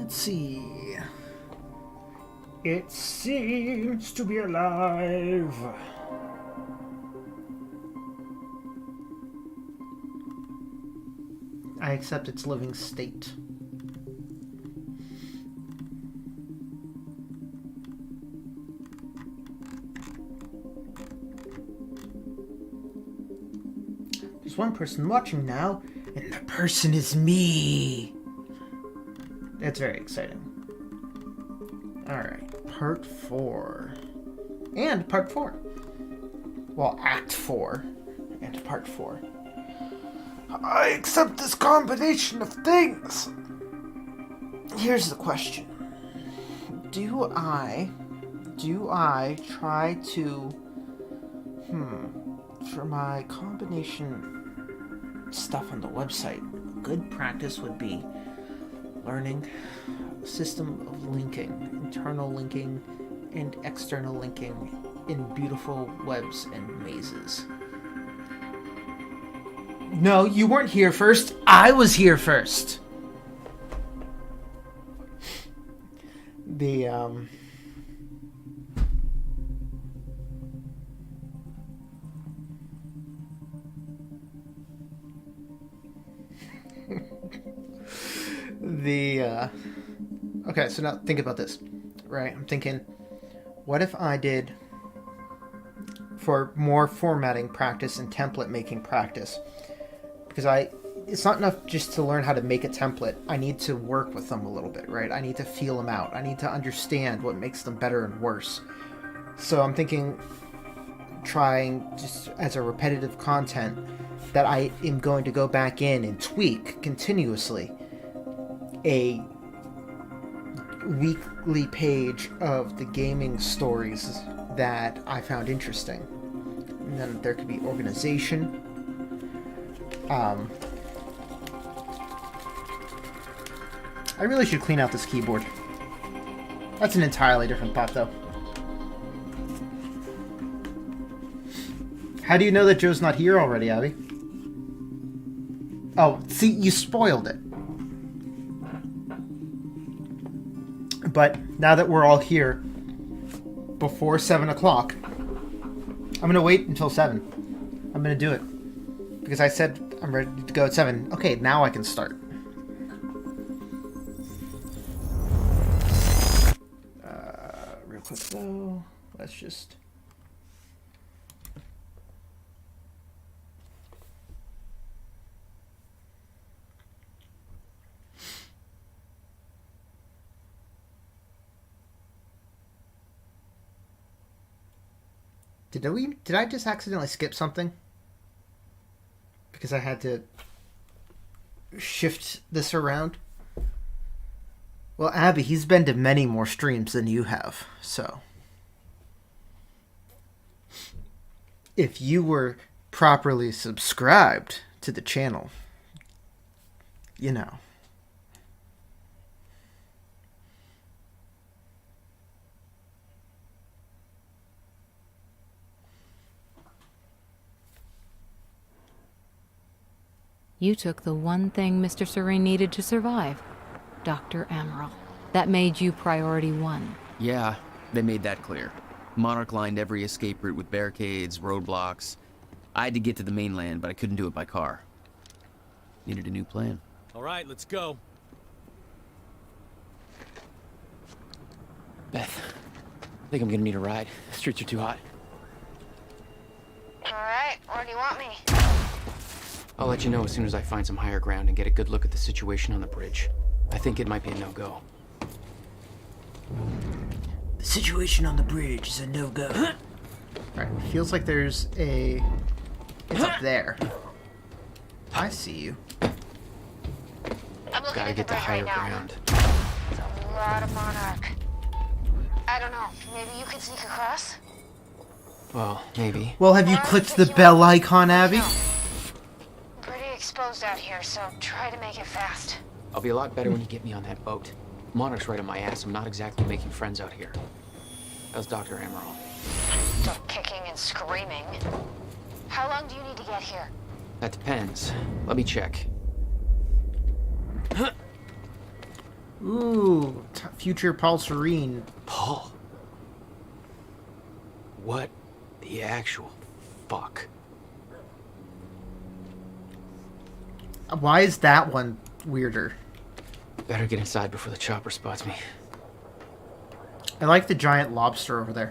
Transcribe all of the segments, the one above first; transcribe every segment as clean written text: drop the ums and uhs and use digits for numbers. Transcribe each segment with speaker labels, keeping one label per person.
Speaker 1: Let's see. It seems to be alive. I accept its living state. There's one person watching now, and the person is me. That's very exciting. Alright, part 4. And part 4. Well, act 4 and part 4. I accept this combination of things. Here's the question. Do I try to for my combination stuff on the website, good practice would be learning a system of linking, internal linking and external linking in beautiful webs and mazes. No, you weren't here first. I was here first. Okay, so now think about this, right? I'm thinking, what if I did, for more formatting practice and template making practice, because it's not enough just to learn how to make a template. I need to work with them a little bit, right? I need to feel them out. I need to understand what makes them better and worse. So I'm thinking, trying just as a repetitive content that I am going to go back in and tweak continuously a weekly page of the gaming stories that I found interesting. And then there could be organization. I really should clean out this keyboard. That's an entirely different thought, though. How do you know that Joe's not here already, Abby? Oh, see, you spoiled it. But now that we're all here before 7 o'clock, I'm going to wait until 7. I'm going to do it. Because I said I'm ready to go at 7. Okay, now I can start. Real quick though, let's just... Did I just accidentally skip something? Because I had to shift this around? Well, Abby, he's been to many more streams than you have, so... If you were properly subscribed to the channel, you know...
Speaker 2: You took the one thing Mr. Serene needed to survive, Dr. Amaral. That made you priority 1.
Speaker 3: Yeah, they made that clear. Monarch lined every escape route with barricades, roadblocks. I had to get to the mainland, but I couldn't do it by car. Needed a new plan.
Speaker 4: All right, let's go.
Speaker 5: Beth, I think I'm gonna need a ride. The streets are too hot.
Speaker 6: All right, where do you want me?
Speaker 5: I'll let you know as soon as I find some higher ground and get a good look at the situation on the bridge. I think it might be a no-go.
Speaker 1: The situation on the bridge is a no-go. Alright, feels like there's a... It's up there. I see you.
Speaker 6: I'm looking
Speaker 5: Gotta
Speaker 6: at
Speaker 5: get
Speaker 6: the
Speaker 5: to
Speaker 6: bridge
Speaker 5: higher
Speaker 6: right now.
Speaker 5: ground.
Speaker 6: There's a lot of Monarch. I don't know, maybe you could sneak across?
Speaker 5: Well, maybe.
Speaker 1: Well, have you clicked the bell icon, Abby?
Speaker 6: No. Pretty exposed out here, so try to make it fast.
Speaker 5: I'll be a lot better when you get me on that boat. Monarch's right on my ass. I'm not exactly making friends out here. How's Dr. Amaral?
Speaker 6: Still kicking and screaming. How long do you need to get here?
Speaker 5: That depends. Let me check.
Speaker 1: Ooh, future Paul Serene.
Speaker 5: Paul? What the actual fuck?
Speaker 1: Why is that one weirder?
Speaker 5: Better get inside before the chopper spots me.
Speaker 1: I like the giant lobster over there.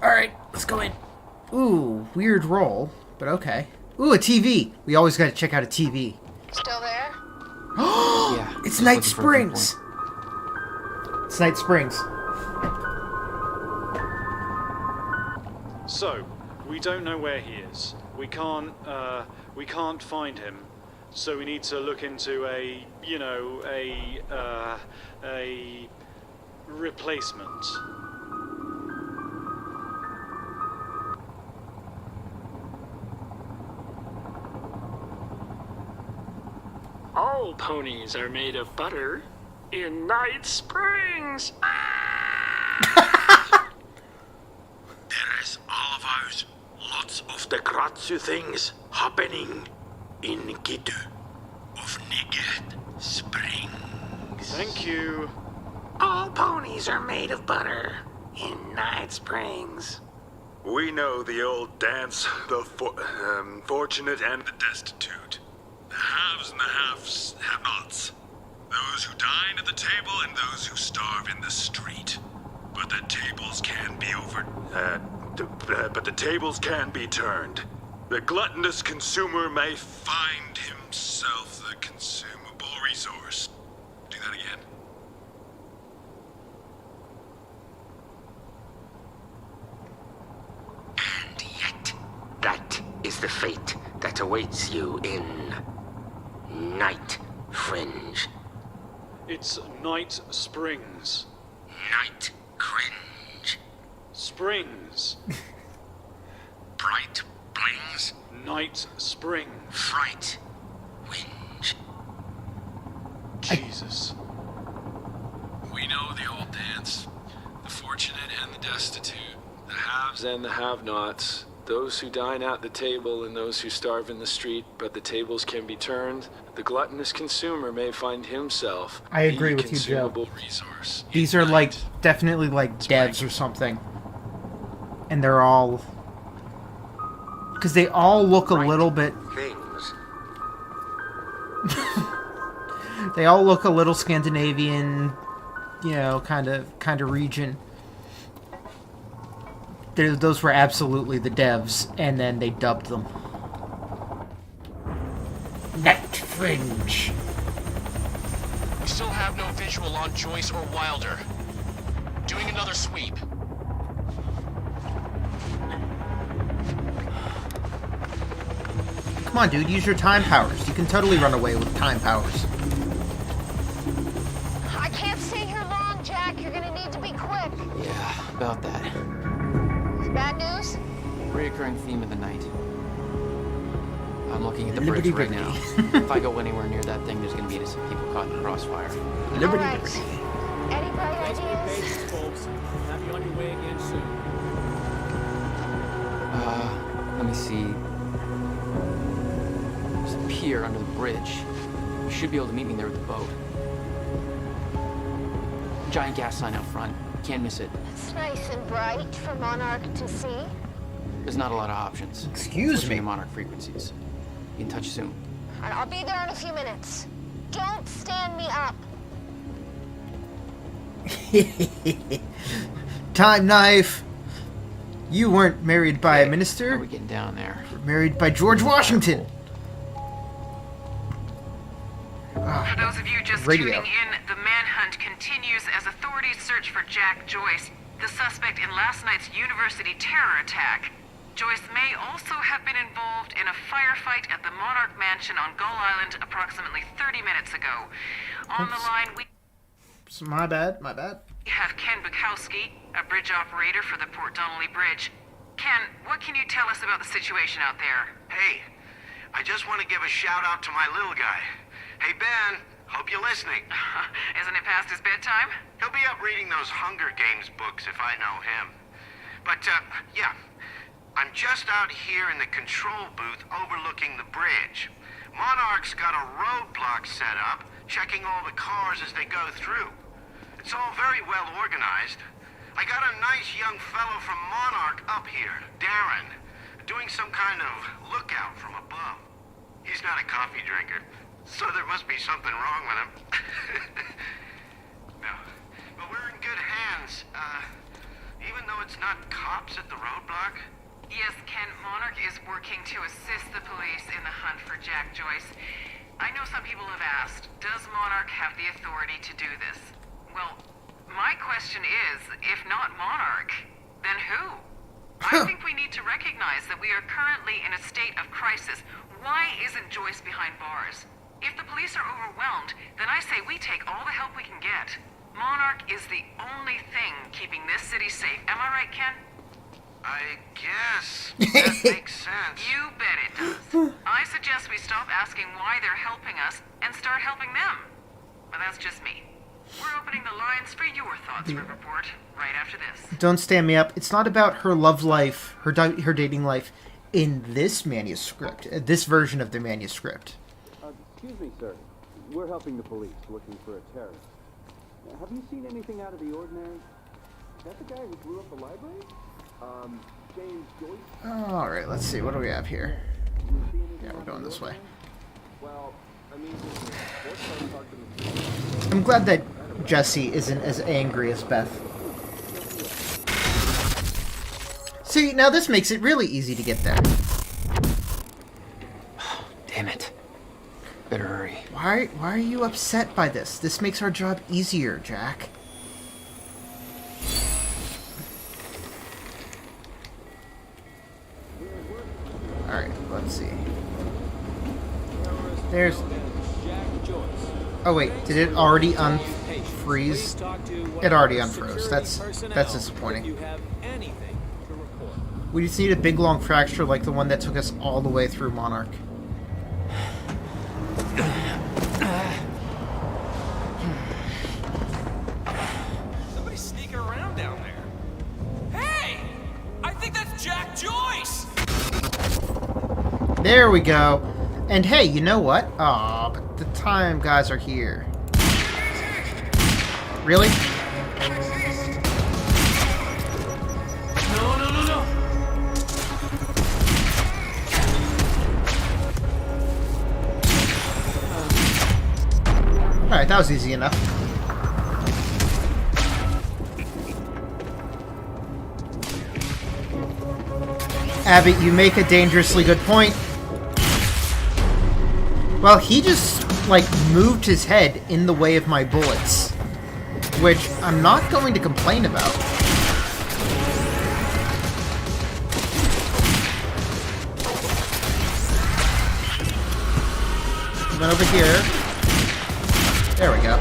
Speaker 1: Alright, let's go in. Ooh, weird roll, but okay. Ooh, a TV. We always gotta check out a TV.
Speaker 6: Still there?
Speaker 5: Yeah.
Speaker 1: It's
Speaker 5: just
Speaker 1: Night
Speaker 5: looking for a pinpoint.
Speaker 1: Springs. It's Night Springs.
Speaker 4: So, we don't know where he is. We can't find him. So we need to look into a replacement.
Speaker 7: All ponies are made of butter in Night Springs.
Speaker 8: There is always lots of the Gratsu things happening in Gitu of Night Springs.
Speaker 4: Thank you.
Speaker 8: All ponies are made of butter in Night Springs. We know the old dance, the fortunate and the destitute. The haves and the have-nots. Those who dine at the table and those who starve in the street. But the tables can be but the tables can be turned. The gluttonous consumer may find himself the consumable resource. Do that again. And yet, that is the fate that awaits you in Night Fringe.
Speaker 4: It's Night Springs.
Speaker 8: Night Cringe.
Speaker 4: Springs.
Speaker 8: Bright Blings.
Speaker 4: Night Spring.
Speaker 8: Fright. Whinge.
Speaker 4: Jesus.
Speaker 9: We know the old dance. The fortunate and the destitute. The haves and the have-nots. Those who dine at the table and those who starve in the street, but the tables can be turned. The gluttonous consumer may find himself
Speaker 1: I agree
Speaker 9: the
Speaker 1: with you, Joe.
Speaker 9: consumable resource.
Speaker 1: These are like definitely like devs or something. And they're all because they all look a little bit
Speaker 8: Things.
Speaker 1: they all look a little Scandinavian, you know, kind of region. Those were absolutely the devs, and then they dubbed them. Night Fringe.
Speaker 10: We still have no visual on Joyce or Wilder. Doing another sweep.
Speaker 1: Come on, dude, use your time powers. You can totally run away with time powers.
Speaker 6: I can't stay here long, Jack. You're gonna need to be quick.
Speaker 5: Yeah, about that.
Speaker 6: Bad news?
Speaker 5: Reoccurring theme of the night. I'm looking at the
Speaker 1: Liberty
Speaker 5: bridge right
Speaker 1: Liberty.
Speaker 5: now. If I go anywhere near that thing, there's gonna be some people caught in the crossfire.
Speaker 1: Liberty,
Speaker 6: All right.
Speaker 1: liberty.
Speaker 6: Any bright
Speaker 7: Thanks for your
Speaker 6: ideas?
Speaker 7: patience, folks. Have you on your way again soon.
Speaker 5: Let me see. There's a pier under the bridge. You should be able to meet me there with the boat. Giant gas sign out front. Can't miss it.
Speaker 6: It's nice and bright for Monarch to see.
Speaker 5: There's not a lot of options.
Speaker 1: Excuse
Speaker 5: Switching
Speaker 1: me.
Speaker 5: to Monarch frequencies. Be in touch soon.
Speaker 6: And I'll be there in a few minutes. Don't stand me up.
Speaker 1: Time knife. You weren't married by a
Speaker 5: How are
Speaker 1: minister.
Speaker 5: we getting down there?
Speaker 1: You were married by George Washington.
Speaker 11: For those of you just
Speaker 1: Radio.
Speaker 11: tuning in, the manhunt continues as authorities search for Jack Joyce, the suspect in last night's university terror attack. Joyce may also have been involved in a firefight at the Monarch Mansion on Gull Island approximately 30 minutes ago. On the
Speaker 1: Oops.
Speaker 11: line, we
Speaker 1: My bad. My bad.
Speaker 11: have Ken Bukowski, a bridge operator for the Port Donnelly Bridge. Ken, what can you tell us about the situation out there?
Speaker 12: Hey, I just want to give a shout out to my little guy. Hey, Ben, hope you're listening.
Speaker 11: Isn't it past his bedtime?
Speaker 12: He'll be up reading those Hunger Games books if I know him. But, yeah, I'm just out here in the control booth overlooking the bridge. Monarch's got a roadblock set up, checking all the cars as they go through. It's all very well organized. I got a nice young fellow from Monarch up here, Darren, doing some kind of lookout from above. He's not a coffee drinker, so there must be something wrong with him. No, but we're in good hands. Even though it's not cops at the roadblock.
Speaker 11: Yes, Ken, Monarch is working to assist the police in the hunt for Jack Joyce. I know some people have asked, does Monarch have the authority to do this? Well, my question is, if not Monarch, then who? I think we need to recognize that we are currently in a state of crisis. Why isn't Joyce behind bars? If the police are overwhelmed, then I say we take all the help we can get. Monarch is the only thing keeping this city safe. Am I right, Ken?
Speaker 12: I guess that makes sense.
Speaker 11: You bet it does. I suggest we stop asking why they're helping us and start helping them. But that's just me. We're opening the lines for your thoughts, Riverport, right after this.
Speaker 1: Don't stand me up. It's not about her love life, her dating life in this manuscript, this version of the manuscript.
Speaker 13: Excuse me, sir. We're helping the police looking for a terrorist. Have you seen anything out of the ordinary? Is that the guy who blew up the library? James Joyce?
Speaker 1: Alright, let's see. What do we have here? Yeah, we're going this way.
Speaker 13: Well, I mean,
Speaker 1: I'm glad that Jesse isn't as angry as Beth. See, now this makes it really easy to get there.
Speaker 5: Damn it. Better hurry.
Speaker 1: Why are you upset by this? This makes our job easier, Jack. Alright, let's see. There's... Oh wait, did it already unfreeze? It already unfroze. That's disappointing. We just need a big long fracture like the one that took us all the way through Monarch.
Speaker 10: Somebody's sneaking around down there. Hey! I think that's Jack Joyce!
Speaker 1: There we go. And hey, you know what? Aw, but the time guys are here. Really?
Speaker 10: No.
Speaker 1: Alright, that was easy enough. Abby, you make a dangerously good point. Well, he just, like, moved his head in the way of my bullets. Which I'm not going to complain about. Went over here. There we go.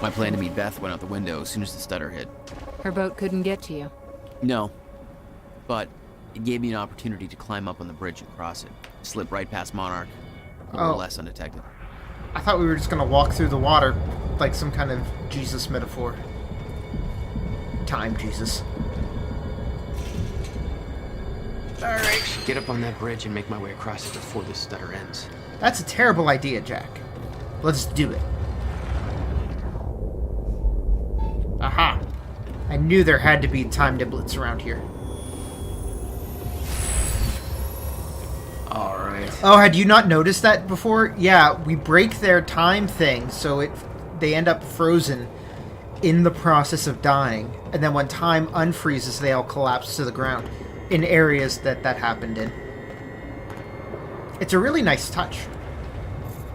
Speaker 3: My plan to meet Beth went out the window as soon as the stutter hit.
Speaker 2: Her boat couldn't get to you.
Speaker 3: No. But it gave me an opportunity to climb up on the bridge and cross it. Slip right past Monarch, more or less undetected.
Speaker 1: I thought we were just gonna walk through the water like some kind of Jesus metaphor. Time Jesus.
Speaker 5: Alright. Get up on that bridge and make my way across it before this stutter ends.
Speaker 1: That's a terrible idea, Jack. Let's do it. Aha. I knew there had to be time niblets around here.
Speaker 5: Alright.
Speaker 1: Oh, had you not noticed that before? Yeah, we break their time thing, so they end up frozen in the process of dying. And then when time unfreezes, they all collapse to the ground in areas that happened in. It's a really nice touch.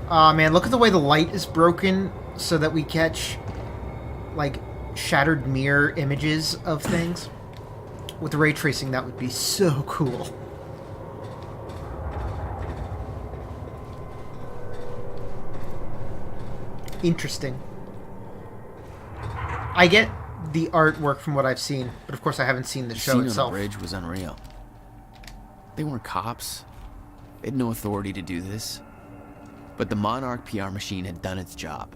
Speaker 1: Aw, man, look at the way the light is broken so that we catch, like, shattered mirror images of things. With ray tracing, that would be so cool. Interesting. I get the artwork from what I've seen, but of course I haven't seen the show
Speaker 3: scene
Speaker 1: itself.
Speaker 3: On the bridge was unreal. They weren't cops. They had no authority to do this. But the Monarch PR machine had done its job.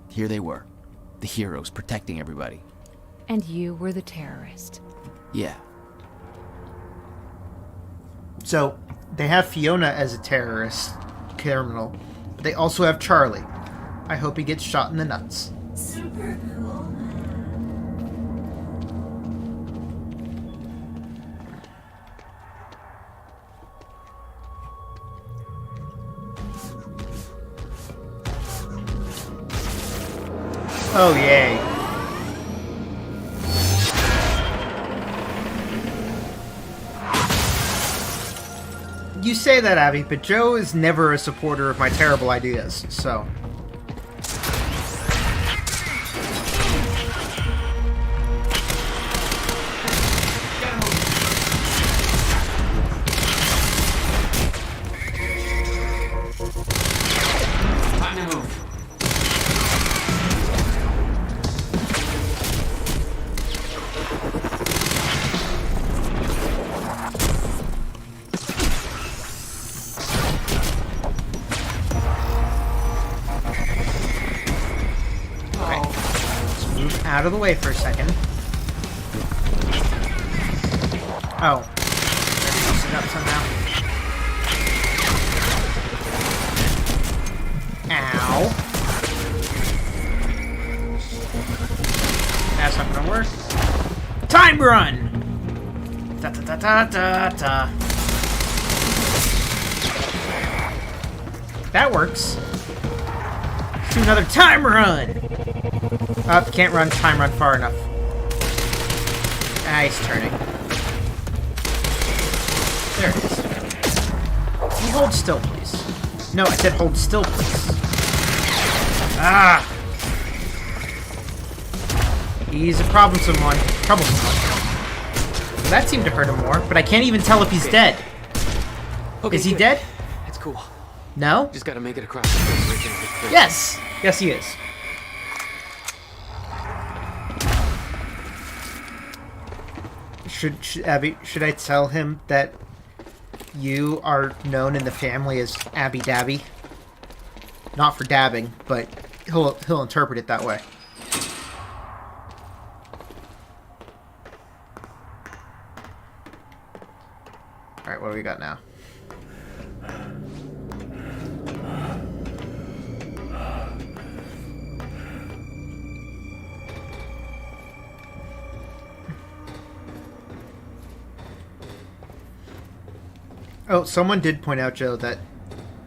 Speaker 3: Here they were, the heroes protecting everybody.
Speaker 2: And you were the terrorist.
Speaker 3: Yeah.
Speaker 1: So, they have Fiona as a terrorist criminal. But they also have Charlie. I hope he gets shot in the nuts.
Speaker 14: Super cool.
Speaker 1: Oh, yay. You say that, Abby, but Joe is never a supporter of my terrible ideas, so...
Speaker 5: Time to move.
Speaker 1: Out of the way for a second. Oh. Mess it up somehow. Ow. That's not gonna work. Time run! Da da da da da da. That works. Let's do another time run! Up, can't run, time run far enough. Ah, he's turning. There it is. You hold still, please. No, I said hold still, please. Ah! He's a troublesome one. That seemed to hurt him more, but I can't even tell if he's dead.
Speaker 5: Okay,
Speaker 1: is he
Speaker 5: good.
Speaker 1: dead?
Speaker 5: It's cool.
Speaker 1: No?
Speaker 5: Just gotta make it across the bridge right there.
Speaker 1: Yes! Yes, he is. Abby, should I tell him that you are known in the family as Abby Dabby? Not for dabbing, but he'll interpret it that way. Alright, what do we got now? Oh, someone did point out, Joe, that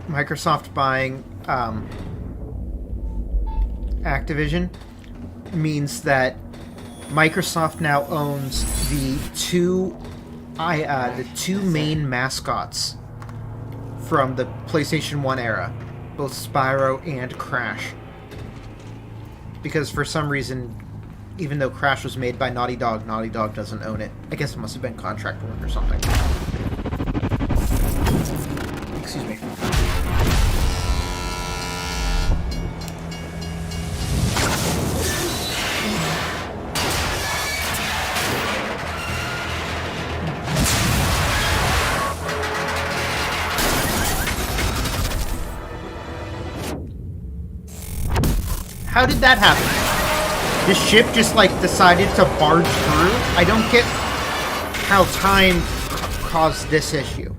Speaker 1: Microsoft buying Activision means that Microsoft now owns the two main mascots from the PlayStation 1 era, both Spyro and Crash. Because for some reason, even though Crash was made by Naughty Dog doesn't own it. I guess it must have been contract work or something. Excuse me. How did that happen? The ship just, like, decided to barge through? I don't get how time caused this issue.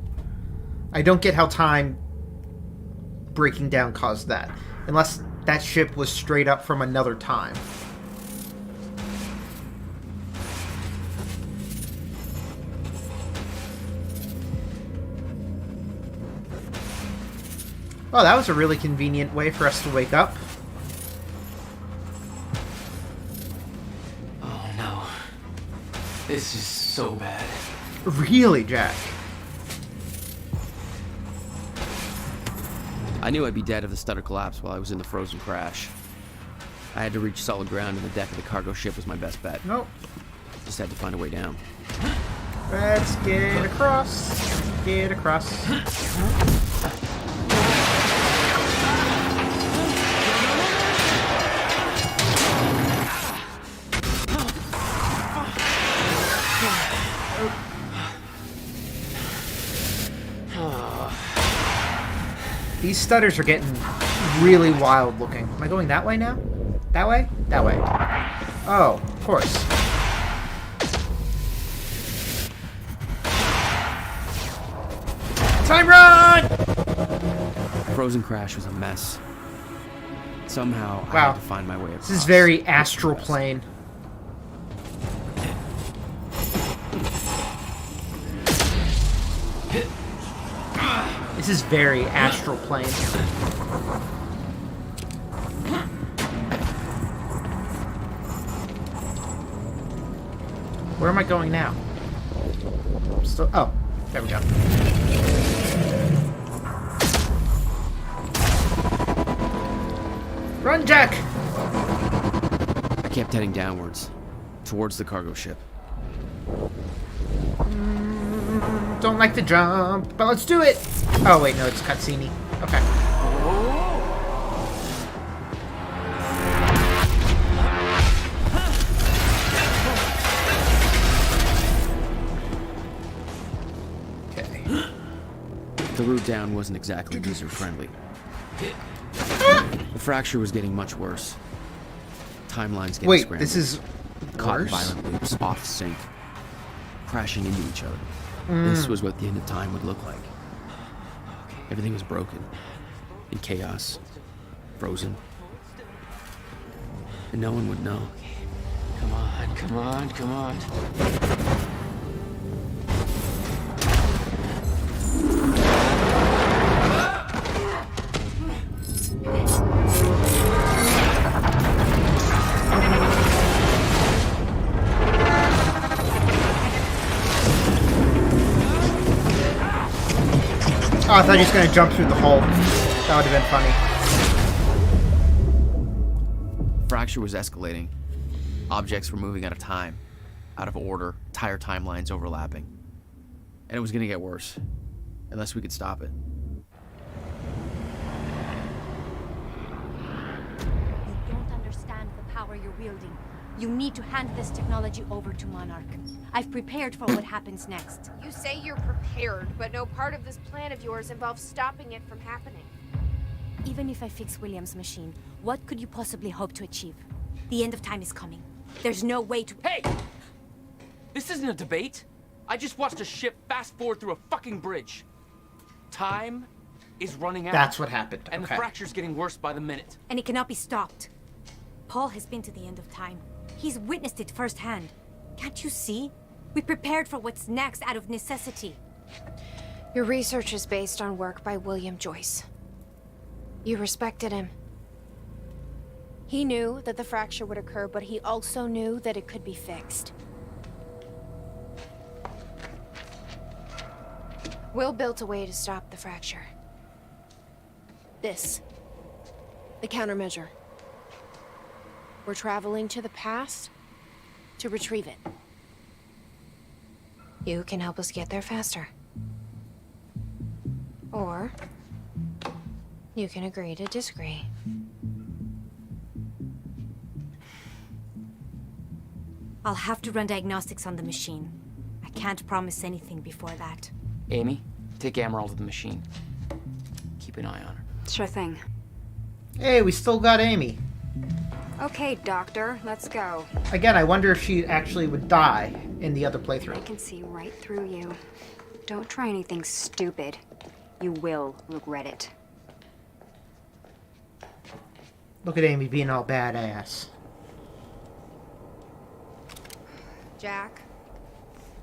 Speaker 1: I don't get how time breaking down caused that. Unless that ship was straight up from another time. Well, that was a really convenient way for us to wake up.
Speaker 5: Oh no. This is so bad.
Speaker 1: Really, Jack?
Speaker 3: I knew I'd be dead if the stutter collapsed while I was in the frozen crash. I had to reach solid ground, and the deck of the cargo ship was my best bet.
Speaker 1: Nope.
Speaker 3: Just had to find a way down.
Speaker 1: Let's get across. Get across. These stutters are getting really wild looking. Am I going that way now? That way? That way. Oh, of course. Time run!
Speaker 3: Frozen crash was a mess. Somehow, I
Speaker 1: Wow.
Speaker 3: had to find my way across.
Speaker 1: This is very astral plane. This is very astral plane. Where am I going now? Still, oh, there we go. Run, Jack!
Speaker 3: I kept heading downwards, towards the cargo ship.
Speaker 1: Don't like to jump, but let's do it! Oh, wait, no, it's cutscene-y. Okay. Okay.
Speaker 3: The route down wasn't exactly user-friendly. The fracture was getting much worse. Timelines getting
Speaker 1: Wait,
Speaker 3: scrambled.
Speaker 1: this is
Speaker 3: caught in
Speaker 1: worse?
Speaker 3: violent loops, off sync, crashing into each other. This was what the end of time would look like. Everything was broken, in chaos, frozen, and no one would know.
Speaker 5: Come on, come on, come on.
Speaker 1: Oh, I thought he was going to jump through the hole. That would have been funny.
Speaker 3: Fracture was escalating. Objects were moving out of time, out of order, entire timelines overlapping. And it was going to get worse, unless we could stop it.
Speaker 14: You don't understand the power you're wielding. You need to hand this technology over to Monarch. I've prepared for what happens next.
Speaker 6: You say you're prepared, but no part of this plan of yours involves stopping it from happening.
Speaker 14: Even if I fix William's machine, what could you possibly hope to achieve? The end of time is coming. There's no way to—
Speaker 5: Hey! This isn't a debate. I just watched a ship fast forward through a fucking bridge. Time is running out.
Speaker 1: That's what happened.
Speaker 5: And
Speaker 1: Okay.
Speaker 5: the fracture's getting worse by the minute.
Speaker 14: And it cannot be stopped. Paul has been to the end of time. He's witnessed it firsthand. Can't you see? We prepared for what's next out of necessity.
Speaker 6: Your research is based on work by William Joyce. You respected him. He knew that the fracture would occur, but he also knew that it could be fixed. Will built a way to stop the fracture. This. The countermeasure. We're traveling to the past to retrieve it. You can help us get there faster. Or you can agree to disagree.
Speaker 14: I'll have to run diagnostics on the machine. I can't promise anything before that.
Speaker 5: Amy, take Emerald to the machine. Keep an eye on her.
Speaker 15: Sure thing.
Speaker 1: Hey, we still got Amy.
Speaker 15: Okay, Doctor, let's go.
Speaker 1: Again, I wonder if she actually would die in the other
Speaker 15: I
Speaker 1: playthrough.
Speaker 15: can see right through you. Don't try anything stupid. You will regret it.
Speaker 1: Look at Amy being all badass.
Speaker 6: Jack,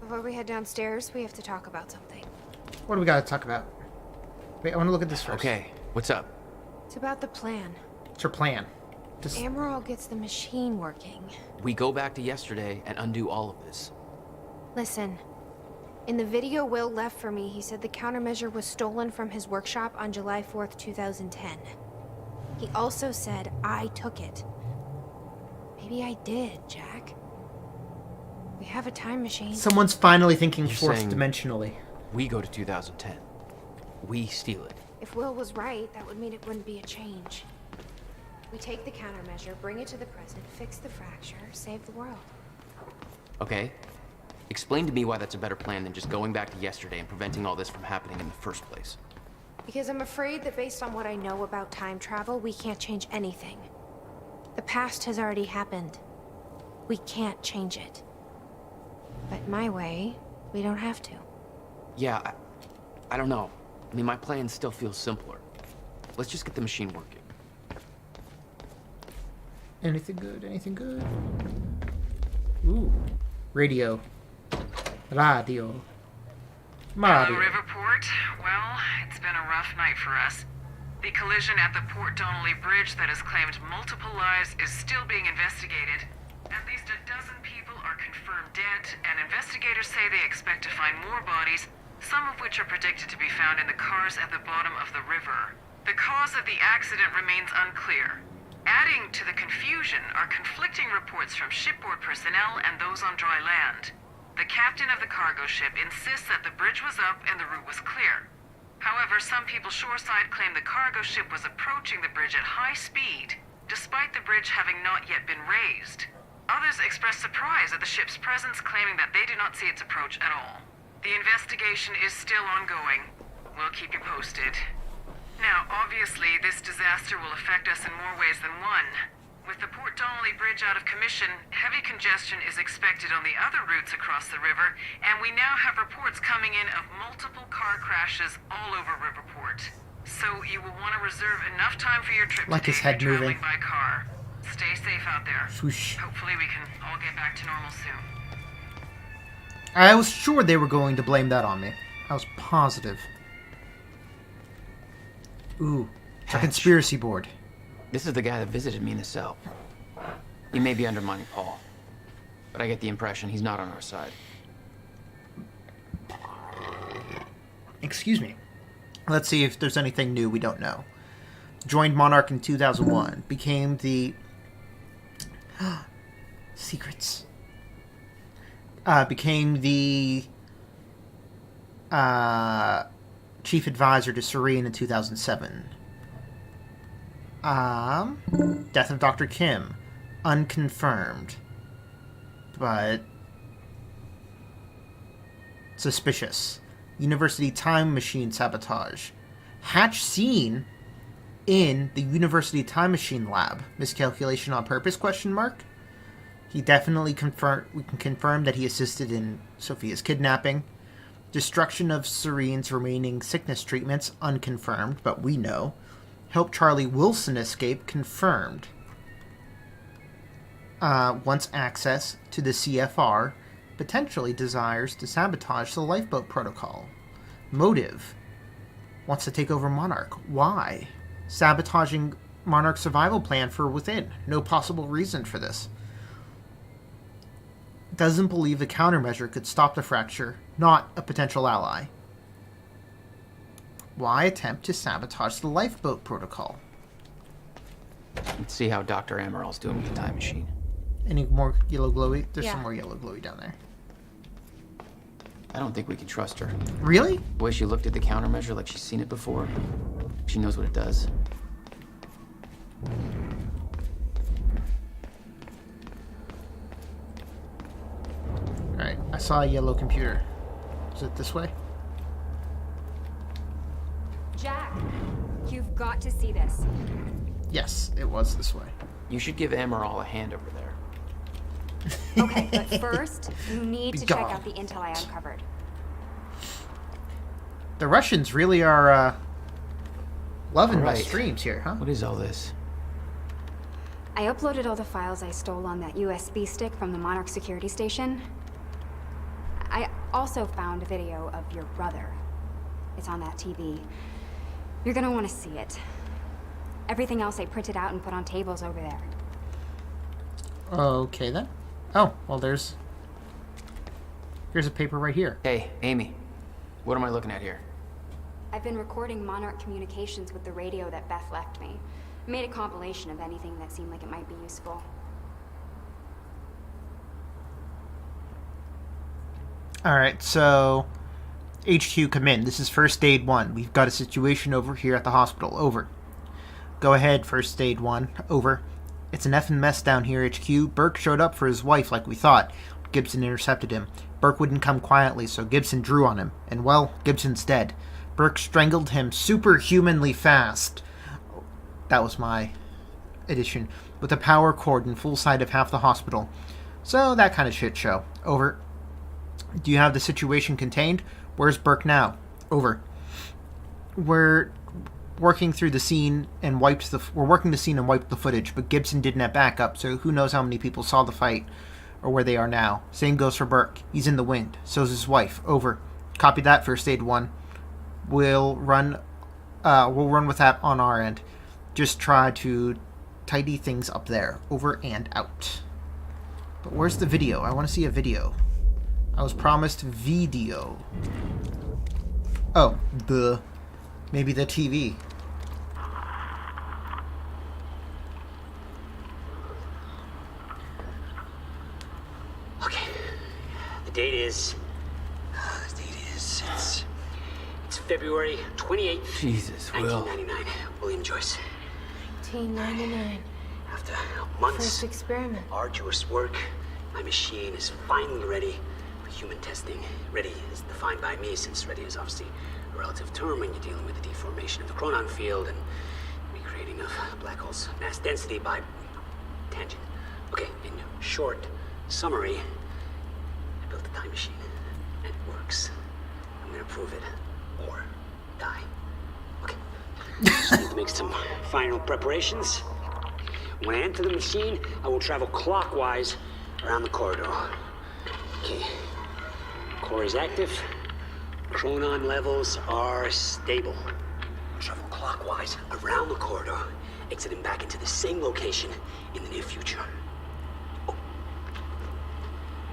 Speaker 6: before we head downstairs, we have to talk about something.
Speaker 1: What do we got to talk about? Wait, I want to look at this first.
Speaker 5: Okay, what's up?
Speaker 6: It's about the plan.
Speaker 1: What's her plan? Just...
Speaker 6: Emerald gets the machine working.
Speaker 5: We go back to yesterday and undo all of this.
Speaker 6: Listen, in the video Will left for me, he said the countermeasure was stolen from his workshop on July 4th, 2010. He also said I took it. Maybe I did, Jack. We have a time machine.
Speaker 1: Someone's finally thinking
Speaker 5: You're
Speaker 1: fourth
Speaker 5: saying
Speaker 1: dimensionally.
Speaker 5: We go to 2010. We steal it.
Speaker 6: If Will was right, that would mean it wouldn't be a change. We take the countermeasure, bring it to the present, fix the fracture, save the world.
Speaker 5: Okay. Explain to me why that's a better plan than just going back to yesterday and preventing all this from happening in the first place.
Speaker 6: Because I'm afraid that based on what I know about time travel, we can't change anything. The past has already happened. We can't change it. But my way, we don't have to.
Speaker 5: Yeah, I don't know. I mean, my plan still feels simpler. Let's just get the machine working.
Speaker 1: Anything good? Anything good? Ooh. Radio. Radio. Mario.
Speaker 11: Hello, Riverport. Well, it's been a rough night for us. The collision at the Port Donnelly Bridge that has claimed multiple lives is still being investigated. At least a dozen people are confirmed dead, and investigators say they expect to find more bodies, some of which are predicted to be found in the cars at the bottom of the river. The cause of the accident remains unclear. Adding to the confusion are conflicting reports from shipboard personnel and those on dry land. The captain of the cargo ship insists that the bridge was up and the route was clear. However, some people shoreside claim the cargo ship was approaching the bridge at high speed, despite the bridge having not yet been raised. Others express surprise at the ship's presence, claiming that they do not see its approach at all. The investigation is still ongoing. We'll keep you posted. Now, obviously, this disaster will affect us in more ways than one. With the Port Donnelly Bridge out of commission, heavy congestion is expected on the other routes across the river, and we now have reports coming in of multiple car crashes all over Riverport. So you will want to reserve enough time for your trip
Speaker 1: Like
Speaker 11: today
Speaker 1: his head
Speaker 11: for traveling
Speaker 1: moving.
Speaker 11: by car. Stay safe out there.
Speaker 1: Swoosh.
Speaker 11: Hopefully we can all get back to normal soon.
Speaker 1: I was sure they were going to blame that on me. I was positive. Ooh. A
Speaker 5: Hatch.
Speaker 1: conspiracy board.
Speaker 5: This is the guy that visited me in the cell. He may be undermining Paul, but I get the impression he's not on our side.
Speaker 1: Excuse me. Let's see if there's anything new we don't know. Joined Monarch in 2001. Became the... Secrets. Became the... Chief Advisor to Serene in 2007. Death of Dr. Kim. Unconfirmed. But... suspicious. University time machine sabotage. Hatch seen in the University time machine lab. Miscalculation on purpose, question mark? He definitely we can confirm that he assisted in Sophia's kidnapping. Destruction of Serene's remaining sickness treatments, unconfirmed, but we know. Help Charlie Wilson escape, confirmed. Wants access to the CFR, potentially desires to sabotage the lifeboat protocol. Motive. Wants to take over Monarch. Why? Sabotaging Monarch's survival plan for within. No possible reason for this. Doesn't believe the countermeasure could stop the fracture. Not a potential ally. Why attempt to sabotage the lifeboat protocol?
Speaker 5: Let's see how Dr. Amaral's doing with the time machine.
Speaker 1: Any more yellow glowy? There's
Speaker 14: Yeah.
Speaker 1: some more yellow glowy down there.
Speaker 5: I don't think we can trust her.
Speaker 1: Really?
Speaker 5: The way she looked at the countermeasure like she's seen it before. She knows what it does.
Speaker 1: Alright, I saw a yellow computer. Is it this way?
Speaker 15: Jack, you've got to see this.
Speaker 1: Yes, it was this way.
Speaker 5: You should give Amaral a hand over there.
Speaker 15: Okay, but first, you need to check out the intel I uncovered.
Speaker 1: The Russians really are loving my
Speaker 5: Right.
Speaker 1: streams here, huh?
Speaker 5: What is all this?
Speaker 15: I uploaded all the files I stole on that USB stick from the Monarch security station. I also found a video of your brother. It's on that TV. You're gonna want to see it. Everything else I printed out and put on tables over there.
Speaker 1: Okay then. Oh, well here's a paper right here.
Speaker 5: Hey, Amy. What am I looking at here?
Speaker 15: I've been recording Monarch communications with the radio that Beth left me. I made a compilation of anything that seemed like it might be useful.
Speaker 1: Alright, so HQ, come in. This is First Aid 1. We've got a situation over here at the hospital. Over. Go ahead, First Aid 1. Over. It's an effing mess down here, HQ. Burke showed up for his wife like we thought. Gibson intercepted him. Burke wouldn't come quietly, so Gibson drew on him. And well, Gibson's dead. Burke strangled him superhumanly fast. That was my addition. With a power cord in full sight of half the hospital. So, that kind of shit show. Over. Do you have the situation contained? Where's Burke now? Over. we're working through the scene and wiped the footage, but Gibson didn't have backup, so who knows how many people saw the fight or where they are now. Same goes for Burke. He's in the wind. So's his wife. Over. Copy that, First Aid 1. We'll run with that on our end. Just try to tidy things up there. Over and out. But where's the video? I want to see a video. I was promised video. Oh, maybe the TV.
Speaker 16: Okay. The date is it's February 28th.
Speaker 5: Jesus, Will.
Speaker 16: 1999. William Joyce.
Speaker 6: 1999.
Speaker 16: After months
Speaker 6: First experiment.
Speaker 16: arduous work, my machine is finally ready for human testing. Ready is defined by me, since ready is obviously a relative term when you're dealing with the deformation of the chronon field and recreating of black holes' mass density by tangent. Okay, in short summary, I built a time machine, and it works. I'm gonna prove it, or die. Okay. Just need to make some final preparations. When I enter the machine, I will travel clockwise around the corridor. Okay. Core is active. Chronon levels are stable. I'll travel clockwise around the corridor, exiting back into the same location in the near future. Oh.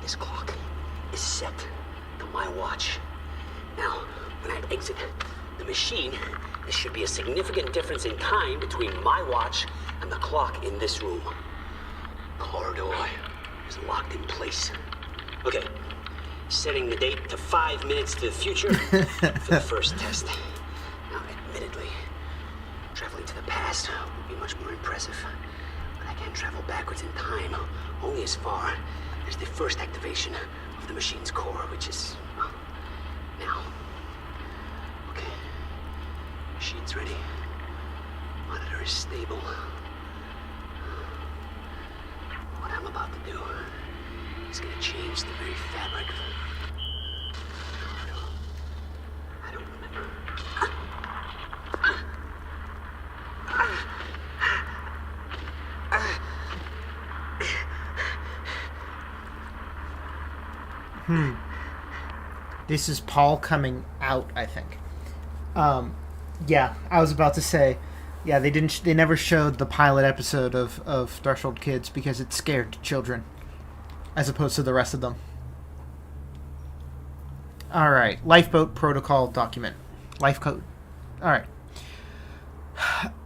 Speaker 16: This clock is set to my watch. Now, when I exit the machine, there should be a significant difference in time between my watch and the clock in this room. Corridor is locked in place. Okay, setting the date to 5 minutes to the future for the first test. Now, admittedly, traveling to the past would be much more impressive, but I can travel backwards in time only as far as the first activation of the machine's core, which is, well, now. Okay, machine's ready. Monitor is stable. What I'm about to do is going to change the very fabric of... I don't remember.
Speaker 1: This is Paul coming out, I think. Yeah, I was about to say, yeah, they never showed the pilot episode of Threshold Kids because it scared children, as opposed to the rest of them. All right, lifeboat protocol document, life code. All right.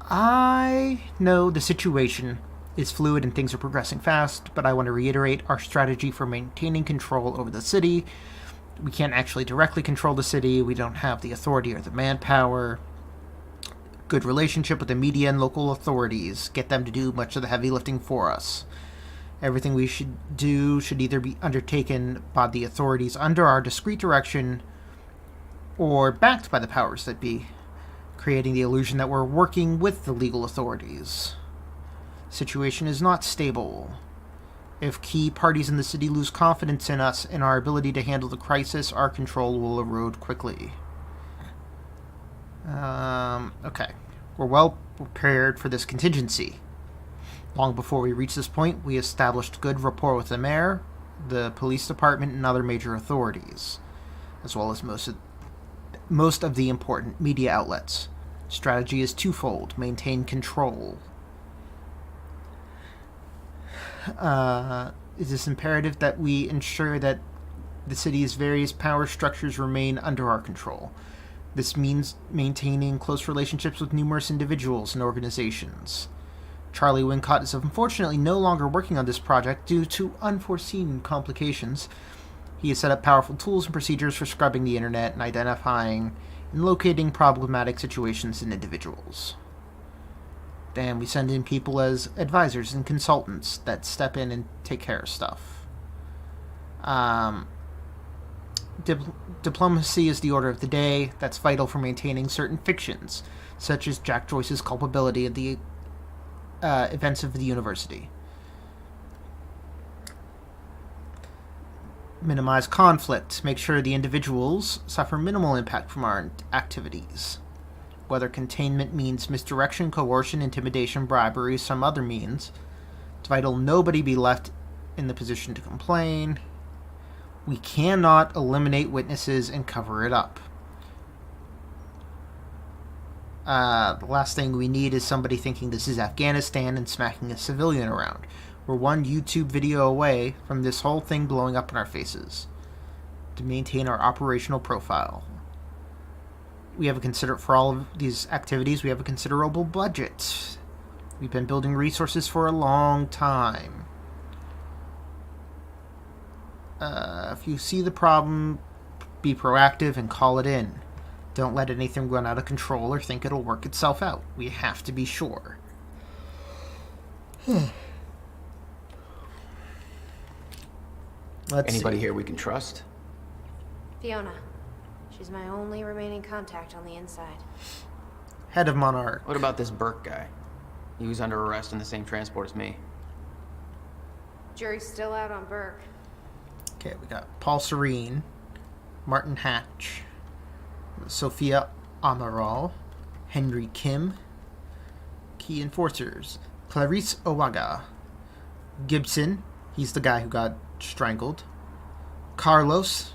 Speaker 1: I know the situation is fluid and things are progressing fast, but I want to reiterate our strategy for maintaining control over the city. We can't actually directly control the city. We don't have the authority or the manpower. Good relationship with the media and local authorities. Get them to do much of the heavy lifting for us. Everything we should do should either be undertaken by the authorities under our discreet direction or backed by the powers that be, creating the illusion that we're working with the legal authorities. Situation is not stable. If key parties in the city lose confidence in us and our ability to handle the crisis, our control will erode quickly. Okay. We're well prepared for this contingency. Long before we reached this point, we established good rapport with the mayor, the police department, and other major authorities, as well as most of the important media outlets. Strategy is twofold: maintain control. It is imperative that we ensure that the city's various power structures remain under our control. This means maintaining close relationships with numerous individuals and organizations. Charlie Wincott is unfortunately no longer working on this project due to unforeseen complications. He has set up powerful tools and procedures for scrubbing the internet and identifying and locating problematic situations and individuals. Then we send in people as advisors and consultants that step in and take care of stuff. Diplomacy is the order of the day. That's vital for maintaining certain fictions, such as Jack Joyce's culpability in the events of the university. Minimize conflict. Make sure the individuals suffer minimal impact from our activities. whether containment means misdirection, coercion, intimidation, bribery, some other means. It's vital nobody be left in the position to complain. We cannot eliminate witnesses and cover it up. The last thing we need is somebody thinking this is Afghanistan and smacking a civilian around. We're one YouTube video away from this whole thing blowing up in our faces. To maintain our operational profile, we have for all of these activities, we have a considerable budget. We've been building resources for a long time. If you see the problem, be proactive and call it in. Don't let anything run out of control or think it'll work itself out. We have to be sure.
Speaker 17: Anybody here we can trust?
Speaker 6: Fiona. She's my only remaining contact on the inside.
Speaker 1: Head of Monarch.
Speaker 17: What about this Burke guy? He was under arrest in the same transport as me.
Speaker 6: Jury's still out on Burke.
Speaker 1: Okay, we got Paul Serene, Martin Hatch, Sophia Amaral, Henry Kim, key enforcers, Clarice Owaga, Gibson, he's the guy who got strangled, Carlos,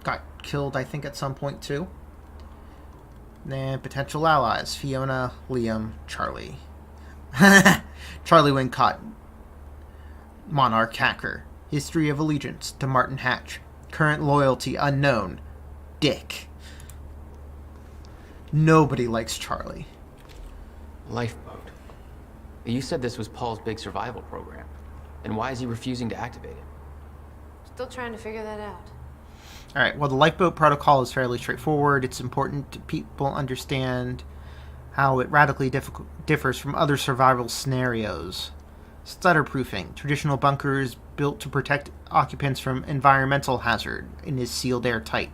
Speaker 1: got killed I think at some point too, and potential allies, Fiona, Liam, Charlie. Charlie Wincott, Monarch hacker, history of allegiance to Martin Hatch, current loyalty unknown, Dick. Nobody likes Charlie.
Speaker 17: Lifeboat. You said this was Paul's big survival program. Then why is he refusing to activate it?
Speaker 6: Still trying to figure that out.
Speaker 1: Alright, well the lifeboat protocol is fairly straightforward. It's important to people understand how it radically differs from other survival scenarios. Stutter-proofing. Traditional bunkers built to protect occupants from environmental hazard and is sealed airtight.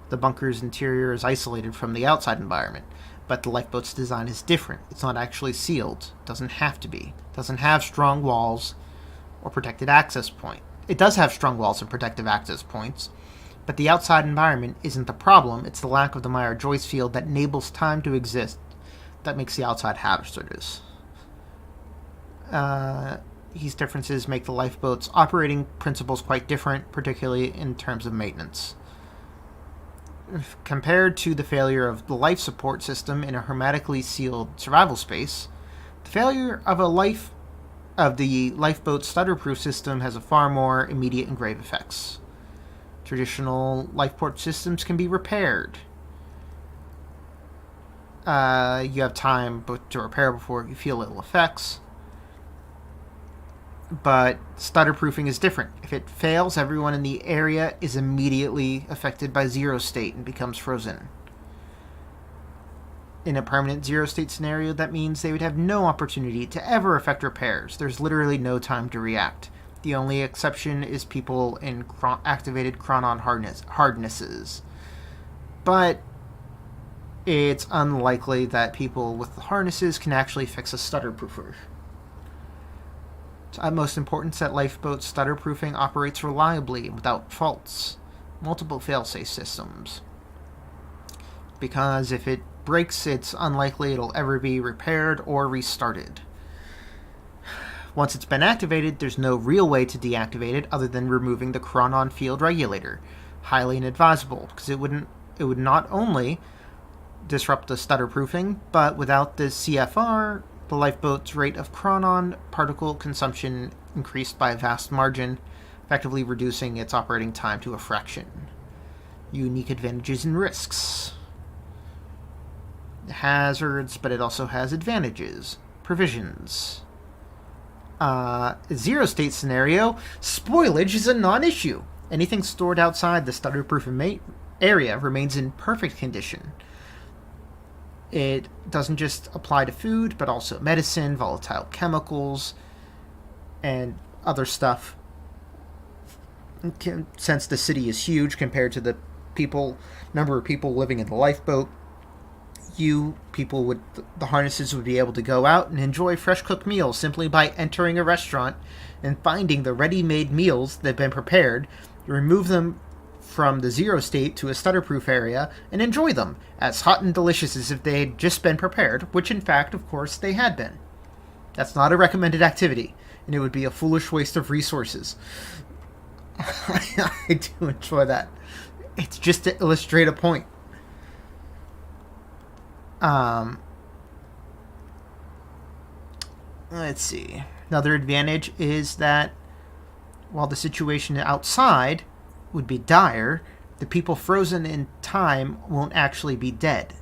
Speaker 1: The bunker's interior is isolated from the outside environment, but the lifeboat's design is different. It's not actually sealed. It doesn't have to be. It doesn't have strong walls or protected access point. It does have strong walls and protective access points, but the outside environment isn't the problem. It's the lack of the Meyer-Joyce field that enables time to exist that makes the outside hazardous. These differences make the lifeboat's operating principles quite different, particularly in terms of maintenance. Compared to the failure of the life support system in a hermetically sealed survival space, the failure of the lifeboat's stutter-proof system has a far more immediate and grave effects. Traditional lifeboat systems can be repaired. You have time to repair before you feel ill effects. But stutter-proofing is different. If it fails, everyone in the area is immediately affected by zero state and becomes frozen. In a permanent zero state scenario, that means they would have no opportunity to ever effect repairs. There's literally no time to react. The only exception is people in activated chronon hardnesses. But it's unlikely that people with the harnesses can actually fix a stutter-proofer. It's of utmost importance that lifeboat stutter-proofing operates reliably without faults. Multiple failsafe systems. Because if it breaks, it's unlikely it'll ever be repaired or restarted. Once it's been activated, there's no real way to deactivate it other than removing the chronon field regulator. Highly inadvisable, because it would not only disrupt the stutter-proofing, but without the CFR, the lifeboat's rate of chronon particle consumption increased by a vast margin, effectively reducing its operating time to a fraction. Unique advantages and risks. Hazards, but it also has advantages. Provisions. Zero state scenario, spoilage is a non-issue. Anything stored outside the stutter-proof area remains in perfect condition. It doesn't just apply to food, but also medicine, volatile chemicals, and other stuff. Since the city is huge compared to the number of people living in the lifeboat, people with the harnesses would be able to go out and enjoy fresh cooked meals simply by entering a restaurant and finding the ready-made meals that have been prepared, remove them from the zero state to a stutter-proof area and enjoy them, as hot and delicious as if they had just been prepared, which in fact, of course, they had been. That's not a recommended activity, and it would be a foolish waste of resources. I do enjoy that. It's just to illustrate a point. Let's see. Another advantage is that while the situation outside would be dire, the people frozen in time won't actually be dead.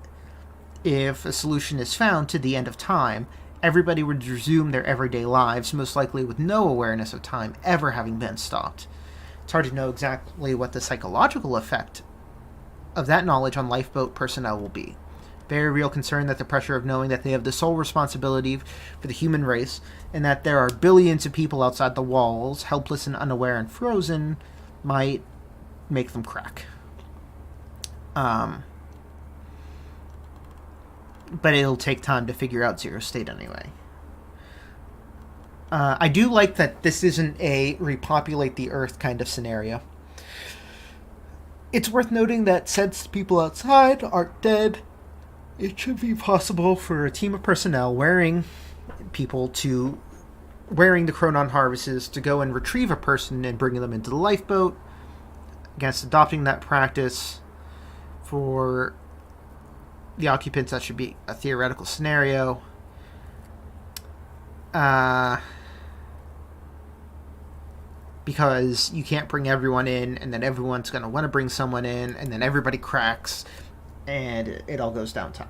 Speaker 1: If a solution is found to the end of time, everybody would resume their everyday lives, most likely with no awareness of time ever having been stopped. It's hard to know exactly what the psychological effect of that knowledge on lifeboat personnel will be. Very real concern that the pressure of knowing that they have the sole responsibility for the human race and that there are billions of people outside the walls, helpless and unaware and frozen, might make them crack. But it'll take time to figure out Zero State anyway. I do like that this isn't a repopulate the Earth kind of scenario. It's worth noting that since people outside aren't dead, it should be possible for a team of personnel wearing the Chronon harvests to go and retrieve a person and bring them into the lifeboat. Against adopting that practice for the occupants, that should be a theoretical scenario. Because you can't bring everyone in, and then everyone's going to want to bring someone in, and then everybody cracks, and it all goes downtown.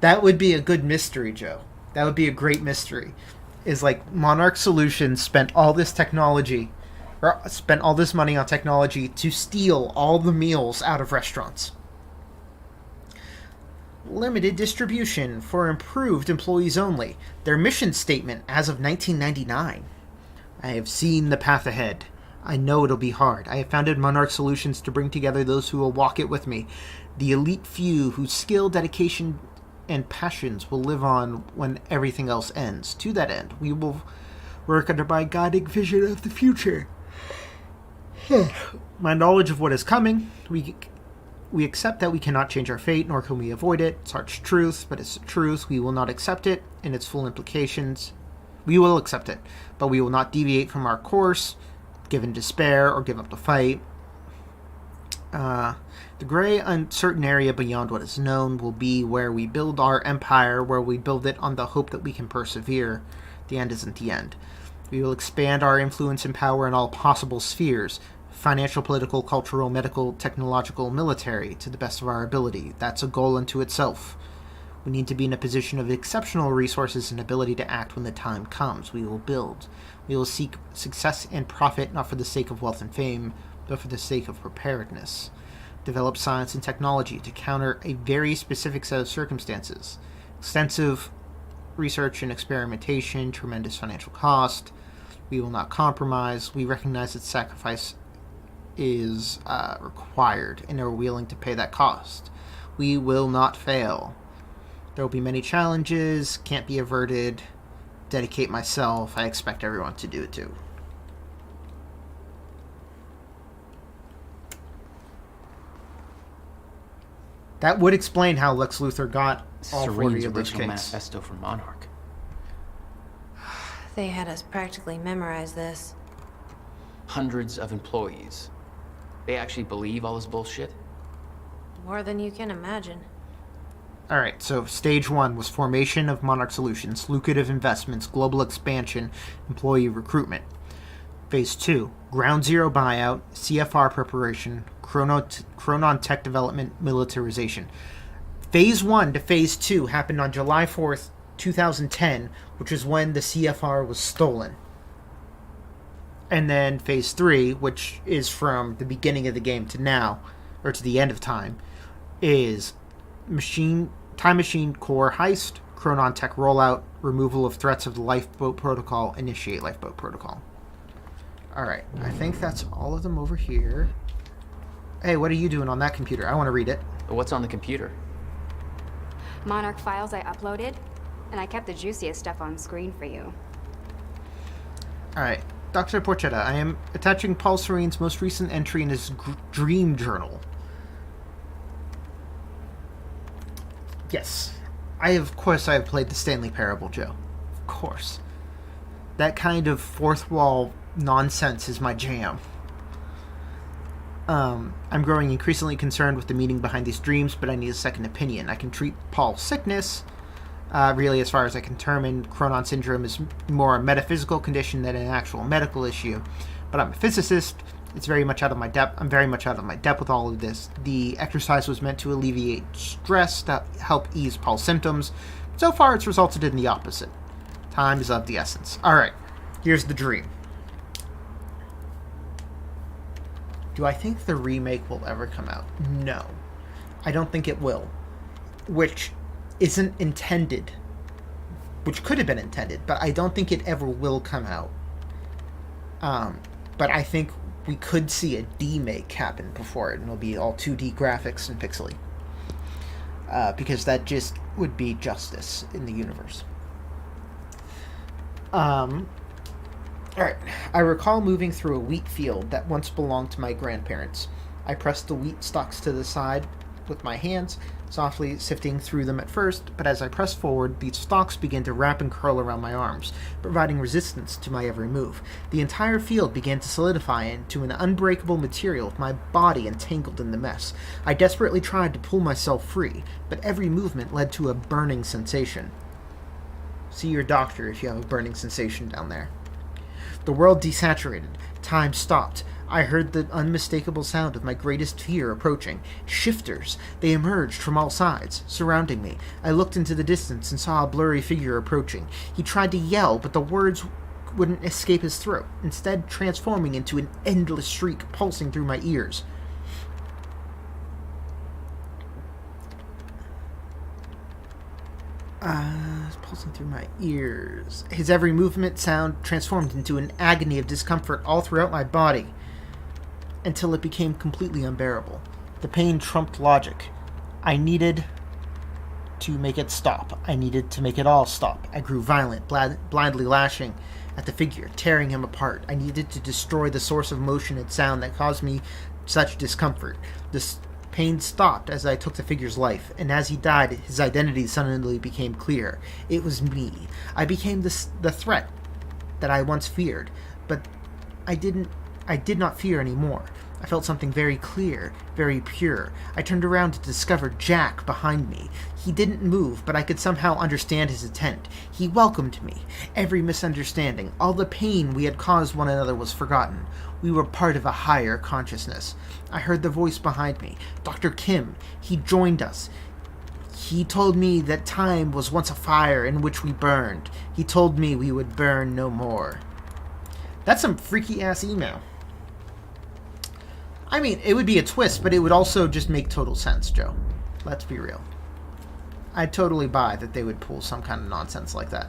Speaker 1: That would be a good mystery, Joe. That would be a great mystery. Is like Monarch Solutions spent all this technology, or spent all this money on technology to steal all the meals out of restaurants. Limited distribution for improved employees only. Their mission statement as of 1999. I have seen the path ahead. I know it'll be hard. I have founded Monarch Solutions to bring together those who will walk it with me. The elite few whose skill, dedication, and passions will live on when everything else ends. To that end, we will work under my guiding vision of the future. My knowledge of what is coming, we accept that we cannot change our fate, nor can we avoid it. It's harsh truth, but it's the truth. We will not accept it in its full implications. We will accept it, but we will not deviate from our course, give in despair, or give up the fight. The gray, uncertain area beyond what is known will be where we build our empire, where we build it on the hope that we can persevere. The end isn't the end. We will expand our influence and power in all possible spheres. Financial, political, cultural, medical, technological, military, to the best of our ability. That's a goal unto itself. We need to be in a position of exceptional resources and ability to act when the time comes. We will build. We will seek success and profit, not for the sake of wealth and fame, but for the sake of preparedness. Develop science and technology to counter a very specific set of circumstances. Extensive research and experimentation, tremendous financial cost. We will not compromise. We recognize that sacrifice is required and are willing to pay that cost. We will not fail. There will be many challenges, can't be averted. Dedicate myself. I expect everyone to do it too. That would explain how Lex Luthor got all 40 of those
Speaker 17: original
Speaker 1: cakes.
Speaker 17: manifesto for Monarch.
Speaker 6: They had us practically memorize this.
Speaker 17: Hundreds of employees. They actually believe all this bullshit?
Speaker 6: More than you can imagine.
Speaker 1: Alright, so stage 1 was formation of Monarch Solutions, lucrative investments, global expansion, employee recruitment. Phase 2, ground zero buyout, CFR preparation, Chronon tech development, militarization. Phase 1 to Phase 2 happened on July 4th, 2010, which is when the CFR was stolen. And then Phase 3, which is from the beginning of the game to now, or to the end of time, is Time Machine Core heist, Chronon Tech rollout, removal of threats of the Lifeboat Protocol, initiate Lifeboat Protocol. Alright, I think that's all of them over here. Hey, what are you doing on that computer? I want to read it.
Speaker 17: What's on the computer?
Speaker 15: Monarch files I uploaded, and I kept the juiciest stuff on screen for you.
Speaker 1: Alright, Dr. Porchetta, I am attaching Paul Serene's most recent entry in his dream journal. Yes. Of course I have played the Stanley Parable, Joe. Of course. That kind of fourth wall nonsense is my jam. I'm growing increasingly concerned with the meaning behind these dreams, but I need a second opinion. I can treat Paul's sickness. Really, as far as I can determine, Cronon syndrome is more a metaphysical condition than an actual medical issue. But I'm a physicist. It's very much out of my depth. I'm very much out of my depth with all of this. The exercise was meant to alleviate stress, to help ease Paul's symptoms. So far, it's resulted in the opposite. Time is of the essence. All right, here's the dream. Do I think the remake will ever come out? No. I don't think it will. Which isn't intended. Which could have been intended, but I don't think it ever will come out. But I think we could see a D-make happen before it, and it'll be all 2D graphics and pixely. Because that just would be justice in the universe. Alright, I recall moving through a wheat field that once belonged to my grandparents. I pressed the wheat stalks to the side with my hands, softly sifting through them at first, but as I pressed forward, these stalks began to wrap and curl around my arms, providing resistance to my every move. The entire field began to solidify into an unbreakable material with my body entangled in the mess. I desperately tried to pull myself free, but every movement led to a burning sensation. See your doctor if you have a burning sensation down there. The world desaturated. Time stopped. I heard the unmistakable sound of my greatest fear approaching. Shifters. They emerged from all sides, surrounding me. I looked into the distance and saw a blurry figure approaching. He tried to yell, but the words wouldn't escape his throat, instead transforming into an endless shriek pulsing through my ears. Pulsing through my ears. His every movement sound transformed into an agony of discomfort all throughout my body, until it became completely unbearable. The pain trumped logic. I needed to make it stop. I needed to make it all stop. I grew violent, blindly lashing at the figure, tearing him apart. I needed to destroy the source of motion and sound that caused me such discomfort. This pain stopped as I took the figure's life, and as he died, his identity suddenly became clear. It was me. I became the threat that I once feared, but I did not fear anymore. I felt something very clear, very pure. I turned around to discover Jack behind me. He didn't move, but I could somehow understand his intent. He welcomed me. Every misunderstanding, all the pain we had caused one another was forgotten. We were part of a higher consciousness. I heard the voice behind me. Dr. Kim. He joined us. He told me that time was once a fire in which we burned. He told me we would burn no more. That's some freaky-ass email. I mean, it would be a twist, but it would also just make total sense, Joe. Let's be real. I'd totally buy that they would pull some kind of nonsense like that.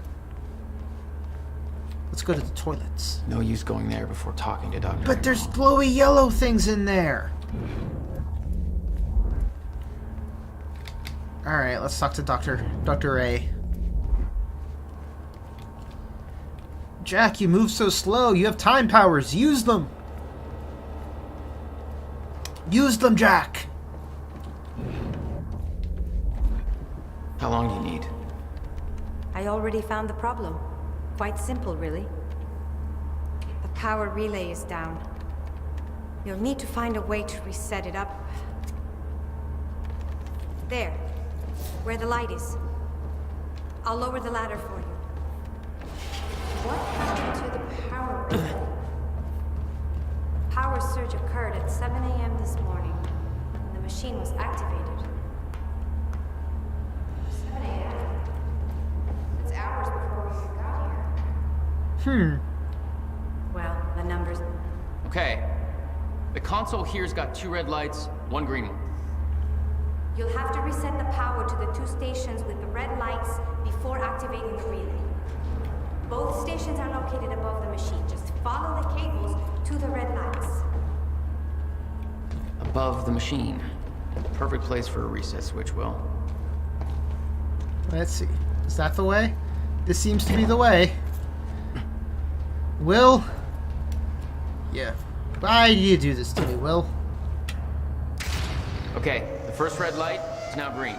Speaker 1: Let's go to the toilets.
Speaker 17: No use going there before talking to Dr.
Speaker 1: But there's glowy yellow things in there. Alright, let's talk to Dr. A. Jack, you move so slow. You have time powers. Use them. Use them, Jack.
Speaker 17: How long do you need?
Speaker 14: I already found the problem. Quite simple, really. The power relay is down. You'll need to find a way to reset it up. There, where the light is. I'll lower the ladder for you. What happened to the power relay? Power surge occurred at 7 a.m. this morning, and the machine was activated. 7 a.m.? It's hours before we got here. Well, the numbers...
Speaker 17: Okay. The console here's got 2 red lights, 1 green one.
Speaker 14: You'll have to reset the power to the 2 stations with the red lights before activating the relay. Both stations are located above the machine. Just follow the cables to the red lights.
Speaker 17: Above the machine. Perfect place for a reset switch, Will.
Speaker 1: Let's see. Is that the way? This seems to be the way. Will, Yeah. Why do you do this to me, Will?
Speaker 17: Okay, the first red light is now green.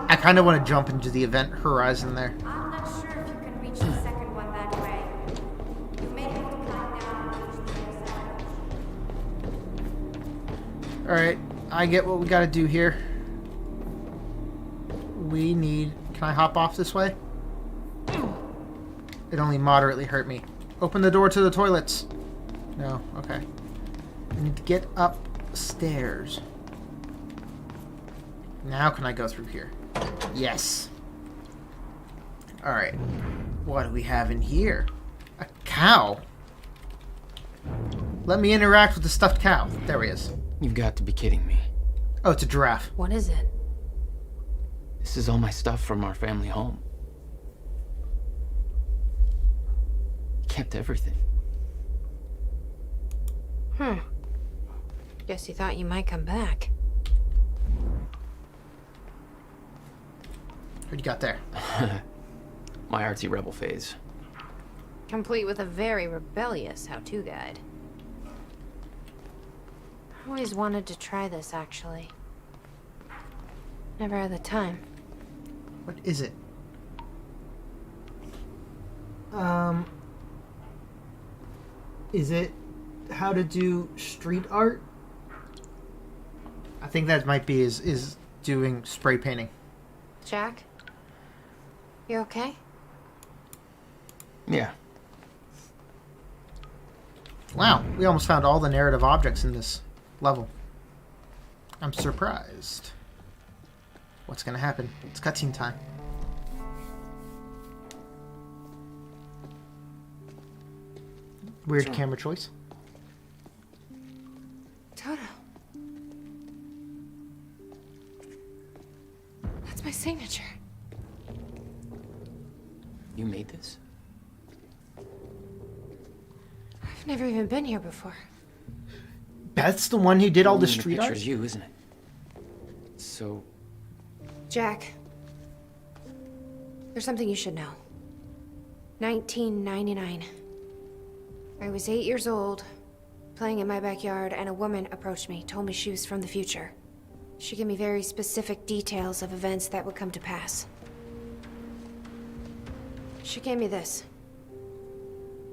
Speaker 1: I kind of want to jump into the event horizon there.
Speaker 14: I'm not sure if you can reach the second one that way. You may have to climb down and reach the other side.
Speaker 1: Alright, I get what we gotta do here. We need... Can I hop off this way? It only moderately hurt me. Open the door to the toilets. No, okay. I need to get upstairs. Now can I go through here? Yes. Alright. What do we have in here? A cow. Let me interact with the stuffed cow. There he is.
Speaker 17: You've got to be kidding me.
Speaker 1: Oh, it's a giraffe.
Speaker 2: What is it?
Speaker 17: This is all my stuff from our family home. Kept everything.
Speaker 6: Guess you thought you might come back.
Speaker 1: What you got there?
Speaker 17: My artsy rebel phase.
Speaker 6: Complete with a very rebellious how-to guide. I always wanted to try this, actually. Never had the time.
Speaker 1: What is it? Is it how to do street art? I think that might be is doing spray painting.
Speaker 6: Jack? You okay?
Speaker 17: Yeah.
Speaker 1: Wow, we almost found all the narrative objects in this level. I'm surprised. What's gonna happen? It's cutscene time. Weird camera choice.
Speaker 6: Toto. That's my signature.
Speaker 17: You made this?
Speaker 6: I've never even been here before.
Speaker 1: Beth's the one who did all the
Speaker 17: The
Speaker 1: street art?
Speaker 17: picture's you, isn't it? So,
Speaker 6: Jack. There's something you should know. 1999. I was 8 years old, playing in my backyard, and a woman approached me, told me she was from the future. She gave me very specific details of events that would come to pass. She gave me this.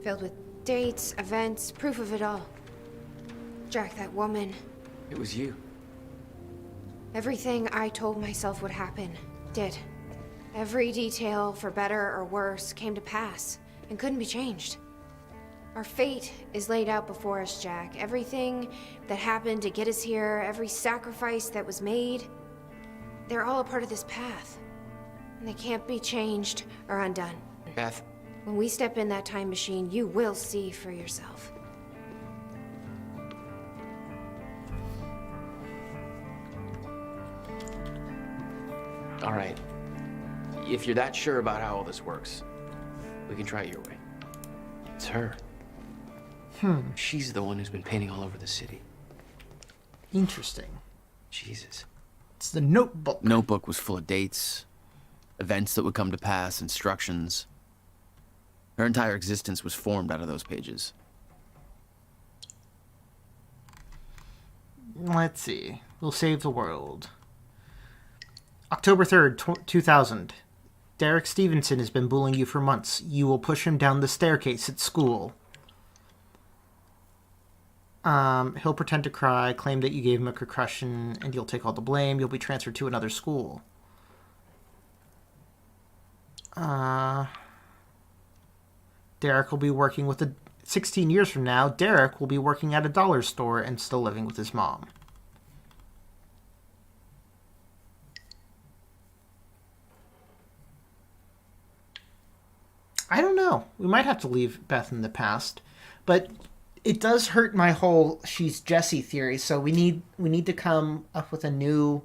Speaker 6: Filled with dates, events, proof of it all. Jack, that woman.
Speaker 17: it was you.
Speaker 6: Everything I told myself would happen, did. Every detail, for better or worse, came to pass, and couldn't be changed. Our fate is laid out before us, Jack. Everything that happened to get us here, every sacrifice that was made, they're all a part of this path. And they can't be changed or undone.
Speaker 17: Beth.
Speaker 6: When we step in that time machine, you will see for yourself.
Speaker 17: All right. If you're that sure about how all this works, we can try it your way. It's her. She's the one who's been painting all over the city.
Speaker 1: Interesting.
Speaker 17: Jesus.
Speaker 1: It's the notebook.
Speaker 3: Notebook was full of dates, events that would come to pass, instructions. Her entire existence was formed out of those pages.
Speaker 1: Let's see. We'll save the world. October 3rd, 2000. Derek Stevenson has been bullying you for months. You will push him down the staircase at school. He'll pretend to cry, claim that you gave him a concussion, and you'll take all the blame. You'll be transferred to another school. Derek will be working with 16 years from now, Derek will be working at a dollar store and still living with his mom. I don't know. We might have to leave Beth in the past, but it does hurt my whole she's Jessie theory. So we need to come up with a new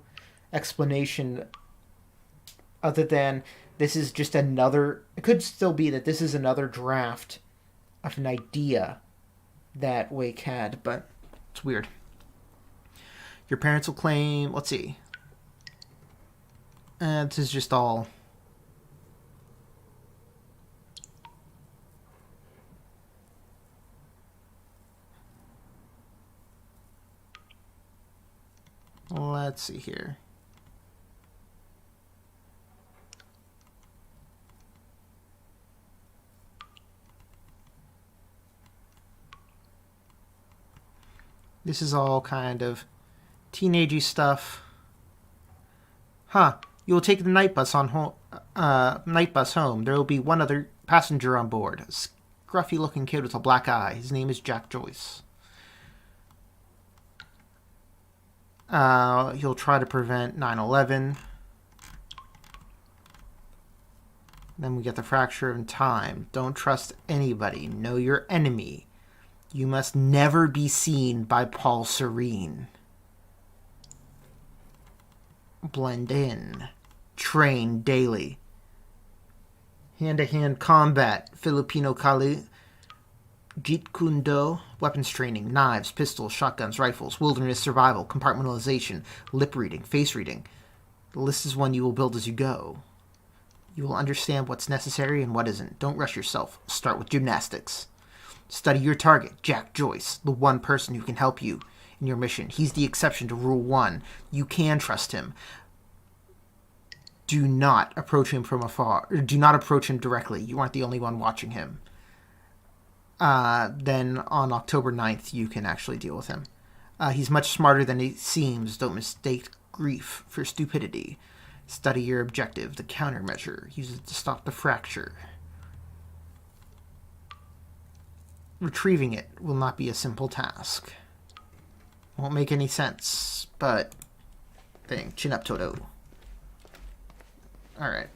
Speaker 1: explanation other than this is just another. It could still be that this is another draft of an idea that Wake had, but it's weird. Your parents will claim. Let's see. This is just all. Let's see here. This is all kind of teenagey stuff. Huh. You will take the night bus home. There will be one other passenger on board. A scruffy-looking kid with a black eye. His name is Jack Joyce. He'll try to prevent 9/11. Then we get the fracture in time. Don't trust anybody. Know your enemy. You must never be seen by Paul Serene. Blend in. Train daily. Hand-to-hand combat. Filipino Kali. Jeet Kune Do. Weapons training. Knives, pistols, shotguns, rifles. Wilderness survival. Compartmentalization. Lip reading. Face reading. The list is one you will build as you go. You will understand what's necessary and what isn't. Don't rush yourself. Start with gymnastics. Study your target, Jack Joyce, the one person who can help you in your mission. He's the exception to Rule 1. You can trust him. Do not approach him from afar. Or do not approach him directly. You aren't the only one watching him. Then on October 9th, you can actually deal with him. He's much smarter than he seems. Don't mistake grief for stupidity. Study your objective, the countermeasure. Use it to stop the fracture. Retrieving it will not be a simple task. Won't make any sense, but thing. Chin up, Toto. Alright.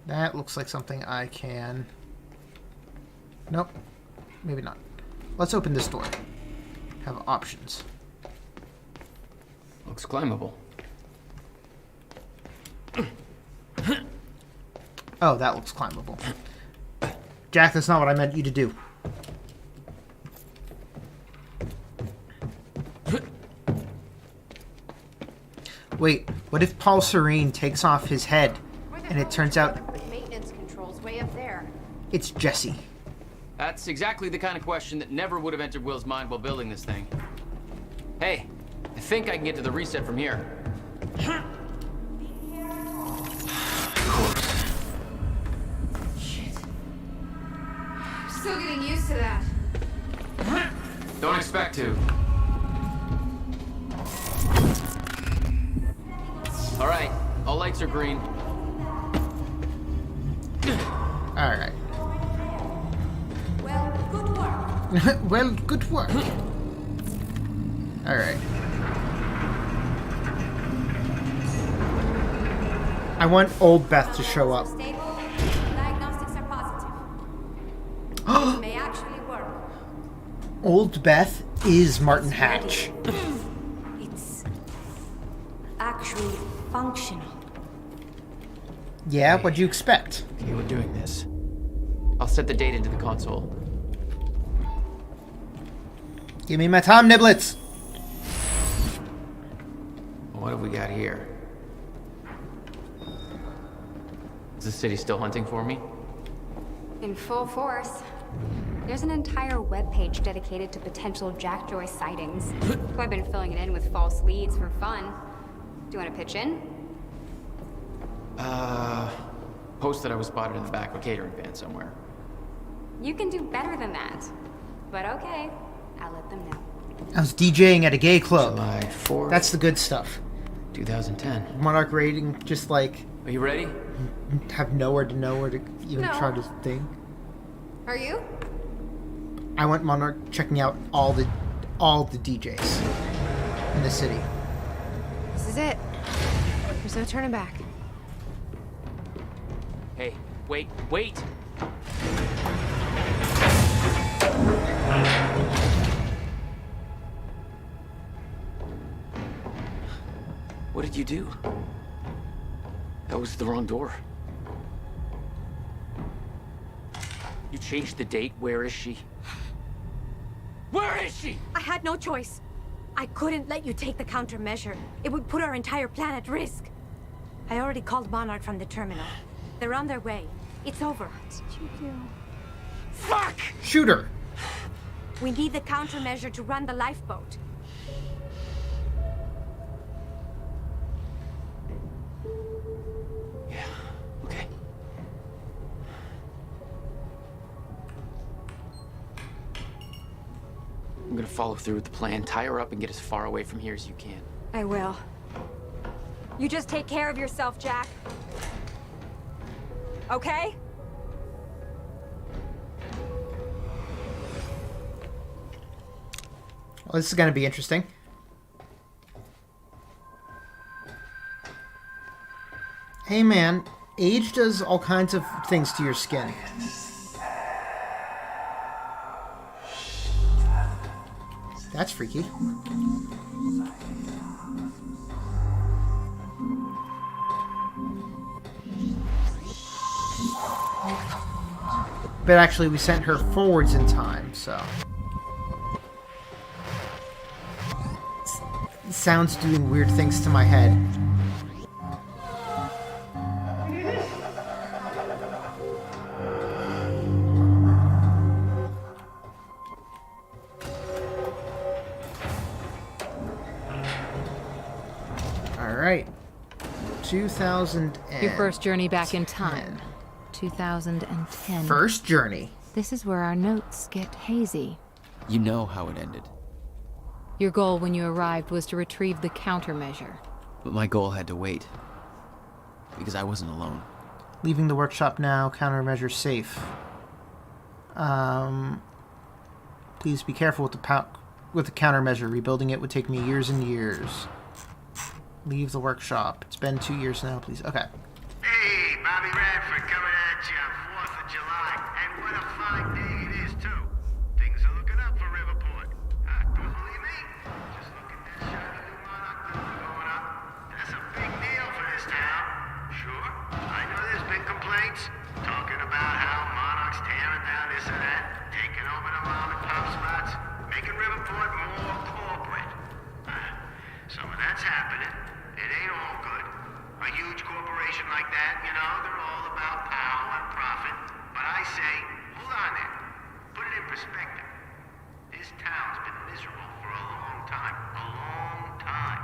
Speaker 1: That looks like something I can... Nope. Maybe not. Let's open this door. Have options.
Speaker 17: Looks climbable.
Speaker 1: Oh, that looks climbable. Jack, that's not what I meant you to do. Wait, what if Paul Serene takes off his head and it turns out
Speaker 6: maintenance controls way up there.
Speaker 1: It's Jesse?
Speaker 17: That's exactly the kind of question that never would have entered Will's mind while building this thing. Hey, I think I can get to the reset from here.
Speaker 6: Still getting used to that.
Speaker 17: Don't expect to. All right, all lights are green.
Speaker 1: All right.
Speaker 14: Well, good work.
Speaker 1: Well, good work. All right. I want old Beth to show up.
Speaker 14: Diagnostics are positive. This may actually work.
Speaker 1: Old Beth is Martin Hatch.
Speaker 14: It's actually functional.
Speaker 1: Yeah, what'd you expect?
Speaker 17: Okay, we're doing this. I'll set the date into the console.
Speaker 1: Give me my time niblets.
Speaker 17: What have we got here? Is the city still hunting for me?
Speaker 15: In full force. There's an entire webpage dedicated to potential Jack Joyce sightings. So I've been filling it in with false leads for fun. Do you want to pitch in?
Speaker 17: Post that I was spotted in the back of a catering van somewhere.
Speaker 15: You can do better than that. But okay, I'll let them know.
Speaker 1: I was DJing at a gay club.
Speaker 17: July 4th.
Speaker 1: That's the good stuff.
Speaker 17: 2010.
Speaker 1: Monarch rating, just like...
Speaker 17: Are you ready?
Speaker 1: Have nowhere to even
Speaker 6: No.
Speaker 1: try to think.
Speaker 6: Are you?
Speaker 1: I want Monarch checking out all the DJs in the city.
Speaker 6: This is it. There's no turning back.
Speaker 5: Hey, wait, wait!
Speaker 17: What did you do? That was the wrong door.
Speaker 5: You changed the date. Where is she? Where is she?
Speaker 14: I had no choice. I couldn't let you take the countermeasure. It would put our entire plan at risk. I already called Monarch from the terminal. They're on their way. It's over. What did you do?
Speaker 5: Fuck!
Speaker 1: Shoot her!
Speaker 14: We need the countermeasure to run the lifeboat.
Speaker 17: Yeah, okay. I'm gonna follow through with the plan. Tie her up and get as far away from here as you can.
Speaker 15: I will. You just take care of yourself, Jack. Okay?
Speaker 1: Well, this is going to be interesting. Hey man, age does all kinds of things to your skin. That's freaky. But actually, we sent her forwards in time, so... Sounds doing weird things to my head. Alright. 2000
Speaker 2: Your first journey back in time. 2010.
Speaker 1: First journey.
Speaker 2: This is where our notes get hazy.
Speaker 3: You know how it ended.
Speaker 2: Your goal when you arrived was to retrieve the countermeasure.
Speaker 3: But my goal had to wait. Because I wasn't alone.
Speaker 1: Leaving the workshop now. Countermeasure safe. Please be careful with the countermeasure. Rebuilding it would take me years and years. Leave the workshop. It's been 2 years now, please. Okay.
Speaker 12: Hey, Bobby Radford coming at you on 4th of July. And what a fine day it is, too. Things are looking up for Riverport. Don't believe me? Just look at that shiny new Monarch building going up. That's a big deal for this town. Sure, I know there's been complaints. Talking about how Monarch's tearing down this and that. Taking over the mom and pop spots. Making Riverport more corporate. Some of that's happening. It ain't all good. A huge corporation like that, you know, they're all about power and profit. But I say, hold on there. Put it in perspective. This town's been miserable for a long time. A long time.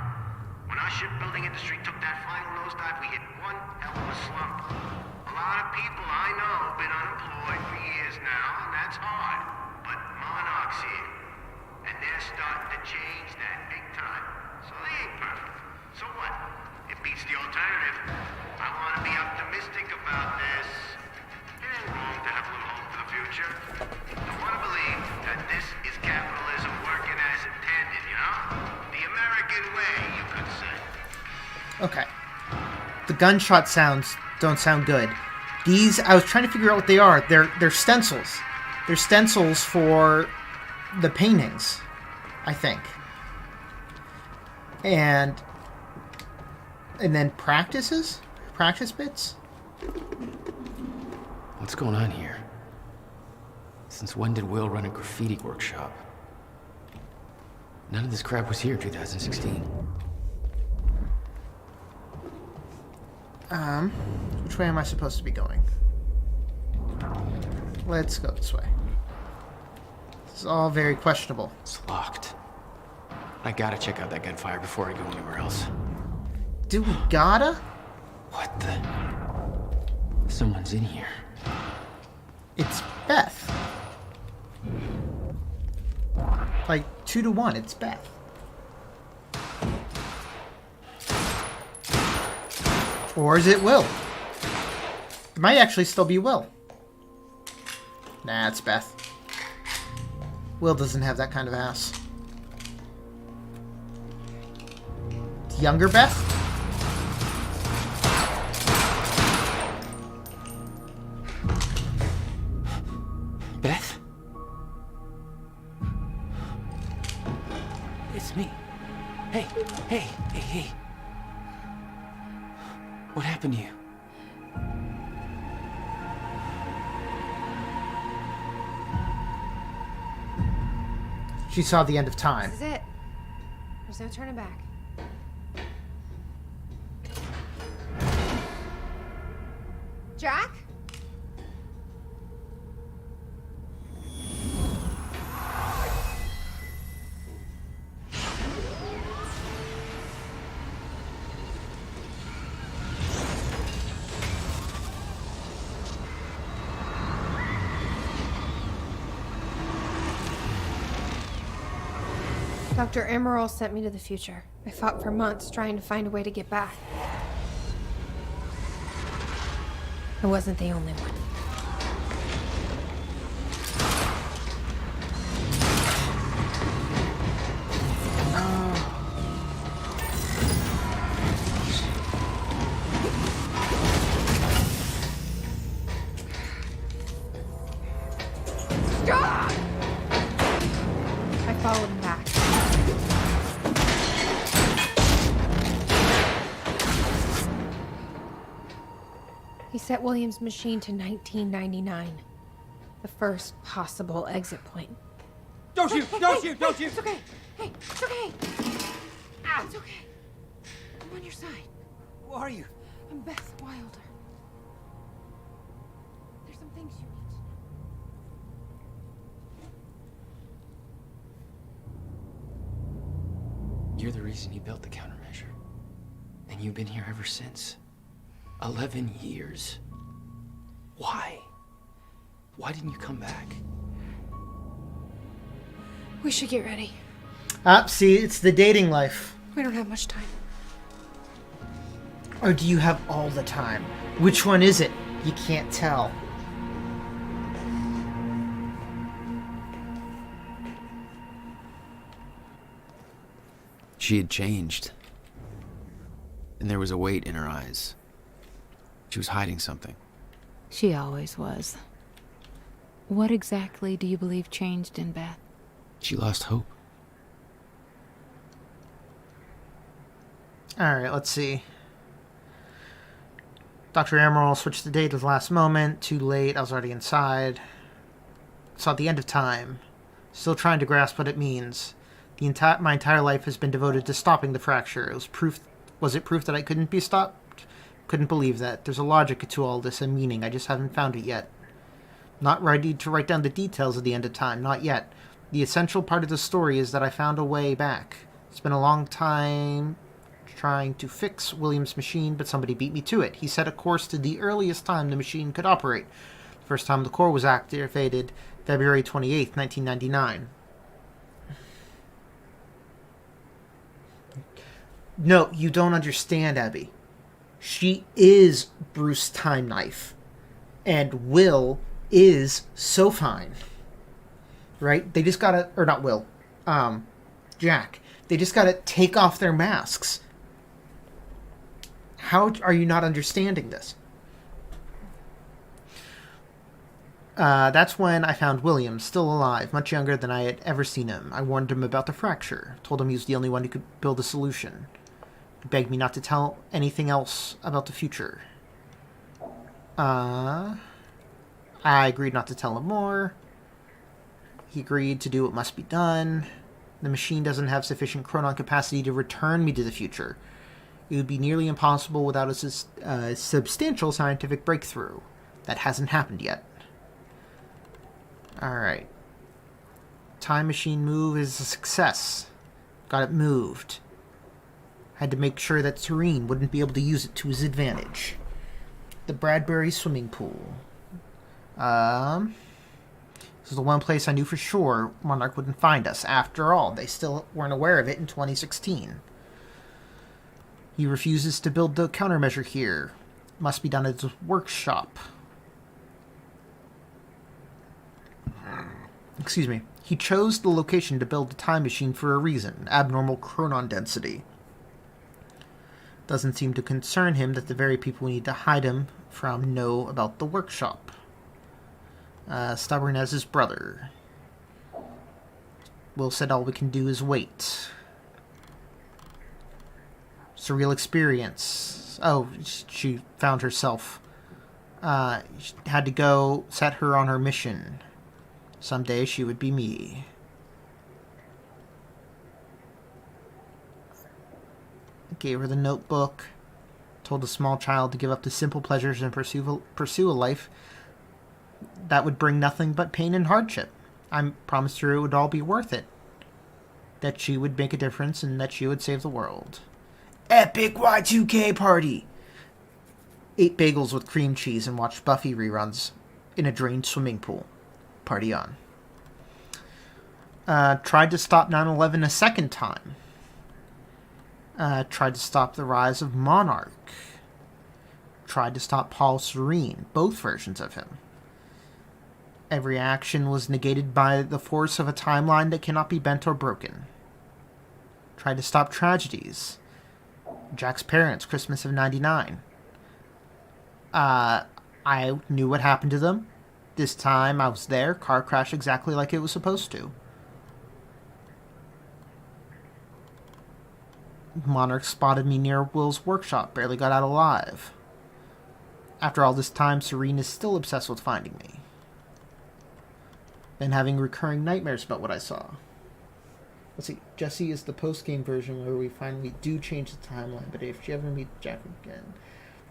Speaker 12: When our shipbuilding industry took that final nosedive, we hit one hell of a slump. A lot of people I know have been unemployed for years now, and that's hard. But Monarch's here. And they're starting to change that big time. So they ain't perfect. So what? It beats the alternative. I want to be optimistic about this. It ain't wrong to have a little hope for the future. I want to believe that this is capitalism working as intended, you know? The American way, you could say.
Speaker 1: Okay. The gunshot sounds don't sound good. These, I was trying to figure out what they are. They're stencils. They're stencils for the paintings, I think. And then practice bits?
Speaker 17: What's going on here? Since when did Will run a graffiti workshop? None of this crap was here in 2016.
Speaker 1: Which way am I supposed to be going? Let's go this way. This is all very questionable.
Speaker 17: It's locked. I gotta check out that gunfire before I go anywhere else.
Speaker 1: Do we gotta?
Speaker 17: What the? Someone's in here.
Speaker 1: It's Beth. Like 2 to 1, it's Beth. Or is it Will? It might actually still be Will. Nah, it's Beth. Will doesn't have that kind of ass. Younger Beth?
Speaker 17: Beth? It's me. Hey. What happened to you?
Speaker 1: She saw the end of time.
Speaker 6: This is it. There's no turning back. Jack? Dr. Emerald sent me to the future. I fought for months trying to find a way to get back. I wasn't the only one. I followed him back. He set William's machine to 1999. The first possible exit point.
Speaker 5: Don't shoot! Don't shoot! Don't shoot!
Speaker 6: It's okay. Hey, it's okay. Ah, it's okay. I'm on your side.
Speaker 5: Who are you?
Speaker 6: I'm Beth Wilder. There's some things you need to know.
Speaker 17: You're the reason he built the countermeasure. And you've been here ever since. 11 years. Why? Why didn't you come back?
Speaker 6: We should get ready.
Speaker 1: See, it's the dating life.
Speaker 6: We don't have much time.
Speaker 1: Or do you have all the time? Which one is it? You can't tell.
Speaker 3: She had changed. And there was a weight in her eyes. She was hiding something.
Speaker 2: She always was. What exactly do you believe changed in Beth?
Speaker 3: She lost hope.
Speaker 1: Alright, let's see. Dr. Emerald switched the date at the last moment. Too late, I was already inside. Saw the end of time. Still trying to grasp what it means. My entire life has been devoted to stopping the fracture. Was it proof that I couldn't be stopped? Couldn't believe that. There's a logic to all this, a meaning. I just haven't found it yet. Not ready to write down the details of the end of time. Not yet. The essential part of the story is that I found a way back. It's been a long time trying to fix William's machine, but somebody beat me to it. He set a course to the earliest time the machine could operate. The first time the core was activated, February 28th, 1999. No, you don't understand, Abby. She is Bruce Time Knife. And Will is so fine. Right? They just gotta... Or not Will. Jack. They just gotta take off their masks. How are you not understanding this? That's when I found William, still alive, much younger than I had ever seen him. I warned him about the fracture. Told him he was the only one who could build a solution. He begged me not to tell anything else about the future. I agreed not to tell him more. He agreed to do what must be done. The machine doesn't have sufficient chronon capacity to return me to the future. It would be nearly impossible without a substantial scientific breakthrough. That hasn't happened yet. Alright. Time machine move is a success. Got it moved. Had to make sure that Serene wouldn't be able to use it to his advantage. The Bradbury swimming pool. This is the one place I knew for sure Monarch wouldn't find us. After all, they still weren't aware of it in 2016. He refuses to build the countermeasure here. Must be done at his workshop. Excuse me. He chose the location to build the time machine for a reason. Abnormal chronon density. Doesn't seem to concern him that the very people we need to hide him from know about the workshop. Stubborn as his brother. Will said all we can do is wait. Surreal experience. Oh, she found herself. She had to go set her on her mission. Someday she would be me. Gave her the notebook. Told a small child to give up the simple pleasures and pursue a life that would bring nothing but pain and hardship. I promised her it would all be worth it. That she would make a difference and that she would save the world. Epic Y2K party! Ate bagels with cream cheese and watched Buffy reruns in a drained swimming pool. Party on. tried to stop 9/11 a second time. Tried to stop the rise of Monarch. Tried to stop Paul Serene, both versions of him. Every action was negated by the force of a timeline that cannot be bent or broken. Tried to stop tragedies. Jack's parents, Christmas of 99. I knew what happened to them. This time I was there, car crashed exactly like it was supposed to. Monarch spotted me near Will's workshop, barely got out alive. After all this time, Serene is still obsessed with finding me. Been having recurring nightmares about what I saw. Let's see, Jesse is the post-game version where we finally do change the timeline, but if you ever meet Jack again,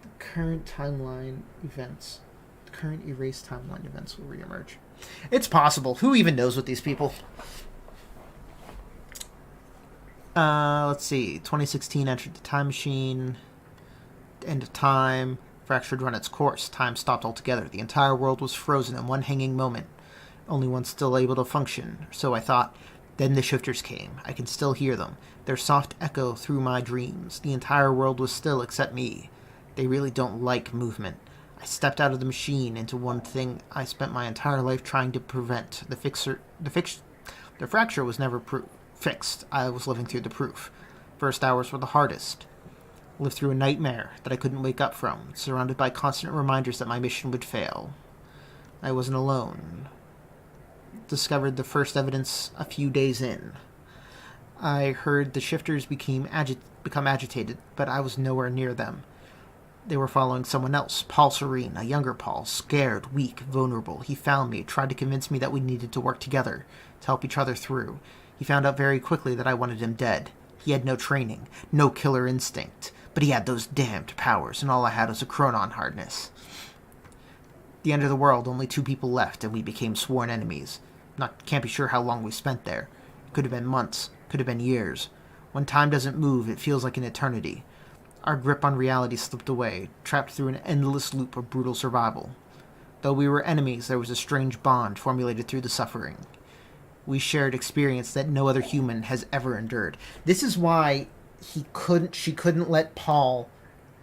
Speaker 1: the current timeline events, the current erased timeline events will reemerge. It's possible. Who even knows with these people? Let's see. 2016 entered the time machine. End of time. Fracture had run its course. Time stopped altogether. The entire world was frozen in one hanging moment. Only one still able to function. So I thought. Then the shifters came. I can still hear them. Their soft echo through my dreams. The entire world was still except me. They really don't like movement. I stepped out of the machine into one thing I spent my entire life trying to prevent. The fracture was never fixed. I was living through the proof. First hours were the hardest. Lived through a nightmare that I couldn't wake up from, surrounded by constant reminders that my mission would fail. I wasn't alone. Discovered the first evidence a few days in. I heard the shifters become agitated, but I was nowhere near them. They were following someone else, Paul Serene, a younger Paul, scared, weak, vulnerable. He found me, tried to convince me that we needed to work together, to help each other through. He found out very quickly that I wanted him dead. He had no training, no killer instinct, but he had those damned powers, and all I had was a chronon hardness. The end of the world, only 2 people left, and we became sworn enemies. Can't be sure how long we spent there. It could have been months, could have been years. When time doesn't move, it feels like an eternity. Our grip on reality slipped away, trapped through an endless loop of brutal survival. Though we were enemies, there was a strange bond formulated through the suffering. We shared experience that no other human has ever endured. This is why she couldn't let Paul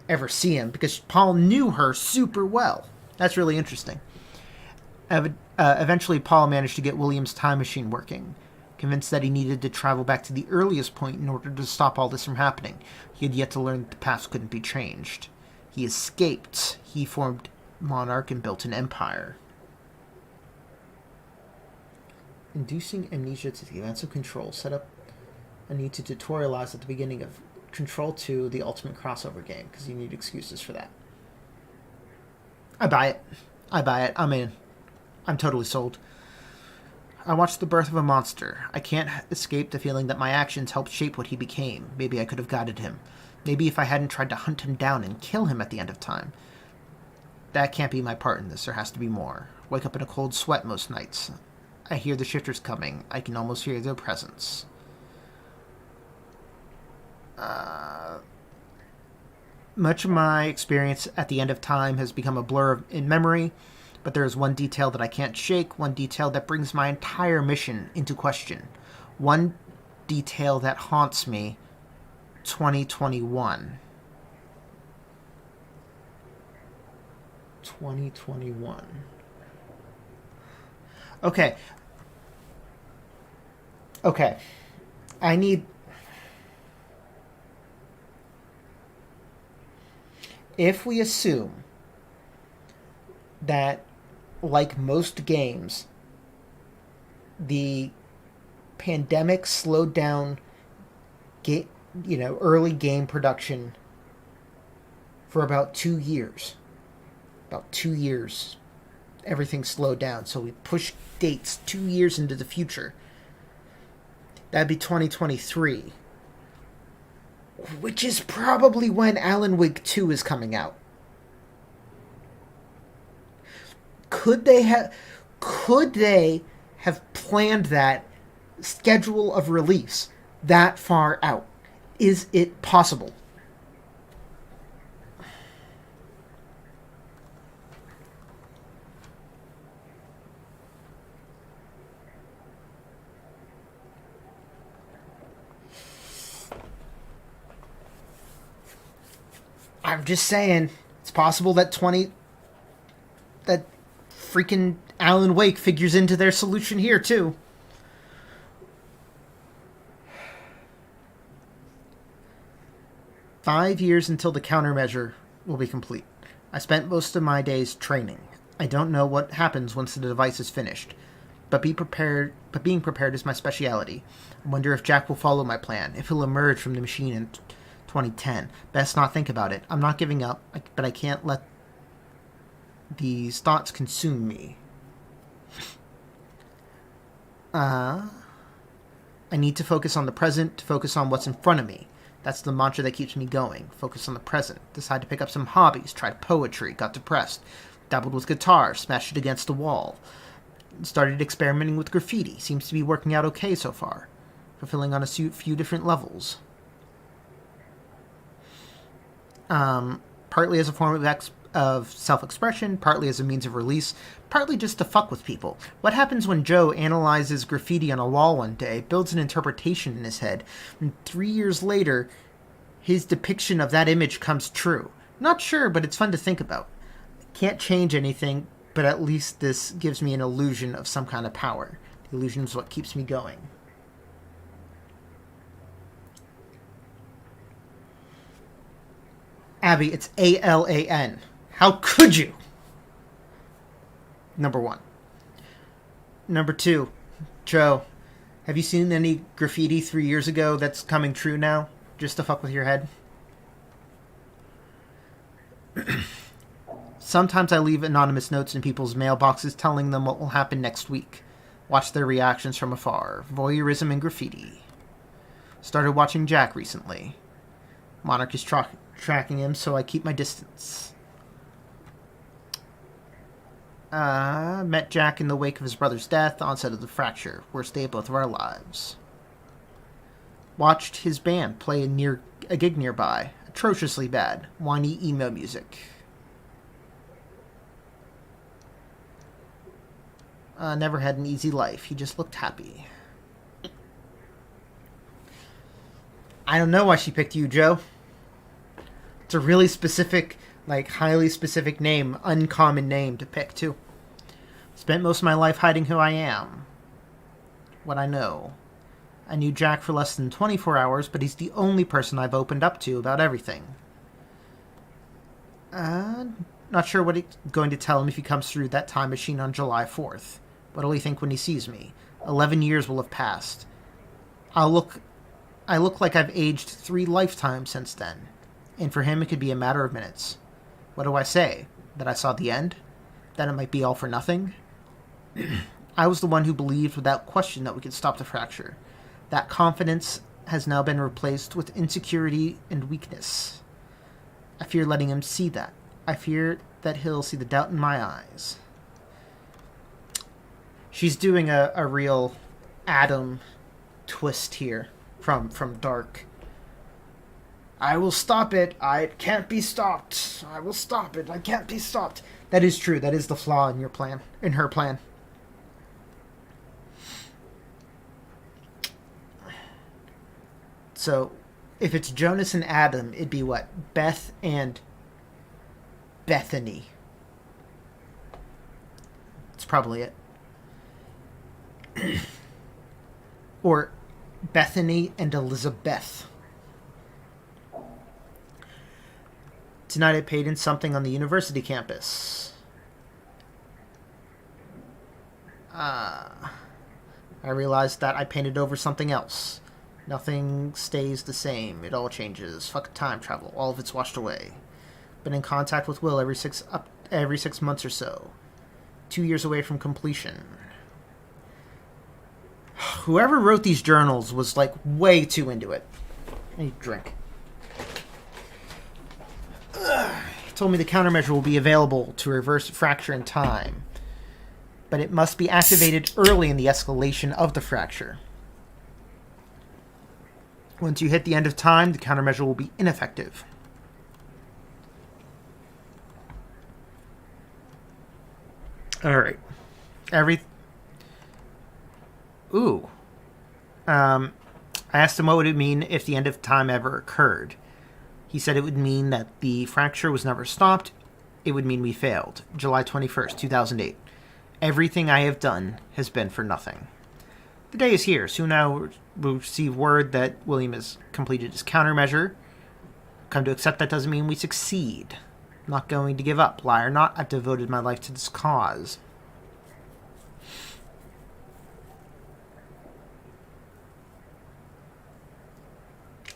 Speaker 1: ever see him, because Paul knew her super well. That's really interesting. Eventually, Paul managed to get William's time machine working, convinced that he needed to travel back to the earliest point in order to stop all this from happening. He had yet to learn that the past couldn't be changed. He escaped. He formed Monarch and built an empire. Inducing amnesia to the events of Control set up a need to tutorialize at the beginning of Control 2, the ultimate crossover game, because you need excuses for that. I buy it. I'm in. I'm totally sold. I watched the birth of a monster. I can't escape the feeling that my actions helped shape what he became. Maybe I could have guided him. Maybe if I hadn't tried to hunt him down and kill him at the end of time. That can't be my part in this. There has to be more. Wake up in a cold sweat most nights. I hear the shifters coming. I can almost hear their presence. Much of my experience at the end of time has become a blur in memory, but there is one detail that I can't shake, one detail that brings my entire mission into question. One detail that haunts me. 2021. 2021. Okay. I need... If we assume that, like most games, the pandemic slowed down early game production for about 2 years. About 2 years, everything slowed down. So we pushed dates 2 years into the future. That'd be 2023. Which is probably when Alan Wake 2 is coming out. Could they have planned that schedule of release that far out? Is it possible? I'm just saying, it's possible that that freaking Alan Wake figures into their solution here, too. "5 years until the countermeasure will be complete. I spent most of my days training. I don't know what happens once the device is finished. But being prepared is my speciality. I wonder if Jack will follow my plan, if he'll emerge from the machine in 2010. Best not think about it. I'm not giving up, but I can't let these thoughts consume me. I need to focus on the present, to focus on what's in front of me. That's the mantra that keeps me going. Focus on the present. Decide to pick up some hobbies. Tried poetry. Got depressed. Dabbled with guitar. Smashed it against the wall. Started experimenting with graffiti. Seems to be working out okay so far. Fulfilling on a few different levels. Partly as a form of self-expression, partly as a means of release, partly just to fuck with people. What happens when Joe analyzes graffiti on a wall one day, builds an interpretation in his head, and 3 years later, his depiction of that image comes true? Not sure, but it's fun to think about. Can't change anything, but at least this gives me an illusion of some kind of power. The illusion is what keeps me going. Abby, it's ALAN. How could you? Number 1. Number 2, Joe, have you seen any graffiti 3 years ago that's coming true now? Just to fuck with your head? Sometimes I leave anonymous notes in people's mailboxes telling them what will happen next week. Watch their reactions from afar. Voyeurism and graffiti. Started watching Jack recently. Monarch is tracking him, so I keep my distance. Met Jack in the wake of his brother's death, onset of the fracture. Worst day of both of our lives. Watched his band play a gig nearby. Atrociously bad. Whiny emo music. Never had an easy life. He just looked happy. I don't know why she picked you, Joe. It's a really specific, highly specific name, uncommon name to pick, too. Spent most of my life hiding who I am. What I know. I knew Jack for less than 24 hours, but he's the only person I've opened up to about everything. Not sure what he's going to tell him if he comes through that time machine on July 4th. What'll he think when he sees me? 11 years will have passed. I look like I've aged 3 lifetimes since then. And for him, it could be a matter of minutes. What do I say? That I saw the end? That it might be all for nothing? I was the one who believed without question that we could stop the fracture. That confidence has now been replaced with insecurity and weakness. I fear letting him see that. I fear that he'll see the doubt in my eyes. She's doing a real Adam twist here from Dark. I will stop it. I can't be stopped. I will stop it. I can't be stopped. That is true. That is the flaw in your plan, in her plan. So, if it's Jonas and Adam, it'd be what? Beth and Bethany. That's probably it. Or Bethany and Elizabeth. Tonight I paid in something on the university campus. I realized that I painted over something else. Nothing stays the same. It all changes. Fuck time travel. All of it's washed away. Been in contact with Will every 6 months or so. 2 years away from completion. Whoever wrote these journals was way too into it. I need a drink. He told me the countermeasure will be available to reverse fracture in time. But it must be activated early in the escalation of the fracture. Once you hit the end of time, the countermeasure will be ineffective. Alright. I asked him what would it mean if the end of time ever occurred. He said it would mean that the fracture was never stopped. It would mean we failed. July 21st, 2008. Everything I have done has been for nothing. The day is here. Soon I will receive word that William has completed his countermeasure. Come to accept that doesn't mean we succeed. I'm not going to give up. Lie or not, I've devoted my life to this cause.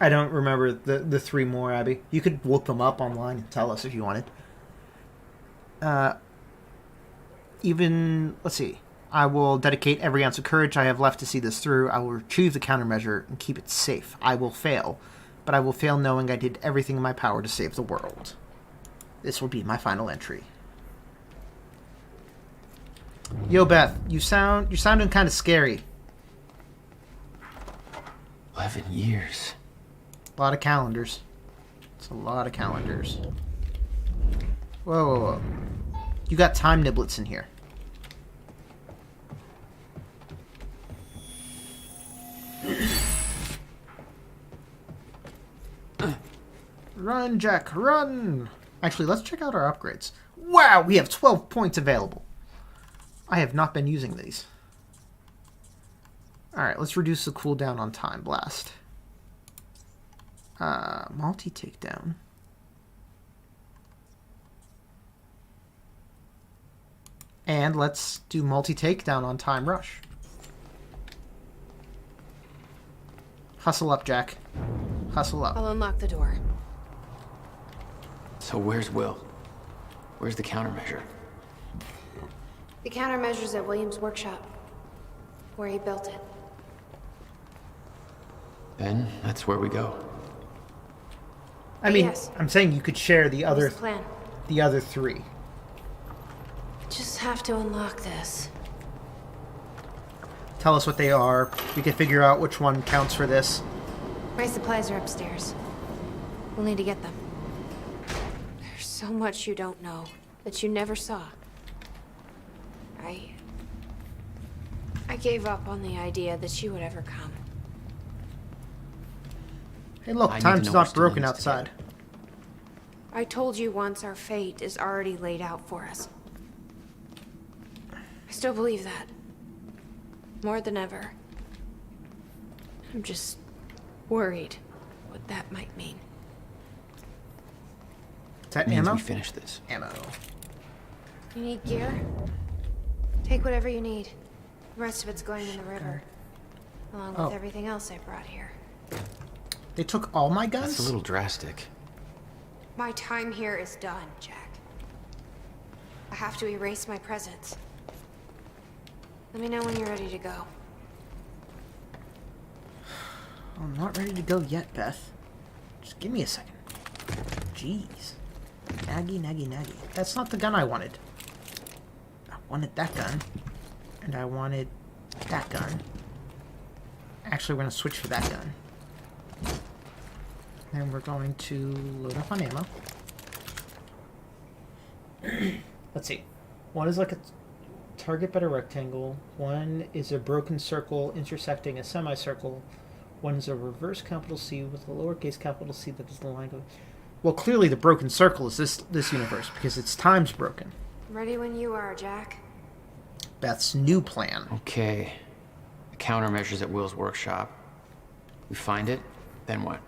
Speaker 1: I don't remember the three more, Abby. You could look them up online and tell us if you wanted. Let's see. I will dedicate every ounce of courage I have left to see this through. I will retrieve the countermeasure and keep it safe. I will fail, but I will fail knowing I did everything in my power to save the world. This will be my final entry. Yo, Beth, you're sounding kind of scary.
Speaker 17: 11 years.
Speaker 1: A lot of calendars. It's a lot of calendars. Whoa, whoa, whoa. You got time niblets in here. Run, Jack, run! Actually, let's check out our upgrades. Wow, we have 12 points available. I have not been using these. Alright, let's reduce the cooldown on Time Blast. Multi-takedown. And let's do multi-takedown on Time Rush. Hustle up, Jack. Hustle up.
Speaker 6: I'll unlock the door.
Speaker 17: So where's Will? Where's the countermeasure?
Speaker 6: The countermeasure's at William's workshop, where he built it.
Speaker 17: Then that's where we go.
Speaker 1: I mean,
Speaker 6: yes.
Speaker 1: I'm saying you could share the other
Speaker 6: What's the plan?
Speaker 1: The other three.
Speaker 6: Just have to unlock this.
Speaker 1: Tell us what they are. We can figure out which one counts for this.
Speaker 6: My supplies are upstairs. We'll need to get them. There's so much you don't know that you never saw. I gave up on the idea that you would ever come.
Speaker 1: Hey, look, time's not broken outside.
Speaker 6: I told you once our fate is already laid out for us. I still believe that. More than ever. I'm just worried what that might mean.
Speaker 1: Is that
Speaker 17: It means
Speaker 1: ammo?
Speaker 17: we finish this.
Speaker 1: Ammo.
Speaker 6: You need gear? Take whatever you need. The rest of it's going in the river. Along with everything else I brought here.
Speaker 1: They took all my guns?
Speaker 17: That's a little drastic.
Speaker 6: My time here is done, Jack. I have to erase my presence. Let me know when you're ready to go.
Speaker 1: I'm not ready to go yet, Beth. Just give me a second. Jeez. Naggy, naggy, naggy. That's not the gun I wanted. I wanted that gun. And I wanted that gun. Actually, we're going to switch for that gun. And we're going to load up on ammo. Let's see. One is like a target but a rectangle. One is a broken circle intersecting a semicircle. One is a reverse capital C with a lowercase capital C that is the line going. Well, clearly the broken circle is this universe because its time's broken.
Speaker 6: Ready when you are, Jack.
Speaker 1: Beth's new plan.
Speaker 17: Okay. The countermeasure's at Will's workshop. We find it, then what?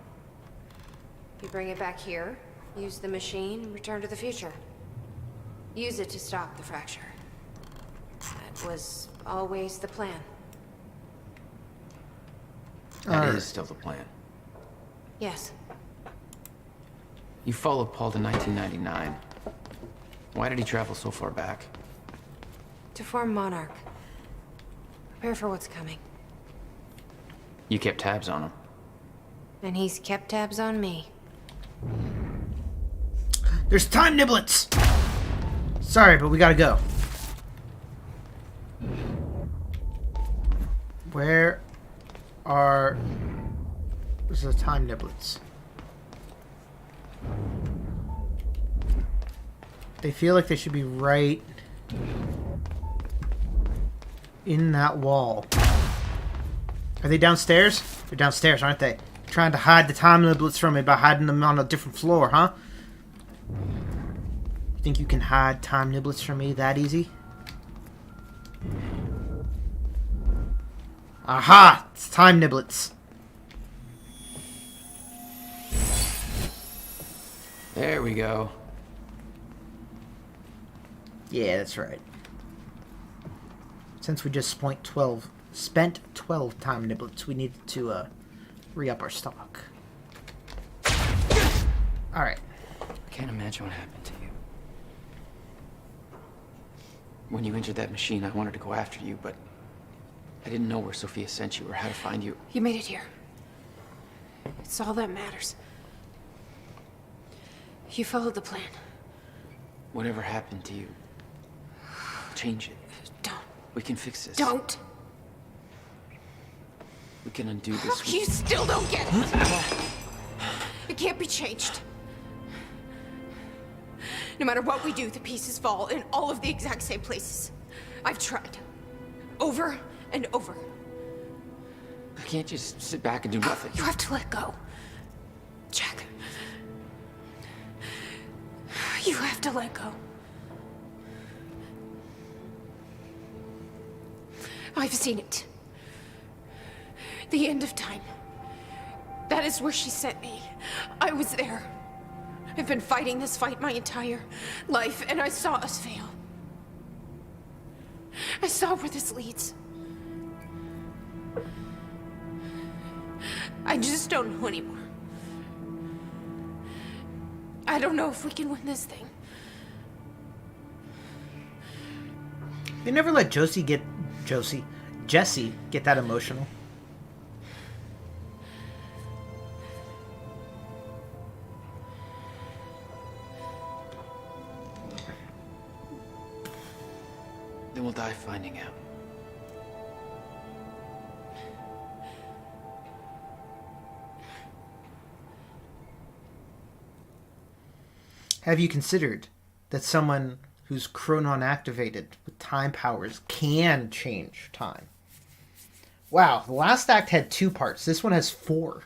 Speaker 6: You bring it back here, use the machine, and return to the future. Use it to stop the fracture. That was always the plan.
Speaker 17: That is still the plan.
Speaker 6: Yes.
Speaker 17: You followed Paul to 1999. Why did he travel so far back?
Speaker 6: To form Monarch. Prepare for what's coming.
Speaker 17: You kept tabs on him.
Speaker 6: And he's kept tabs on me.
Speaker 1: There's time niblets! Sorry, but we gotta go. Where are... Where's the time niblets? They feel like they should be right in that wall. Are they downstairs? They're downstairs, aren't they? Trying to hide the time niblets from me by hiding them on a different floor, huh? You think you can hide time niblets from me that easy? Aha! It's time niblets.
Speaker 17: There we go.
Speaker 1: Yeah, that's right. Since we just spent 12 time niblets, we needed to re-up our stock. Alright.
Speaker 17: I can't imagine what happened to you. When you entered that machine, I wanted to go after you, but I didn't know where Sophia sent you or how to find you.
Speaker 6: You made it here. It's all that matters. You followed the plan.
Speaker 17: Whatever happened to you, change it.
Speaker 6: Don't.
Speaker 17: We can fix this.
Speaker 6: Don't.
Speaker 17: We can undo this.
Speaker 6: You still don't get it. It can't be changed. No matter what we do, the pieces fall in all of the exact same places. I've tried. Over and over.
Speaker 17: I can't just sit back and do nothing.
Speaker 6: You have to let go. Jack. You have to let go. I've seen it. The end of time. That is where she sent me. I was there. I've been fighting this fight my entire life, and I saw us fail. I saw where this leads. I just don't know anymore. I don't know if we can win this thing.
Speaker 1: They never let Jesse get that emotional.
Speaker 17: Then we'll die finding out.
Speaker 1: Have you considered that someone who's chronon activated with time powers can change time? Wow, the last act had 2 parts. This one has 4.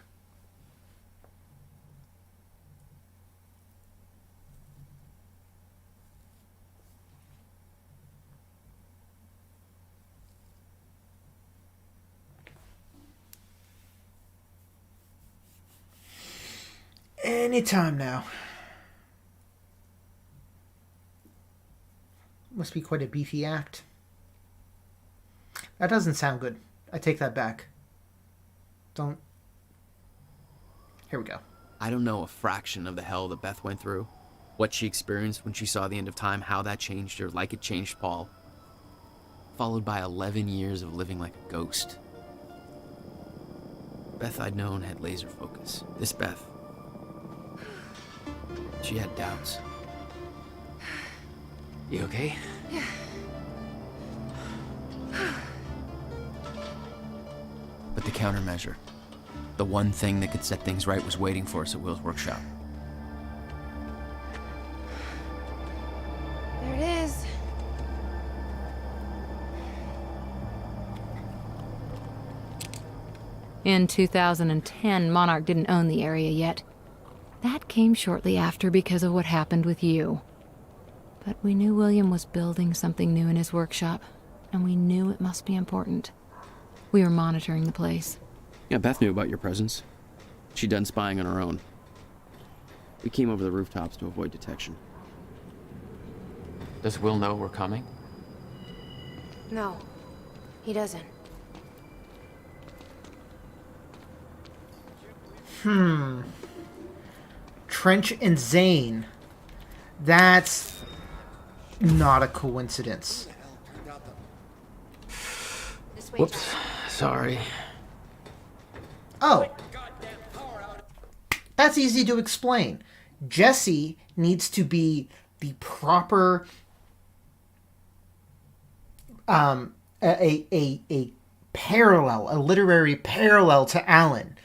Speaker 1: Anytime now. Must be quite a beefy act. That doesn't sound good. I take that back. Don't. Here we go.
Speaker 3: I don't know a fraction of the hell that Beth went through. What she experienced when she saw the end of time, how that changed her, like it changed Paul. Followed by 11 years of living like a ghost. Beth I'd known had laser focus. This Beth, she had doubts.
Speaker 17: You okay?
Speaker 6: Yeah.
Speaker 3: But the countermeasure, the one thing that could set things right, was waiting for us at Will's workshop.
Speaker 6: There it is.
Speaker 2: In 2010, Monarch didn't own the area yet. That came shortly after because of what happened with you. But we knew William was building something new in his workshop, and we knew it must be important. We were monitoring the place.
Speaker 3: Yeah, Beth knew about your presence. She'd done spying on her own. We came over the rooftops to avoid detection.
Speaker 17: Does Will know we're coming?
Speaker 6: No, he doesn't.
Speaker 1: Trench and Zane. That's not a coincidence.
Speaker 17: Whoops. Sorry.
Speaker 1: Oh. That's easy to explain. Jesse needs to be the proper a parallel, a literary parallel to Alan.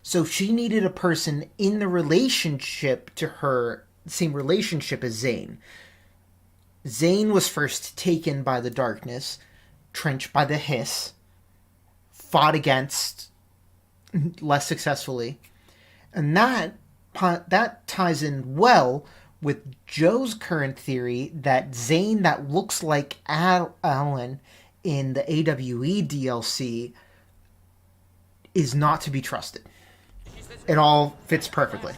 Speaker 1: So she needed a person in the relationship to her, same relationship as Zane. Zane was first taken by the darkness, Trench by the hiss, fought against less successfully, And that ties in well with Joe's current theory that Zane, that looks like Alan in the AWE DLC, is not to be trusted. It all fits perfectly.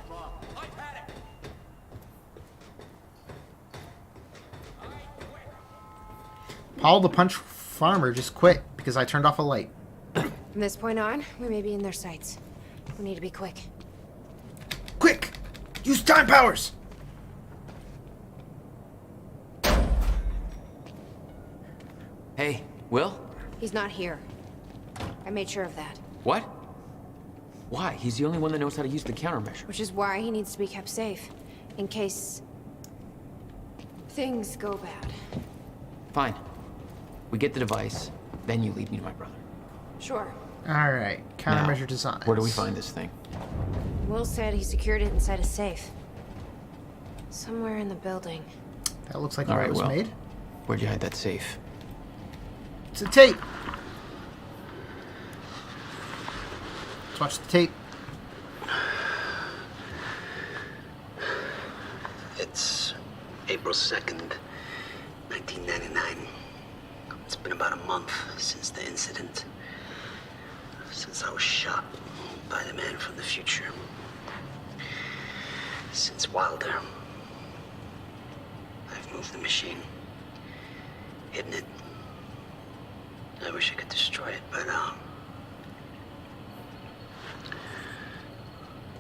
Speaker 1: Paul the Punch Farmer just quit because I turned off a light.
Speaker 6: From this point on, we may be in their sights. We need to be quick.
Speaker 1: Quick! Use time powers!
Speaker 5: Hey, Will?
Speaker 6: He's not here. I made sure of that.
Speaker 5: What? Why? He's the only one that knows how to use the countermeasure.
Speaker 6: Which is why he needs to be kept safe. In case... things go bad.
Speaker 5: Fine. We get the device, then you lead me to my brother.
Speaker 6: Sure.
Speaker 1: Alright, countermeasure design.
Speaker 5: Where do we find this thing?
Speaker 6: Will said he secured it inside a safe. Somewhere in the building.
Speaker 1: That looks like where it was made.
Speaker 5: Where'd you hide that safe?
Speaker 1: It's a tape. Let's watch the tape.
Speaker 16: It's April 2nd, 1999. It's been about a month since the incident. Since I was shot by the man from the future. Since Wilder. I've moved the machine. Hidden it. I wish I could destroy it, but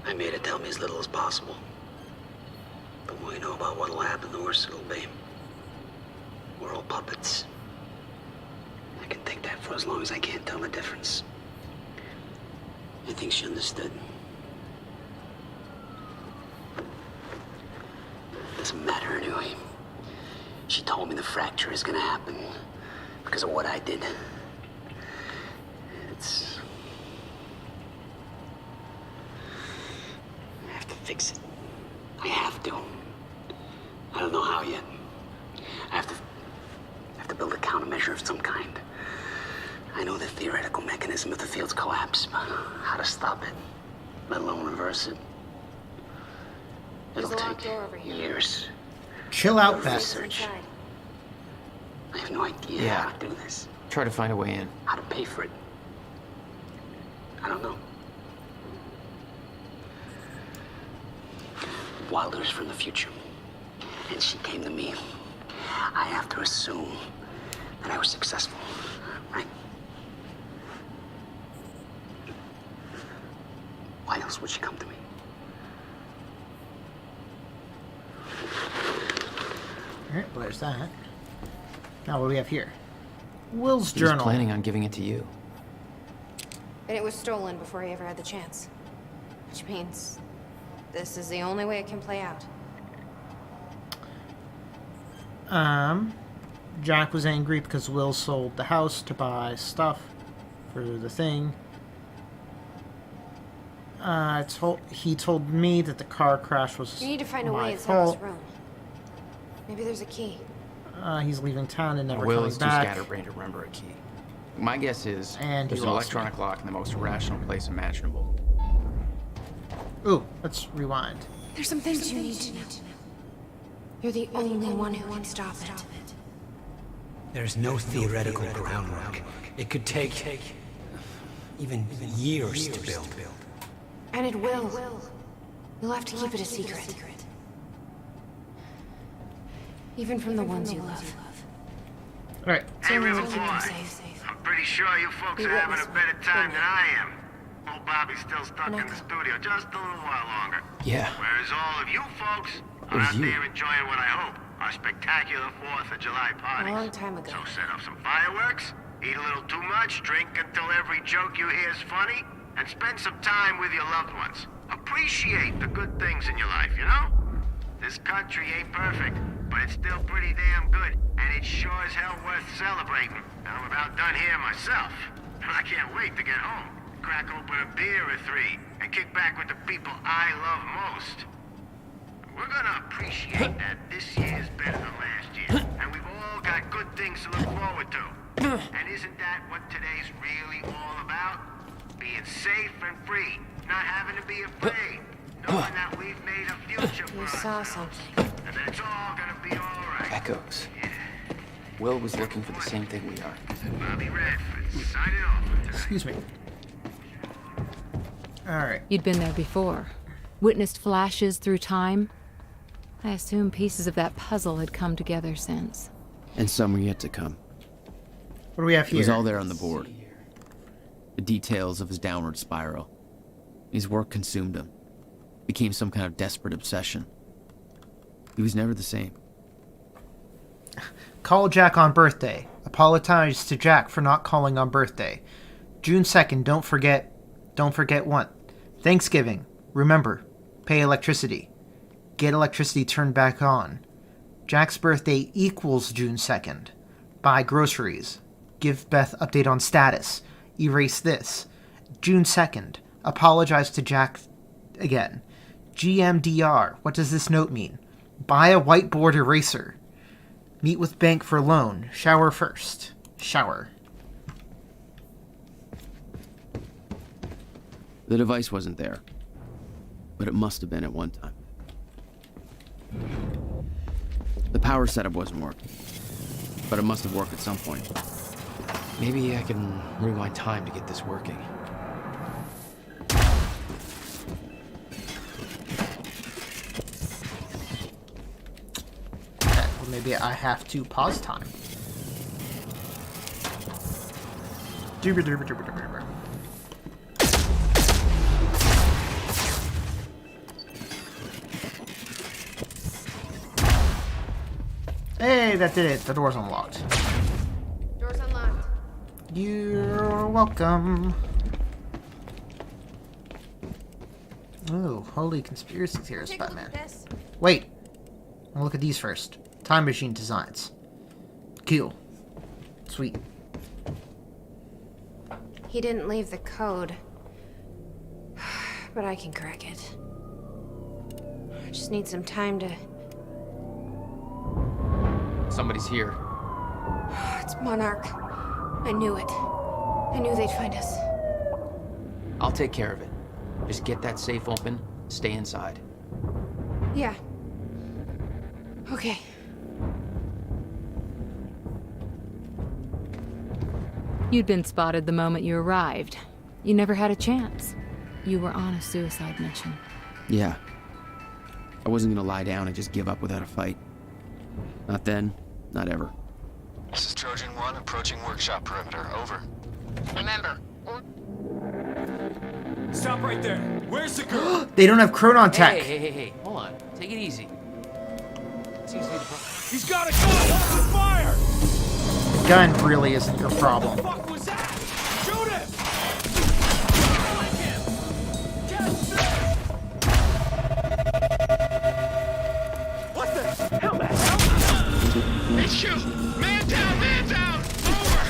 Speaker 16: I made it tell me as little as possible. The more you know about what'll happen, the worse it'll be. We're all puppets. I can take that for as long as I can't tell the difference. I think she understood. Doesn't matter anyway. She told me the fracture is gonna happen because of what I did. It's... I have to fix it. I have to. I don't know how yet. I have to build a countermeasure of some kind. I know the theoretical mechanism of the field's collapse, but how to stop it, let alone reverse it. It'll take years.
Speaker 1: Chill out, Bess.
Speaker 16: Research. I have no idea how to do this.
Speaker 5: Try to find a way in.
Speaker 16: How to pay for it. I don't know. Wilder's from the future. And she came to me. I have to assume that I was successful, right? Why else would she come to me?
Speaker 1: Alright, well, there's that. Now, what do we have here? Will's
Speaker 5: He was
Speaker 1: journal.
Speaker 5: planning on giving it to you.
Speaker 6: And it was stolen before he ever had the chance. Which means this is the only way it can play out.
Speaker 1: Jack was angry because Will sold the house to buy stuff for the thing. He told me that the car crash was
Speaker 6: You need to find a
Speaker 1: my
Speaker 6: way inside
Speaker 1: fault.
Speaker 6: this room. Maybe there's a key.
Speaker 1: He's leaving town and never
Speaker 5: Will
Speaker 1: coming
Speaker 5: is too
Speaker 1: back.
Speaker 5: scatterbrained to remember a key. My guess is
Speaker 1: And he
Speaker 5: there's an
Speaker 1: lost
Speaker 5: electronic lock in the most irrational place imaginable.
Speaker 1: Ooh, let's rewind.
Speaker 6: There's some things you need to know. You're the only one who can stop it.
Speaker 18: There's no theoretical groundwork. It could take even years to build.
Speaker 6: And it will. You'll have to keep it a secret. Even from the ones you love.
Speaker 1: Alright.
Speaker 12: Hey, River Boy. I'm pretty sure you folks are having a better time than I am. Old Bobby's still stuck in the studio just a little while longer.
Speaker 5: Yeah.
Speaker 12: Whereas all of you folks are out there enjoying what I hope are spectacular 4th of July parties.
Speaker 6: A long time ago.
Speaker 12: So set up some fireworks, eat a little too much, drink until every joke you hear is funny, and spend some time with your loved ones. Appreciate the good things in your life, you know? This country ain't perfect, but it's still pretty damn good, and it's sure as hell worth celebrating. I'm about done here myself, and I can't wait to get home, crack open a beer or 3, and kick back with the people I love most. We're gonna appreciate that this year's better than last year, and we've all got good things to look forward to. And isn't that what today's really all about? Being safe and free, not having to be afraid.
Speaker 6: You saw something.
Speaker 17: Echoes. Will was looking for the same thing we are.
Speaker 1: Excuse me. Alright.
Speaker 2: You'd been there before. Witnessed flashes through time. I assume pieces of that puzzle had come together since.
Speaker 3: And some are yet to come.
Speaker 1: What do we have here?
Speaker 3: It was all there on the board. The details of his downward spiral. His work consumed him. Became some kind of desperate obsession. He was never the same.
Speaker 1: Call Jack on birthday. Apologize to Jack for not calling on birthday. June 2nd, don't forget what? Thanksgiving. Remember, pay electricity. Get electricity turned back on. Jack's birthday equals June 2nd. Buy groceries. Give Beth update on status. Erase this. June 2nd. Apologize to Jack again. GMDR. What does this note mean? Buy a whiteboard eraser. Meet with bank for loan. Shower first. Shower.
Speaker 3: The device wasn't there, but it must have been at one time. The power setup wasn't working, but it must have worked at some point.
Speaker 17: Maybe I can rewind time to get this working.
Speaker 1: Okay, well maybe I have to pause time. Hey, that did it. The door's unlocked.
Speaker 6: Door's unlocked.
Speaker 1: You're welcome. Oh, holy conspiracy theorist, Batman. Wait. I'll look at these first. Time machine designs. Cool. Sweet.
Speaker 6: He didn't leave the code. But I can crack it. I just need some time to...
Speaker 17: Somebody's here.
Speaker 6: It's Monarch. I knew it. I knew they'd find us.
Speaker 17: I'll take care of it. Just get that safe open, stay inside.
Speaker 6: Yeah. Okay.
Speaker 2: You'd been spotted the moment you arrived. You never had a chance. You were on a suicide mission.
Speaker 3: Yeah. I wasn't gonna lie down and just give up without a fight. Not then, not ever.
Speaker 10: This is Trojan 1 approaching workshop perimeter. Over.
Speaker 11: Remember.
Speaker 5: Stop right there. Where's the girl?
Speaker 1: They don't have Chronon tech.
Speaker 17: Hey. Hold on. Take it easy. Seems to be the problem.
Speaker 5: He's got a gun! Open fire!
Speaker 1: The gun really isn't your problem.
Speaker 5: What the fuck was that? Shoot him! What the hell?
Speaker 10: It's you! Man down! Man down! Over!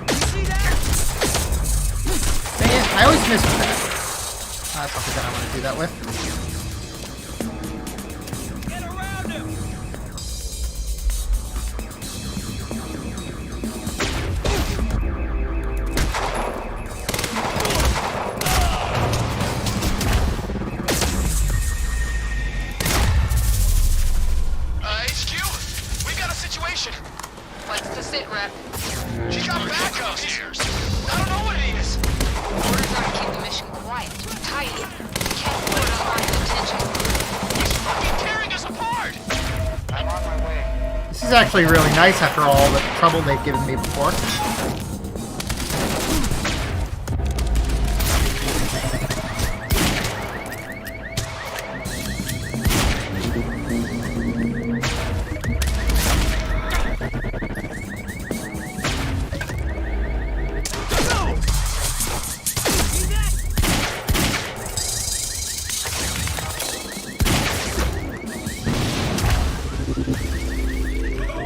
Speaker 5: You see that?
Speaker 1: Man, I always miss with that. That's not the gun I want to do that with.
Speaker 5: Get around him!
Speaker 10: HQ! We got a situation!
Speaker 11: What's the sit rep?
Speaker 10: She's got backups! I don't know what it is!
Speaker 11: Orders are to keep the mission quiet. Tight. Can't put it on line of attention.
Speaker 10: He's fucking tearing us apart!
Speaker 11: I'm on my way.
Speaker 1: This is actually really nice after all the trouble they've given me before.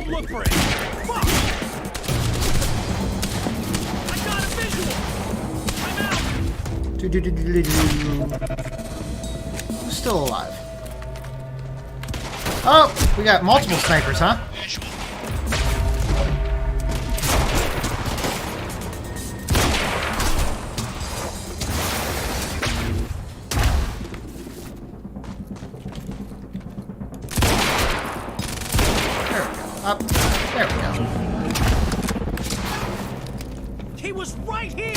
Speaker 5: Look for it! Fuck! I got a visual! I'm out!
Speaker 1: Who's still alive? Oh, we got multiple snipers, huh? Up. There we go.
Speaker 10: He was right here!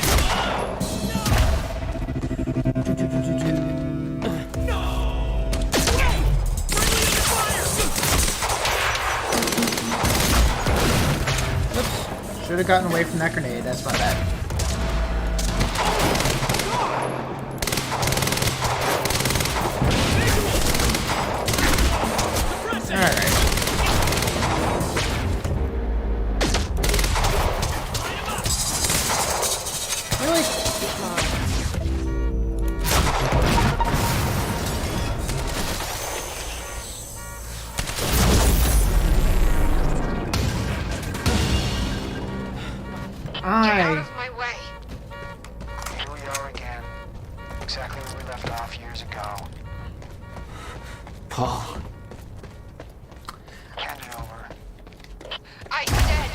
Speaker 1: Oops. Should have gotten away from that grenade. That's my bad. Alright. Really?
Speaker 11: Get out of my way.
Speaker 10: Here we are again. Exactly where we left off years ago.
Speaker 17: Paul.
Speaker 10: Hand it over.
Speaker 11: I said,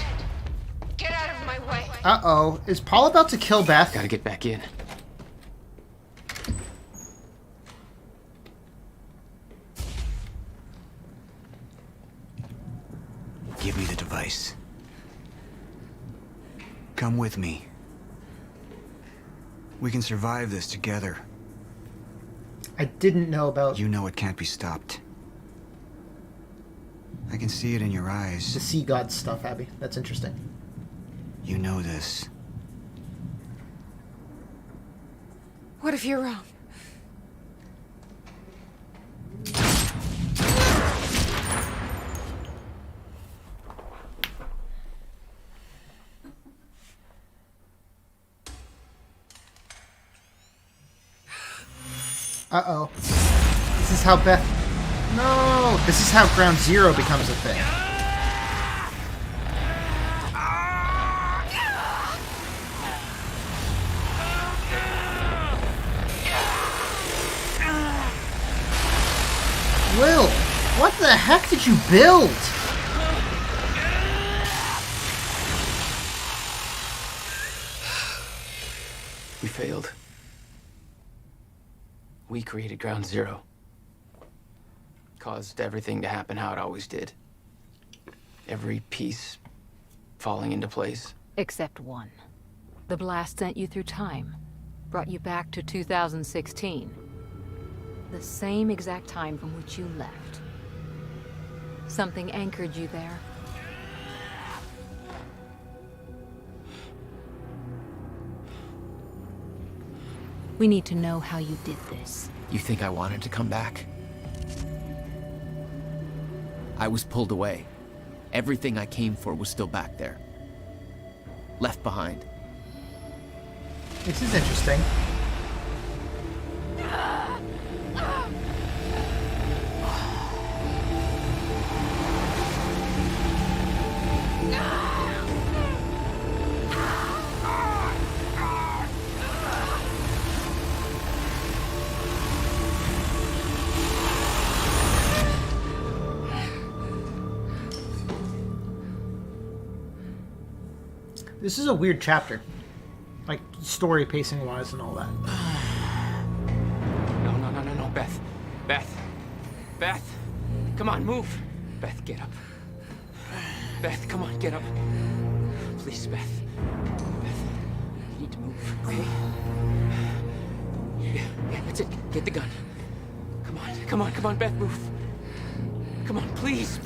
Speaker 11: get out of my way.
Speaker 1: Uh-oh. Is Paul about to kill Beth?
Speaker 17: Gotta get back in.
Speaker 19: Give me the device. Come with me. We can survive this together.
Speaker 1: I didn't know about...
Speaker 19: You know it can't be stopped. I can see it in your eyes.
Speaker 1: the sea god stuff, Abby. That's interesting.
Speaker 19: You know this.
Speaker 6: What if you're wrong?
Speaker 1: Uh-oh. This is how Beth... No! This is how Ground Zero becomes a thing. Will, what the heck did you build?
Speaker 17: We failed. We created Ground Zero. Caused everything to happen how it always did. Every piece falling into place.
Speaker 2: Except one. The blast sent you through time. Brought you back to 2016. The same exact time from which you left. Something anchored you there. We need to know how you did this.
Speaker 3: You think I wanted to come back? I was pulled away. Everything I came for was still back there. Left behind.
Speaker 1: This is interesting. This is a weird chapter. Like, story pacing wise and all that.
Speaker 17: No, Beth. Beth! Come on, move! Beth, get up. Beth, come on, get up. Please, Beth. Beth, you need to move, okay? Yeah, that's it. Get the gun. Come on, Beth, move. Come on, please.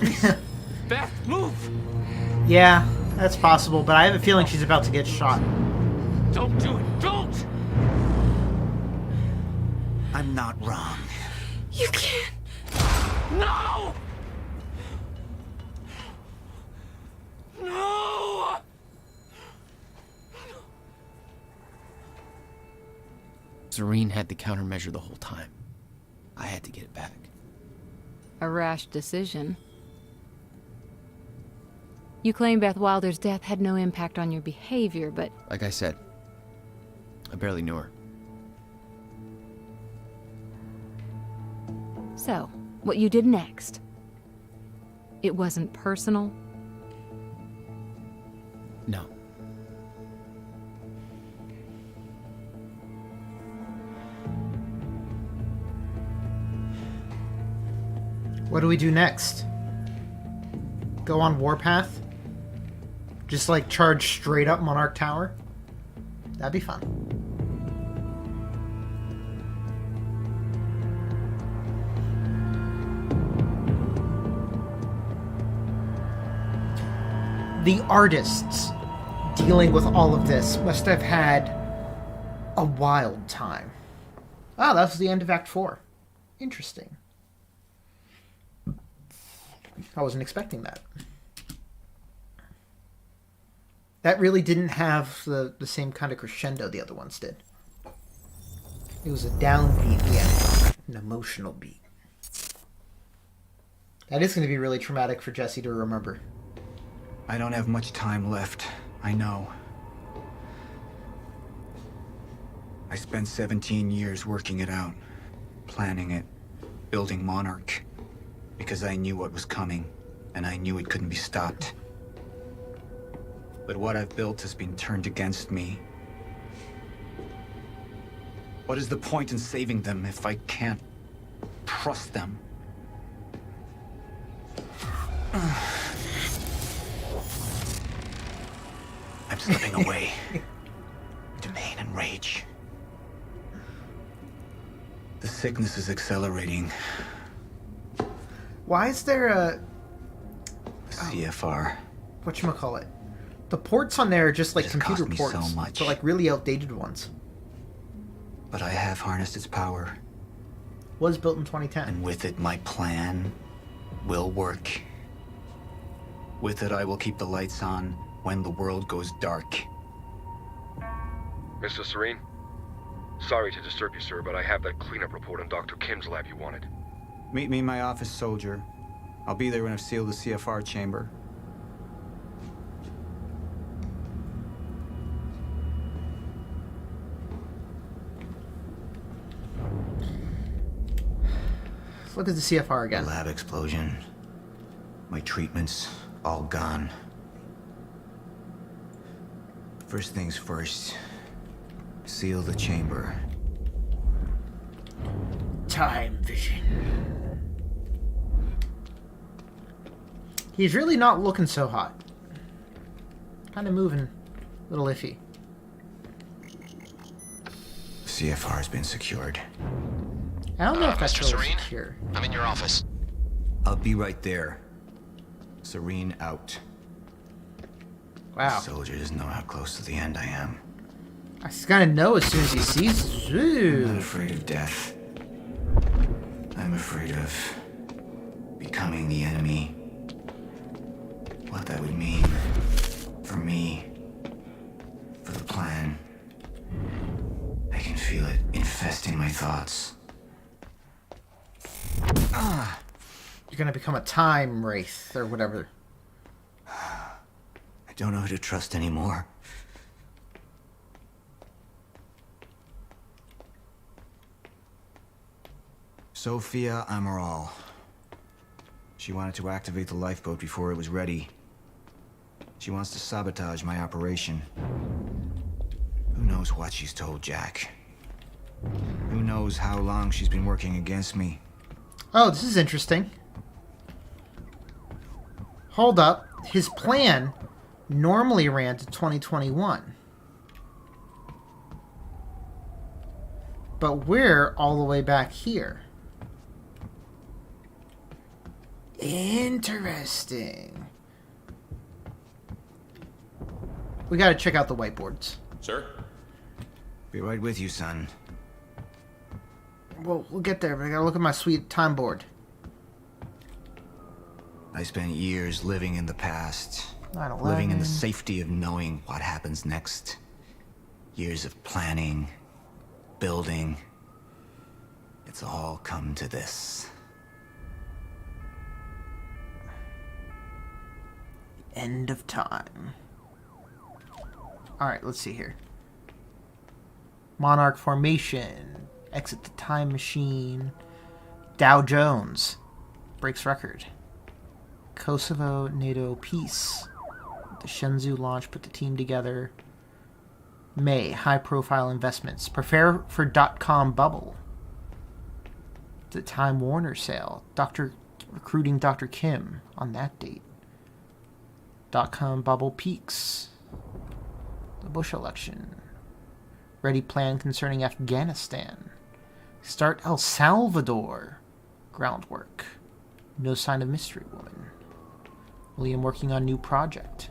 Speaker 17: Beth, move!
Speaker 1: Yeah, that's possible, but I have a feeling she's about to get shot.
Speaker 17: Don't do it! Don't!
Speaker 19: I'm not wrong.
Speaker 6: You can't.
Speaker 17: No! No!
Speaker 3: Serene had the countermeasure the whole time. I had to get it back.
Speaker 2: A rash decision. You claim Beth Wilder's death had no impact on your behavior, but...
Speaker 3: Like I said, I barely knew her.
Speaker 2: So, what you did next? It wasn't personal?
Speaker 3: No.
Speaker 1: What do we do next? Go on Warpath. Just like charge straight up Monarch Tower. That'd be fun. The artists dealing with all of this must have had a wild time. Ah, that was the end of Act 4. Interesting. I wasn't expecting that. That really didn't have the same kind of crescendo the other ones did. It was a downbeat, yeah, an emotional beat. That is going to be really traumatic for Jesse to remember.
Speaker 19: I don't have much time left, I know. I spent 17 years working it out, planning it, building Monarch, because I knew what was coming, and I knew it couldn't be stopped. But what I've built has been turned against me. What is the point in saving them if I can't trust them? I'm slipping away into pain and rage. The sickness is accelerating.
Speaker 1: Why is there a...
Speaker 19: CFR.
Speaker 1: Whatchamacallit? The ports on there are just like computer ports,
Speaker 19: so much.
Speaker 1: but like really outdated ones.
Speaker 19: But I have harnessed its power.
Speaker 1: Was built in 2010.
Speaker 19: And with it, my plan will work. With it, I will keep the lights on when the world goes dark.
Speaker 20: Mr. Serene? Sorry to disturb you, sir, but I have that cleanup report on Dr. Kim's lab you wanted.
Speaker 19: Meet me in my office, soldier. I'll be there when I've sealed the CFR chamber.
Speaker 1: Let's look at the CFR again.
Speaker 19: Lab explosion. My treatments, all gone. First things first. Seal the chamber.
Speaker 1: Time vision. He's really not looking so hot. Kind of moving a little iffy.
Speaker 19: CFR has been secured.
Speaker 1: I don't know if that's
Speaker 10: Mr.
Speaker 1: really
Speaker 10: Serene?
Speaker 1: secure.
Speaker 10: I'm in your office.
Speaker 19: I'll be right there. Serene out.
Speaker 1: Wow.
Speaker 19: The soldier doesn't know how close to the end I am.
Speaker 1: I just gotta know as soon as he sees. Ooh.
Speaker 19: I'm not afraid of death. I'm afraid of becoming the enemy. What that would mean for me, for the plan. I can feel it infesting my thoughts.
Speaker 1: You're gonna become a time wraith or whatever.
Speaker 19: I don't know who to trust anymore. Sophia Amaral. She wanted to activate the lifeboat before it was ready. She wants to sabotage my operation. Who knows what she's told Jack? Who knows how long she's been working against me?
Speaker 1: Oh, this is interesting. Hold up. His plan normally ran to 2021. But we're all the way back here. Interesting. We gotta check out the whiteboards.
Speaker 20: Sir?
Speaker 19: Be right with you, son.
Speaker 1: Well, we'll get there, but I gotta look at my sweet time board.
Speaker 19: I spent years living in the past.
Speaker 1: 9/11.
Speaker 19: Living in the safety of knowing what happens next. Years of planning, building. It's all come to this.
Speaker 1: End of time. Alright, let's see here. Monarch formation. Exit the time machine. Dow Jones breaks record. Kosovo NATO peace. The Shenzhou launch put the team together. May, high profile investments. Prepare for .com bubble. The Time Warner sale. Recruiting Dr. Kim on that date. .com Bubble Peaks. The Bush election. Ready plan concerning Afghanistan. Start El Salvador. Groundwork. No sign of mystery woman. William working on new project.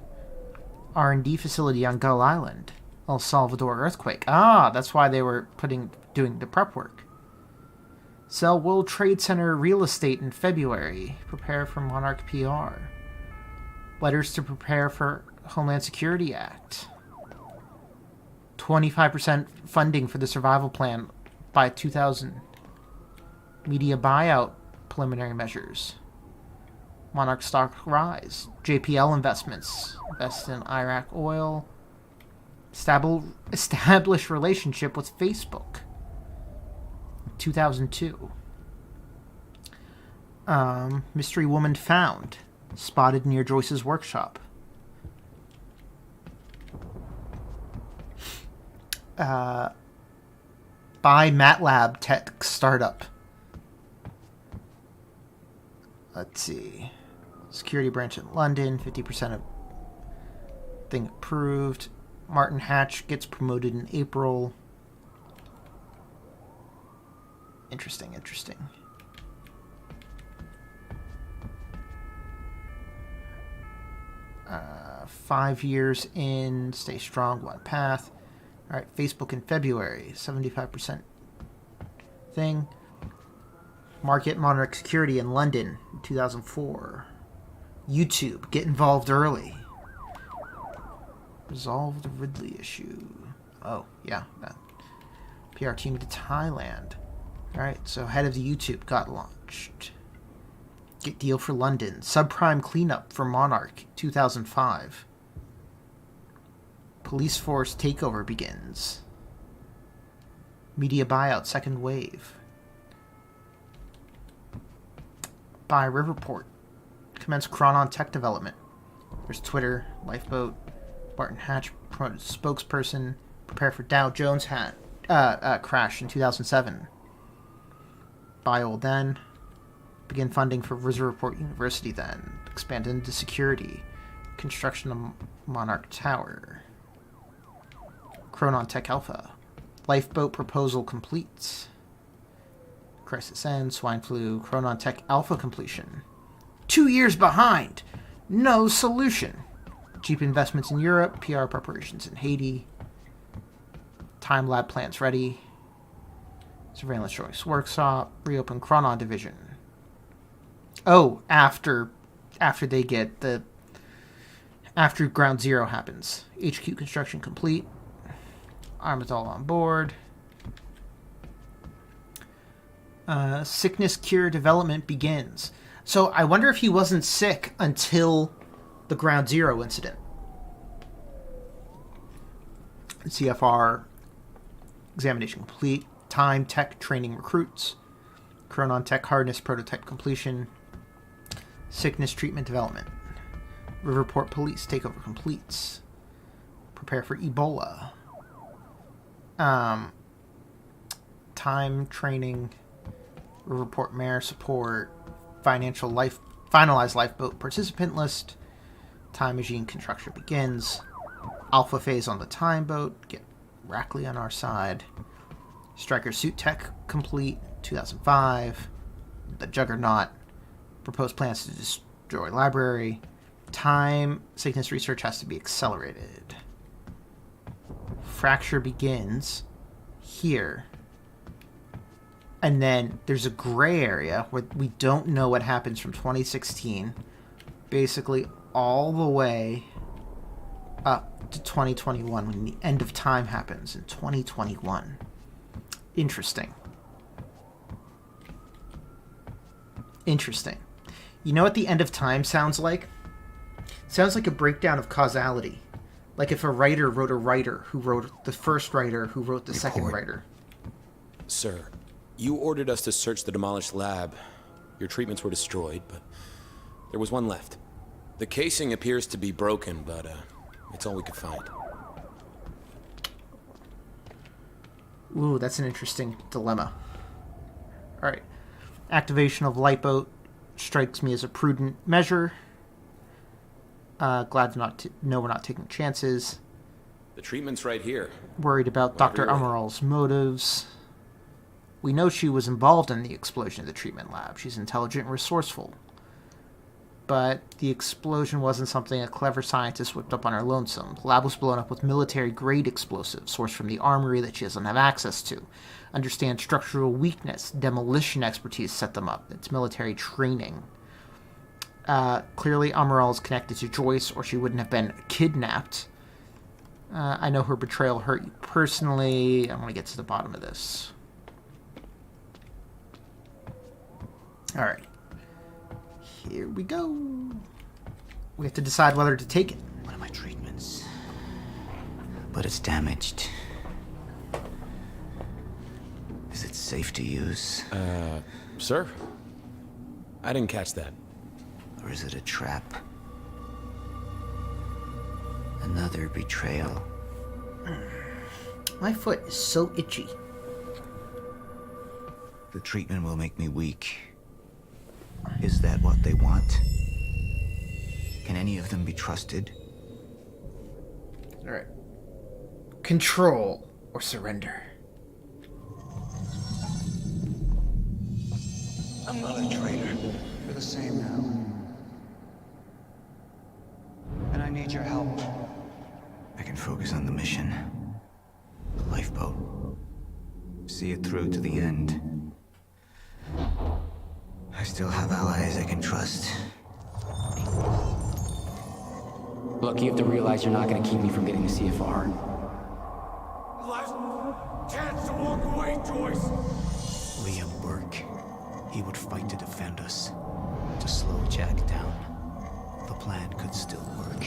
Speaker 1: R&D facility on Gull Island. El Salvador earthquake. Ah, that's why they were doing the prep work. Sell World Trade Center real estate in February. Prepare for Monarch PR. Letters to prepare for Homeland Security Act. 25% funding for the survival plan by 2000. Media buyout preliminary measures. Monarch stock rise. JPL investments. Invest in Iraq oil. Establish relationship with Facebook. 2002. Mystery woman found. Spotted near Joyce's workshop. Buy MATLAB tech startup. Let's see. Security branch in London. 50% of thing approved. Martin Hatch gets promoted in April. Interesting. 5 years in. Stay strong. One path. All right. Facebook in February. 75% thing. Market Monarch Security in London in 2004. YouTube. Get involved early. Resolve the Ridley issue. Oh, yeah. PR team to Thailand. Alright, so head of the YouTube got launched. Get deal for London. Subprime cleanup for Monarch, 2005. Police force takeover begins. Media buyout, second wave. Buy Riverport. Commence Chronon tech development. There's Twitter, Lifeboat. Martin Hatch promoted spokesperson. Prepare for Dow Jones crash in 2007. Buy old then. Begin funding for Riverport University then. Expand into security. Construction of Monarch Tower. Chronon Tech Alpha. Lifeboat proposal completes. Crisis ends. Swine flu. Chronon Tech Alpha completion. 2 years behind. No solution. Cheap investments in Europe. PR preparations in Haiti. Time lab plans ready. Surveillance choice workshop. Reopen Chronon division. Oh, after they get the... After Ground Zero happens. HQ construction complete. Armatal on board. Sickness cure development begins. So I wonder if he wasn't sick until the Ground Zero incident. CFR examination complete. Time tech training recruits. Chronon tech hardness prototype completion. Sickness treatment development. Riverport police takeover completes. Prepare for Ebola. Time training. Riverport mayor support. Finalized lifeboat participant list. Time machine construction begins. Alpha phase on the time boat. Get Rackley on our side. Striker suit tech complete. 2005. The Juggernaut. Proposed plans to destroy library. Time sickness research has to be accelerated. Fracture begins here. And then there's a gray area where we don't know what happens from 2016 basically all the way up to 2021 when the end of time happens in 2021. Interesting. You know what the end of time sounds like? Sounds like a breakdown of causality. Like if a writer wrote a writer who wrote the first writer who wrote the second writer.
Speaker 21: Sir, you ordered us to search the demolished lab. Your treatments were destroyed, but there was one left. The casing appears to be broken, but it's all we could find.
Speaker 1: Ooh, that's an interesting dilemma. Alright. Activation of Lifeboat strikes me as a prudent measure. Glad to know we're not taking chances.
Speaker 21: The treatment's right here.
Speaker 1: Worried about Dr. Amaral's motives. We know she was involved in the explosion of the treatment lab. She's intelligent and resourceful. But the explosion wasn't something a clever scientist whipped up on her lonesome. The lab was blown up with military-grade explosives sourced from the armory that she doesn't have access to. Understand structural weakness, demolition expertise set them up. It's military training. Clearly, Amaral is connected to Joyce, or she wouldn't have been kidnapped. I know her betrayal hurt you personally. I want to get to the bottom of this. All right. Here we go. We have to decide whether to take it.
Speaker 19: One of my treatments. But it's damaged. Is it safe to use?
Speaker 21: Sir? I didn't catch that.
Speaker 19: Or is it a trap? Another betrayal.
Speaker 1: My foot is so itchy.
Speaker 19: The treatment will make me weak. Is that what they want? Can any of them be trusted?
Speaker 1: All right. Control or surrender.
Speaker 19: I'm not a traitor. We're the same now. And I need your help. I can focus on the mission. The lifeboat. See it through to the end. I still have allies I can trust.
Speaker 17: Look, you have to realize you're not going to keep me from getting the CFR.
Speaker 8: Last chance to walk away, Joyce.
Speaker 19: Liam Burke. He would fight to defend us. To slow Jack down. The plan could still work.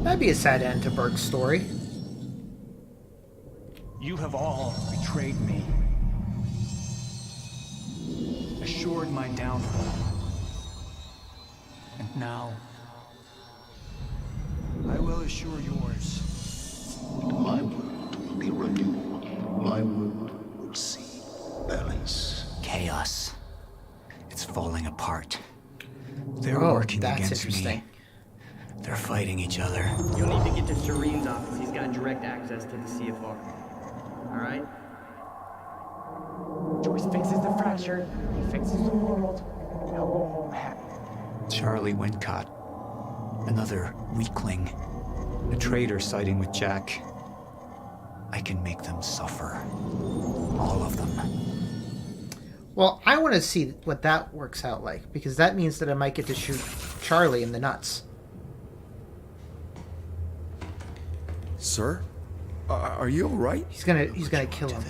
Speaker 1: That'd be a sad end to Burke's story.
Speaker 4: You have all betrayed me. Assured my downfall. And now, I will assure yours.
Speaker 22: My world will be renewed. My world will see balance.
Speaker 19: Chaos. It's falling apart. They're
Speaker 1: Oh,
Speaker 19: working
Speaker 1: that's
Speaker 19: against
Speaker 1: interesting.
Speaker 19: me. They're fighting each other.
Speaker 23: You'll need to get to Serene's office. He's got direct access to the CFR. Alright?
Speaker 4: Joyce fixes the fracture. He fixes the world. Now go home happy.
Speaker 19: Charlie Wincott. Another weakling. A traitor siding with Jack. I can make them suffer. All of them.
Speaker 1: Well, I want to see what that works out like, because that means that I might get to shoot Charlie in the nuts.
Speaker 20: Sir? Are you alright?
Speaker 1: He's gonna kill him.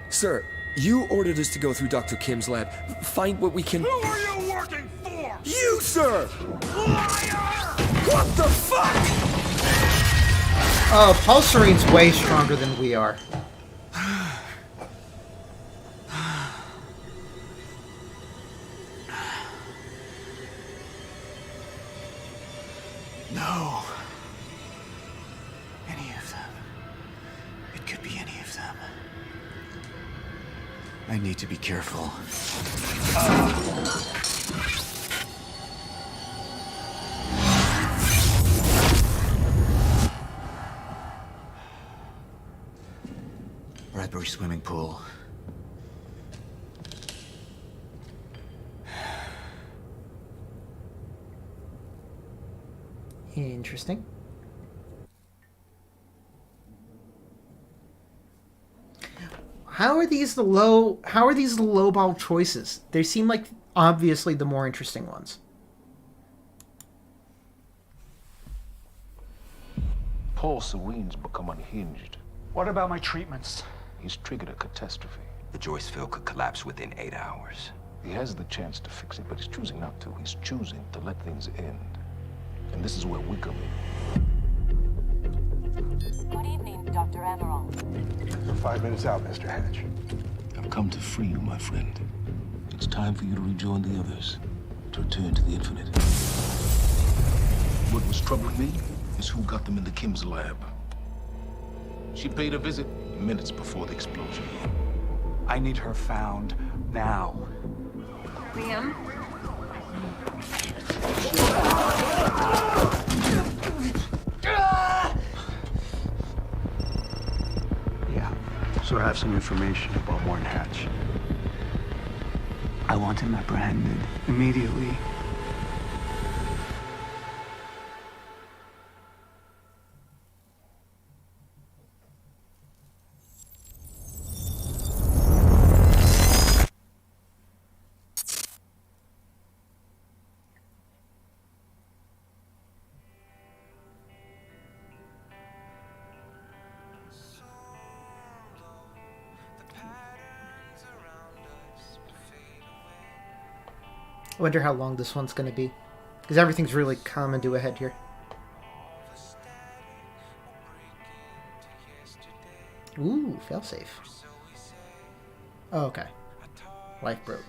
Speaker 20: Sir, you ordered us to go through Dr. Kim's lab. Find what we can...
Speaker 8: Who are you working for?
Speaker 20: You, sir!
Speaker 8: Liar!
Speaker 20: What the fuck?
Speaker 1: Oh, Pulsarine's way stronger than we are.
Speaker 19: No. Any of them. It could be any of them. I need to be careful. Bradbury swimming pool.
Speaker 1: Interesting. How are these the lowball choices? They seem like obviously the more interesting ones.
Speaker 24: Paul Serene's become unhinged.
Speaker 4: What about my treatments?
Speaker 24: He's triggered a catastrophe.
Speaker 25: The Joyce field could collapse within 8 hours.
Speaker 24: He has the chance to fix it, but he's choosing not to. He's choosing to let things end. And this is where we come in.
Speaker 26: Good evening, Dr. Amaral.
Speaker 24: We're 5 minutes out, Mr. Hatch. I've come to free you, my friend. It's time for you to rejoin the others, to return to the infinite. What was troubling me is who got them into Kim's lab. She paid a visit minutes before the explosion.
Speaker 4: I need her found now.
Speaker 26: Liam?
Speaker 24: So I have some information about Martin Hatch. I want him apprehended immediately.
Speaker 1: I wonder how long this one's going to be. Because everything's really coming to a head here. Ooh, failsafe. Oh, okay. Life broke.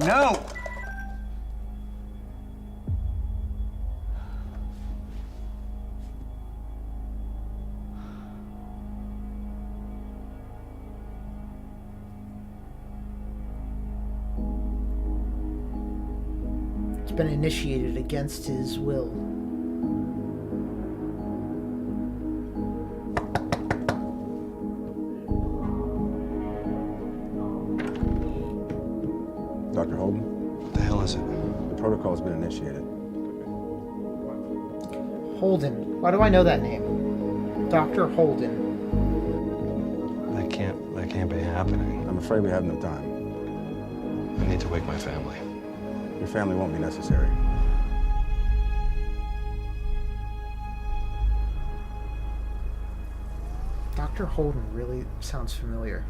Speaker 24: No!
Speaker 1: It's been initiated against his will.
Speaker 7: Dr. Holden?
Speaker 24: What the hell is it?
Speaker 7: The protocol's been initiated.
Speaker 1: Holden. Why do I know that name? Dr. Holden.
Speaker 24: That can't be happening.
Speaker 7: I'm afraid we have no time.
Speaker 24: I need to wake my family.
Speaker 7: Your family won't be necessary.
Speaker 1: Dr. Holden really sounds familiar.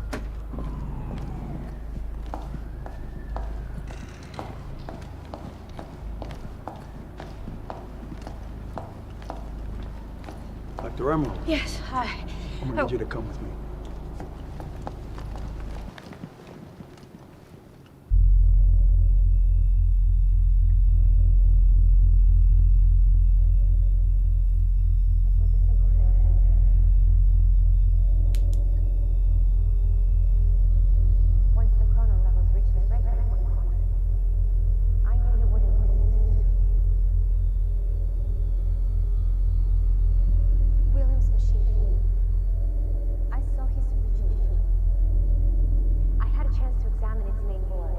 Speaker 24: Dr. Emerald.
Speaker 9: Yes, hi.
Speaker 24: I'm gonna need you to come with me.
Speaker 9: Once the chrono levels reach the regular point, I knew you wouldn't resist. William's machine. I saw his rejuvenation. I had a chance to examine its main board.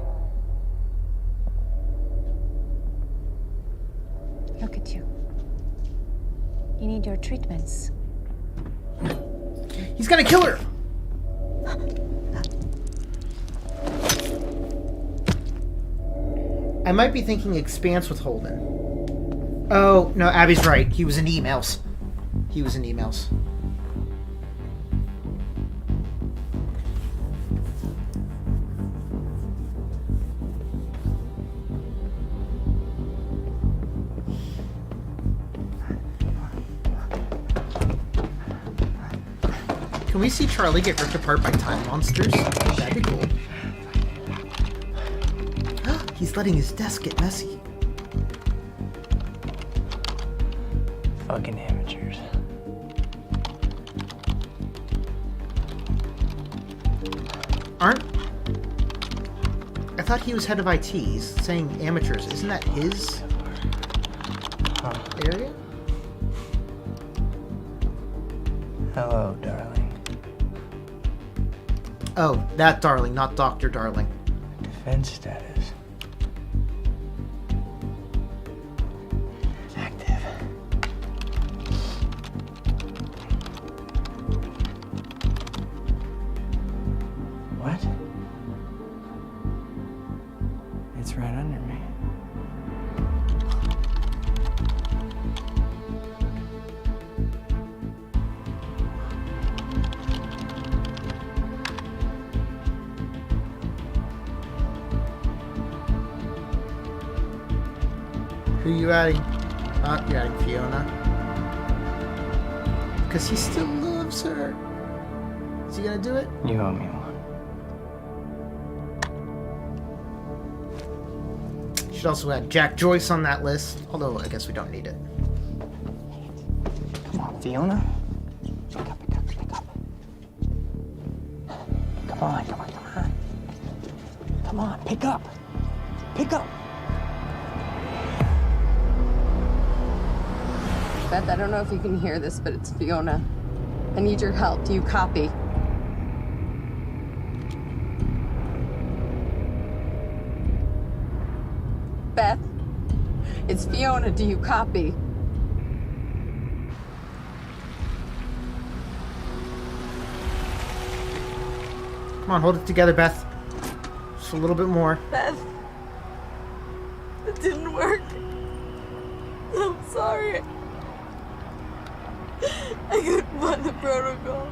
Speaker 9: Look at you. You need your treatments.
Speaker 1: He's gonna kill her! I might be thinking Expanse with Holden. Oh, no, Abby's right. He was in emails. He was in emails. Can we see Charlie get ripped apart by time monsters? That'd be cool. He's letting his desk get messy.
Speaker 24: Fucking amateurs.
Speaker 1: Aren't... I thought he was head of IT. He's saying amateurs. Isn't that his area?
Speaker 24: Hello, darling.
Speaker 1: Oh, that Darling, not Dr. Darling.
Speaker 24: Defense status. Active. What? It's right under me. Who
Speaker 1: you adding? You're adding Fiona. because he still loves her. Is he gonna do it?
Speaker 4: You owe me one.
Speaker 1: Should also add Jack Joyce on that list, although I guess we don't need it.
Speaker 4: Come on, Fiona. Pick up. Come on. Come on, pick up.
Speaker 12: Beth, I don't know if you can hear this, but it's Fiona. I need your help. Do you copy? Beth, it's Fiona. Do you copy?
Speaker 1: Come on, hold it together, Beth. Just a little bit more.
Speaker 12: Beth, it didn't work. I'm sorry. I couldn't find the protocol.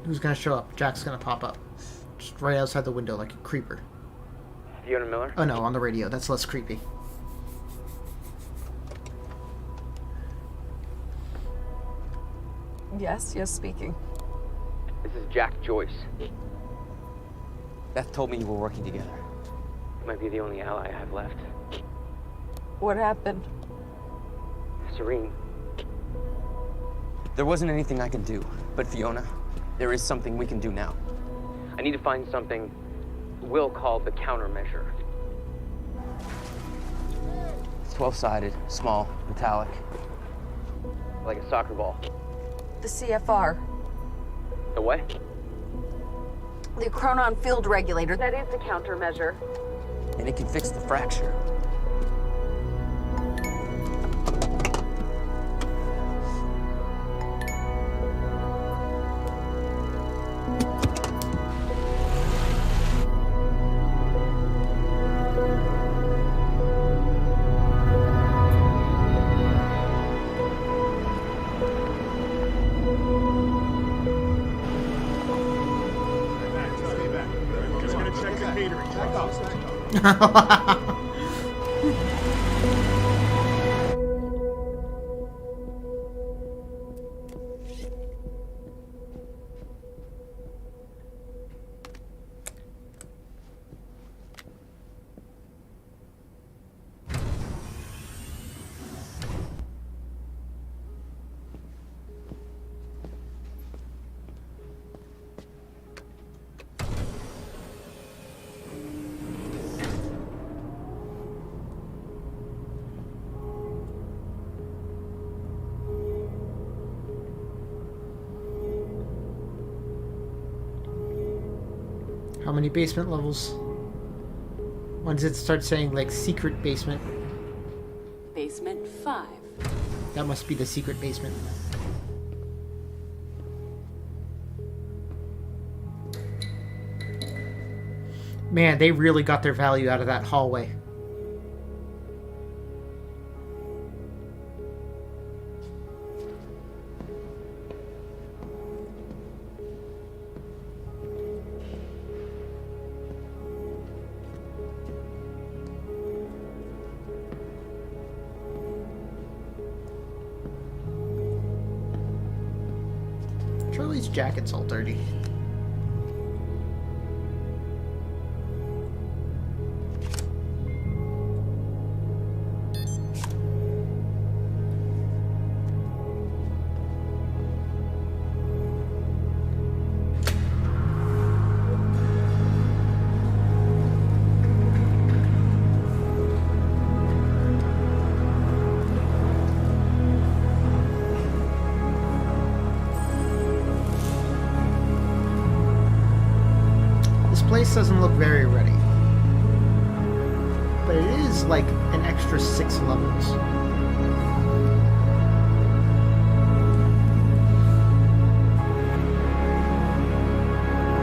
Speaker 1: Who's gonna show up? Jack's gonna pop up. Just right outside the window like a creeper.
Speaker 17: Fiona Miller?
Speaker 1: Oh no, on the radio. That's less creepy.
Speaker 12: Yes, speaking.
Speaker 17: This is Jack Joyce. Beth told me you were working together. You might be the only ally I have left.
Speaker 12: What happened?
Speaker 17: Serene. There wasn't anything I could do, but Fiona, there is something we can do now. I need to find something Will called the countermeasure. It's 12-sided, small, metallic, like a soccer ball.
Speaker 12: The CFR.
Speaker 17: The what?
Speaker 12: The chronon field regulator. That is the countermeasure.
Speaker 17: And it can fix the fracture.
Speaker 1: How many basement levels? When does it start saying, like, secret basement?
Speaker 26: Basement 5.
Speaker 1: That must be the secret basement. Man, they really got their value out of that hallway. Charlie's jacket's all dirty. Place doesn't look very ready, but it is like an extra 6 levels.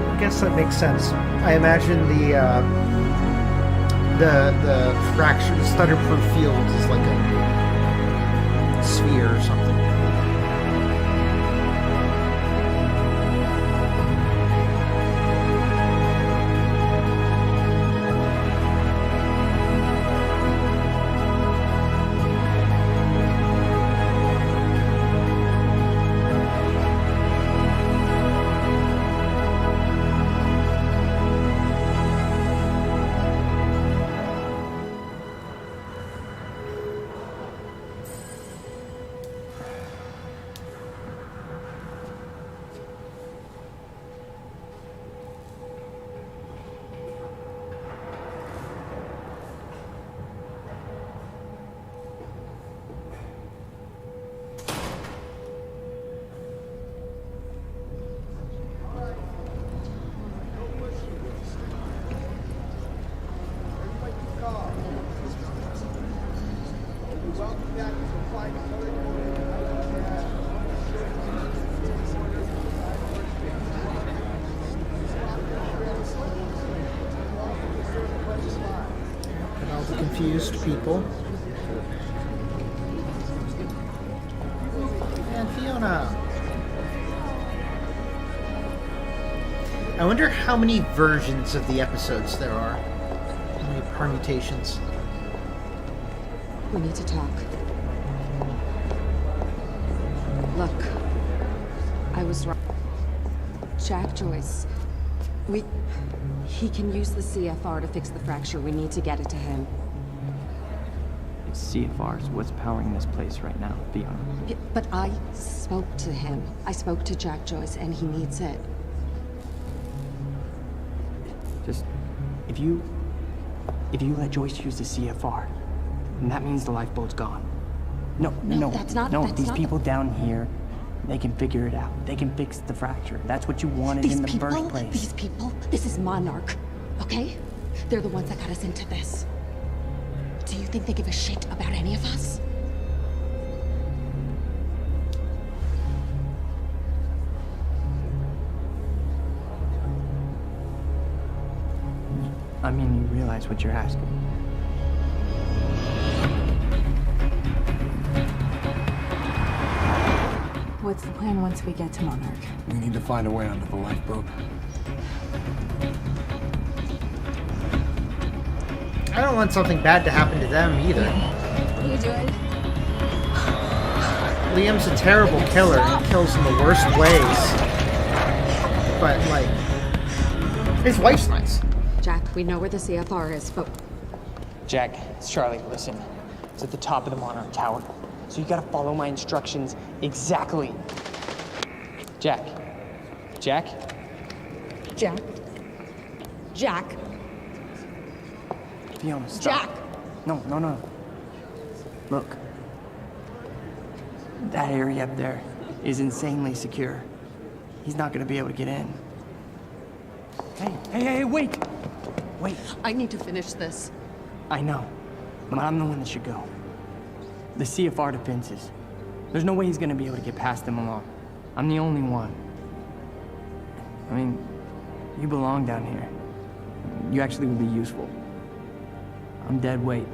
Speaker 1: I guess that makes sense. I imagine the fracture, the stutter-proof field is like a sphere or something. Ghost people. And Fiona. I wonder how many versions of the episodes there are. How many permutations.
Speaker 5: We need to talk. Look, I was wrong. Jack Joyce. He can use the CFR to fix the fracture. We need to get it to him.
Speaker 23: CFR is what's powering this place right now, Fiona.
Speaker 5: Yeah, but I spoke to him. I spoke to Jack Joyce, and he needs it.
Speaker 23: Just, if you let Joyce use the CFR, then that means the lifeboat's gone. No,
Speaker 5: that's not.
Speaker 23: No,
Speaker 5: that's
Speaker 23: these
Speaker 5: not
Speaker 23: people down here, they can figure it out. They can fix the fracture. That's what you wanted in the first place.
Speaker 5: These people, this is Monarch, okay? They're the ones that got us into this. Do you think they give a shit about any of us?
Speaker 23: I mean, you realize what you're asking.
Speaker 13: What's the plan once we get to Monarch?
Speaker 24: We need to find a way onto the lifeboat.
Speaker 1: I don't want something bad to happen to them either.
Speaker 13: What are you doing?
Speaker 1: Liam's a terrible killer and kills in the worst ways. But, like, his wife's nice.
Speaker 5: Jack, we know where the CFR is, but...
Speaker 23: Jack, it's Charlie. Listen, it's at the top of the Monarch Tower. So you gotta follow my instructions exactly. Jack. Jack?
Speaker 5: Jack? Jack?
Speaker 23: Fiona, stop.
Speaker 5: Jack!
Speaker 23: No. Look. That area up there is insanely secure. He's not gonna be able to get in. Hey, wait! Wait.
Speaker 5: I need to finish this.
Speaker 23: I know, but I'm the one that should go. The CFR defenses. There's no way he's gonna be able to get past them alone. I'm the only one. I mean, you belong down here. You actually would be useful. I'm dead weight.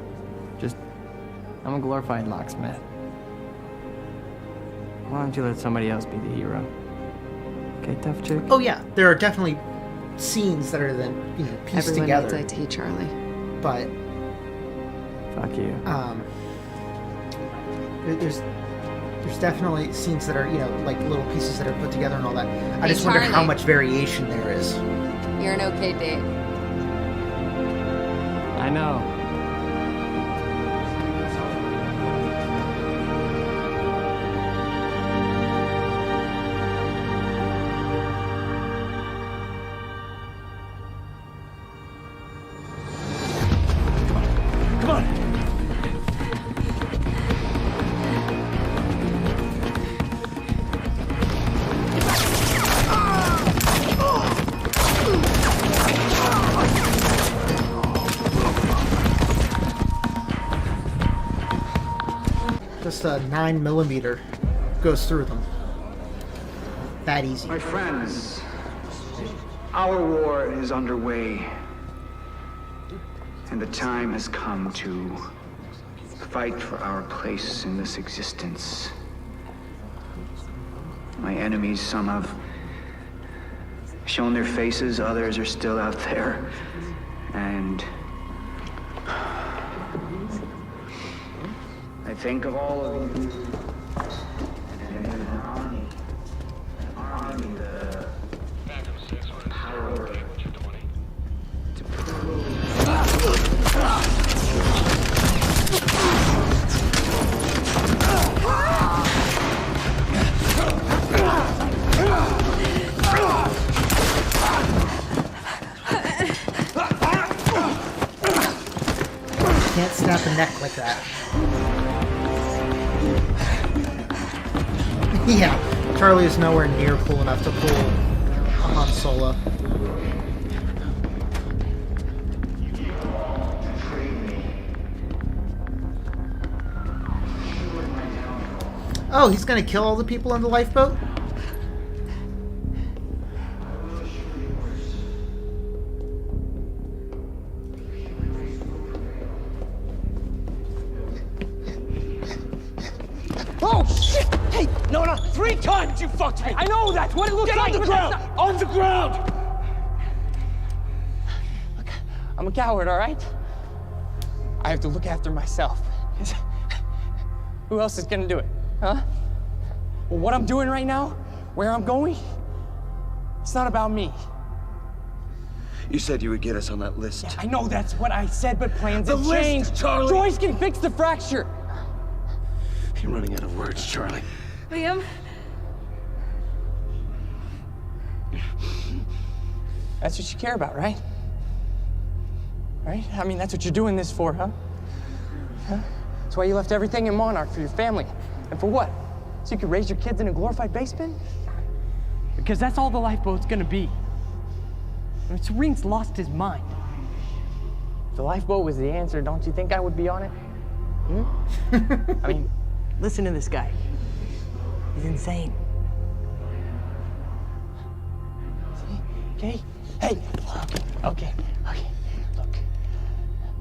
Speaker 23: I'm a glorified locksmith. Why don't you let somebody else be the hero? Okay, tough chick?
Speaker 1: Oh yeah, there are definitely scenes that are then, pieced
Speaker 5: Everyone
Speaker 1: together.
Speaker 5: needs IT, Charlie.
Speaker 1: But...
Speaker 23: Fuck you.
Speaker 1: There's definitely scenes that are, like little pieces that are put together and all that. I just wonder
Speaker 5: Charlie.
Speaker 1: how much variation there is.
Speaker 5: You're an okay date.
Speaker 23: I know. Come on.
Speaker 1: Just a 9mm goes through them. That easy.
Speaker 14: My friends, our war is underway, and the time has come to fight for our place in this existence. My enemies, some have shown their faces, others are still out there, and I think of all of you and an army the power to prove.
Speaker 1: Can't snap a neck like that. Yeah, Charlie is nowhere near cool enough to pull a Han Solo. Oh, he's gonna kill all the people on the lifeboat?
Speaker 23: Hey! No, no, 3 times you fucked me! I know that's what it looks like! Get on the ground! On the ground! Look, I'm a coward, all right? I have to look after myself. Who else is gonna do it, huh? Well, what I'm doing right now, where I'm going, it's not about me.
Speaker 24: You said you would get us on that list.
Speaker 23: Yeah, I know that's what I said, but plans
Speaker 24: The
Speaker 23: have
Speaker 24: list,
Speaker 23: changed.
Speaker 24: Charlie!
Speaker 23: Joyce can fix the fracture.
Speaker 24: You're running out of words, Charlie.
Speaker 5: Liam?
Speaker 23: That's what you care about, right? Right? I mean, that's what you're doing this for, huh? Huh? That's why you left everything in Monarch for your family. And for what? So you could raise your kids in a glorified basement? Because that's all the lifeboat's gonna be. I mean, Serene's lost his mind. If the lifeboat was the answer, don't you think I would be on it? Hmm? I mean, listen to this guy. He's insane. See? Okay? Hey, okay. Look,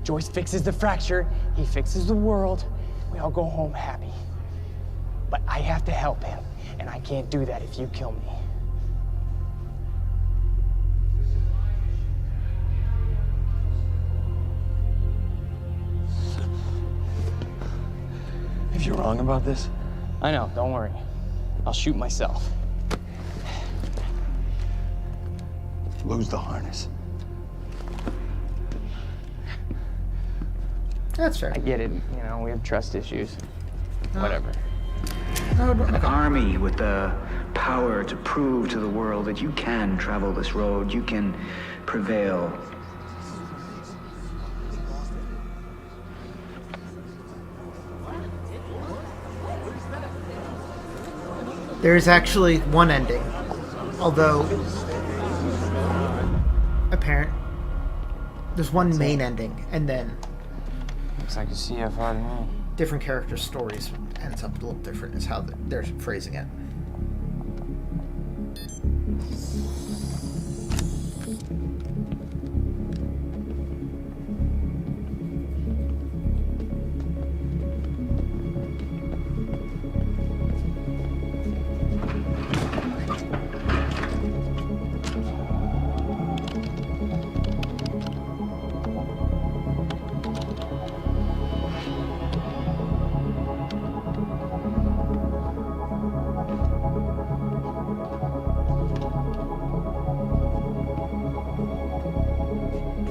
Speaker 23: Joyce fixes the fracture, he fixes the world, we all go home happy. But I have to help him, and I can't do that if you kill me.
Speaker 24: If you're wrong about this,
Speaker 23: I know, don't worry. I'll shoot myself.
Speaker 24: lose the harness.
Speaker 1: That's fair.
Speaker 23: I get it, you know, we have trust issues. Whatever.
Speaker 14: An army with the power to prove to the world that you can travel this road, you can prevail.
Speaker 1: There is actually one ending, although apparent. There's one main ending, and then
Speaker 23: looks like a CFR to me.
Speaker 1: Different character stories ends up a little different. Is how they're phrasing it.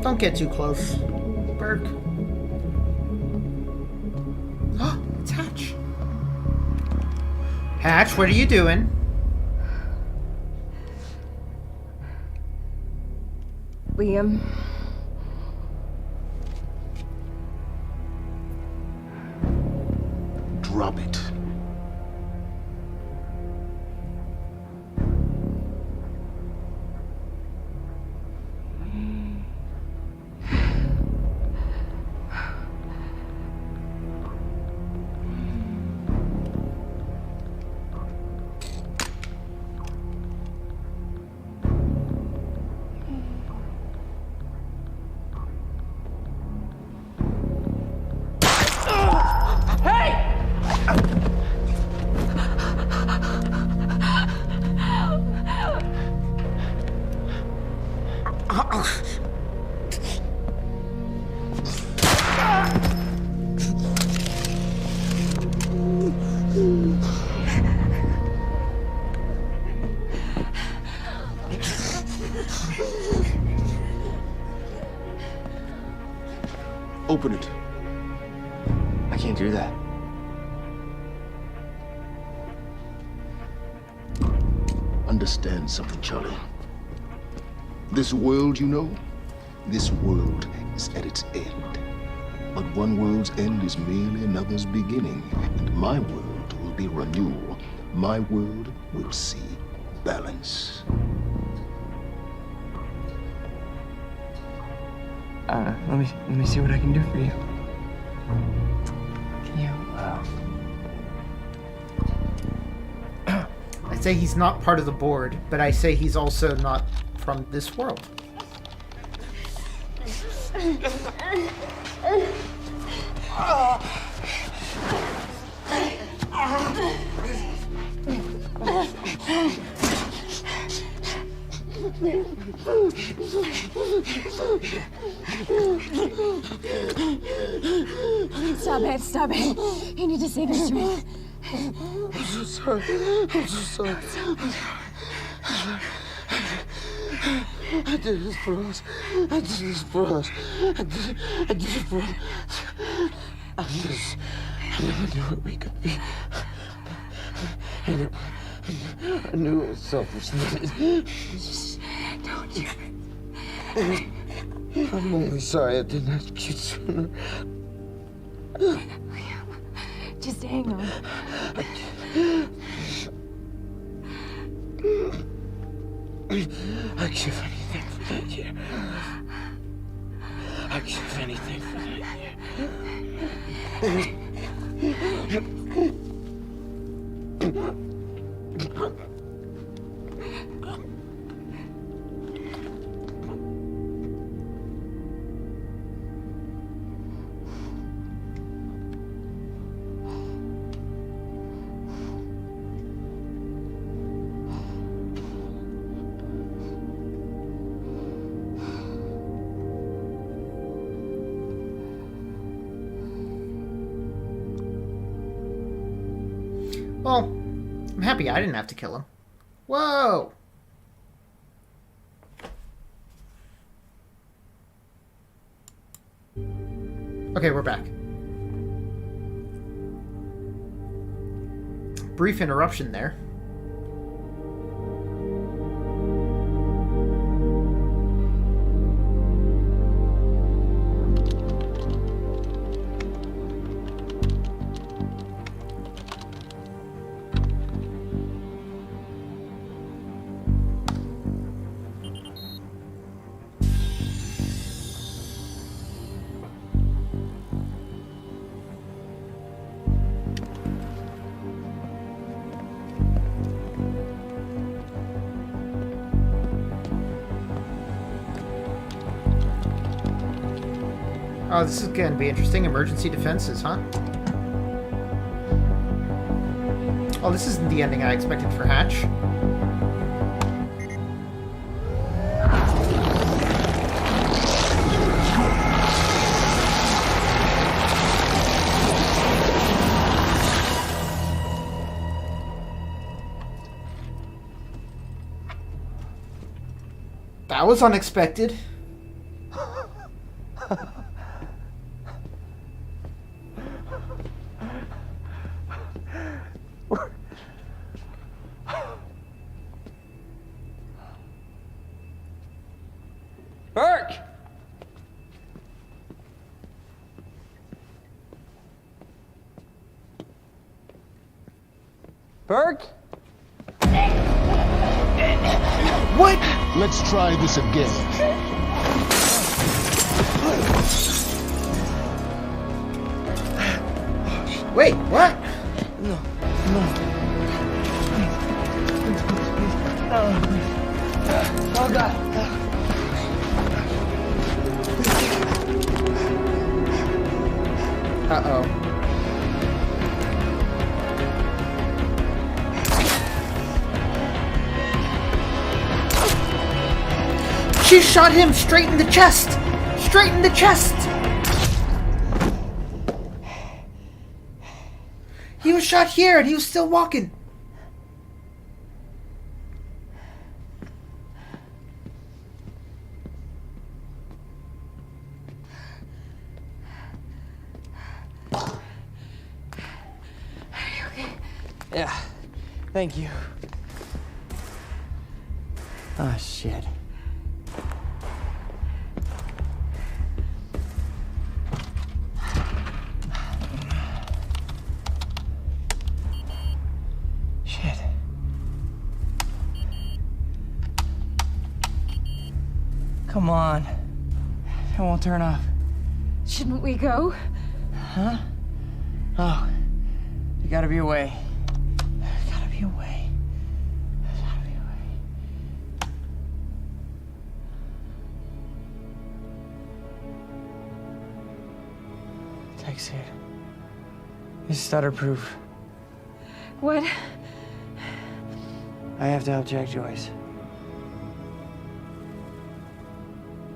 Speaker 1: Don't get too close, Burke. Oh, it's Hatch. Hatch, what are you doing?
Speaker 5: Liam.
Speaker 22: Drop it.
Speaker 24: Open it.
Speaker 17: I can't do that.
Speaker 22: Understand something, Charlie. This world, you know, this world is at its end. But one world's end is merely another's beginning, and my world will be renewal. My world will see balance.
Speaker 23: Let me see what I can do for you. Can you,
Speaker 1: I say he's not part of the board, but I say he's also not from this world.
Speaker 13: Stop it, stop it. You need to say this to me.
Speaker 24: I'm so sorry. I'm so sorry. I did this for us. I did this for us. I did it for us. I never knew what we could be. I knew it was selfishness.
Speaker 13: Don't you?
Speaker 24: I'm only sorry I didn't have you sooner.
Speaker 13: Just hang on.
Speaker 24: I'd give anything for that year. I'd give anything for that year.
Speaker 1: Well, I'm happy I didn't have to kill him. Whoa! Okay, we're back. Brief interruption there. Oh, this is going to be interesting. Emergency defenses, huh? Oh, this isn't the ending I expected for Hatch. That was unexpected.
Speaker 23: Burke! Burke?
Speaker 1: What?
Speaker 22: Let's try this again.
Speaker 1: Wait, what?
Speaker 24: No. Oh, God.
Speaker 1: Uh-oh. She shot him straight in the chest! Straight in the chest! He was shot here and he was still walking.
Speaker 23: Yeah, thank you. Ah, shit. Shit. Come on. It won't turn off.
Speaker 13: Shouldn't we go?
Speaker 23: Huh? Oh, there gotta be a way. There gotta be a way. There's gotta be a way. Tech suit. It's stutter-proof.
Speaker 13: What?
Speaker 23: I have to help Jack Joyce.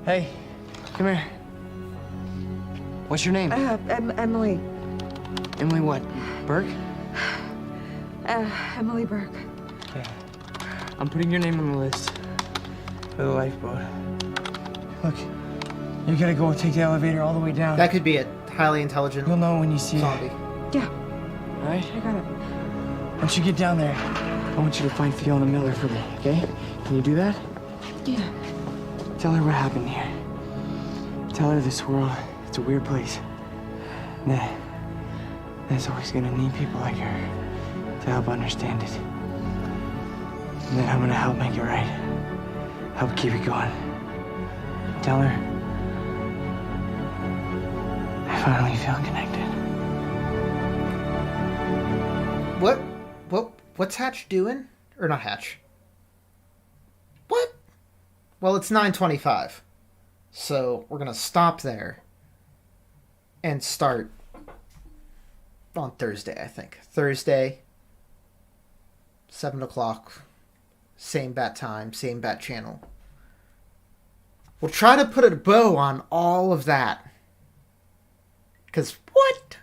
Speaker 23: Hey, come here. What's your name?
Speaker 5: Emily.
Speaker 23: Emily what? Burke?
Speaker 5: Emily Burke.
Speaker 23: Okay. I'm putting your name on the list for the lifeboat. Look, you gotta go and take the elevator all the way down.
Speaker 1: That could be a highly intelligent
Speaker 23: You'll know when you see
Speaker 1: zombie.
Speaker 23: it.
Speaker 5: Yeah.
Speaker 23: All right?
Speaker 5: I got it.
Speaker 23: Once you get down there, I want you to find Fiona Miller for me, okay? Can you do that?
Speaker 5: Yeah.
Speaker 23: Tell her what happened here. Tell her this world, it's a weird place. And that's always gonna need people like her to help understand it. And then I'm gonna help make it right. Help keep it going. Tell her I finally feel connected.
Speaker 1: What's Hatch doing? Or not Hatch. What? Well, it's 9:25. So we're gonna stop there and start on Thursday, I think. Thursday, 7 o'clock, same bat time, same bat channel. We'll try to put a bow on all of that. Because what?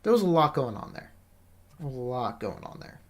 Speaker 1: There was a lot going on there. A lot going on there.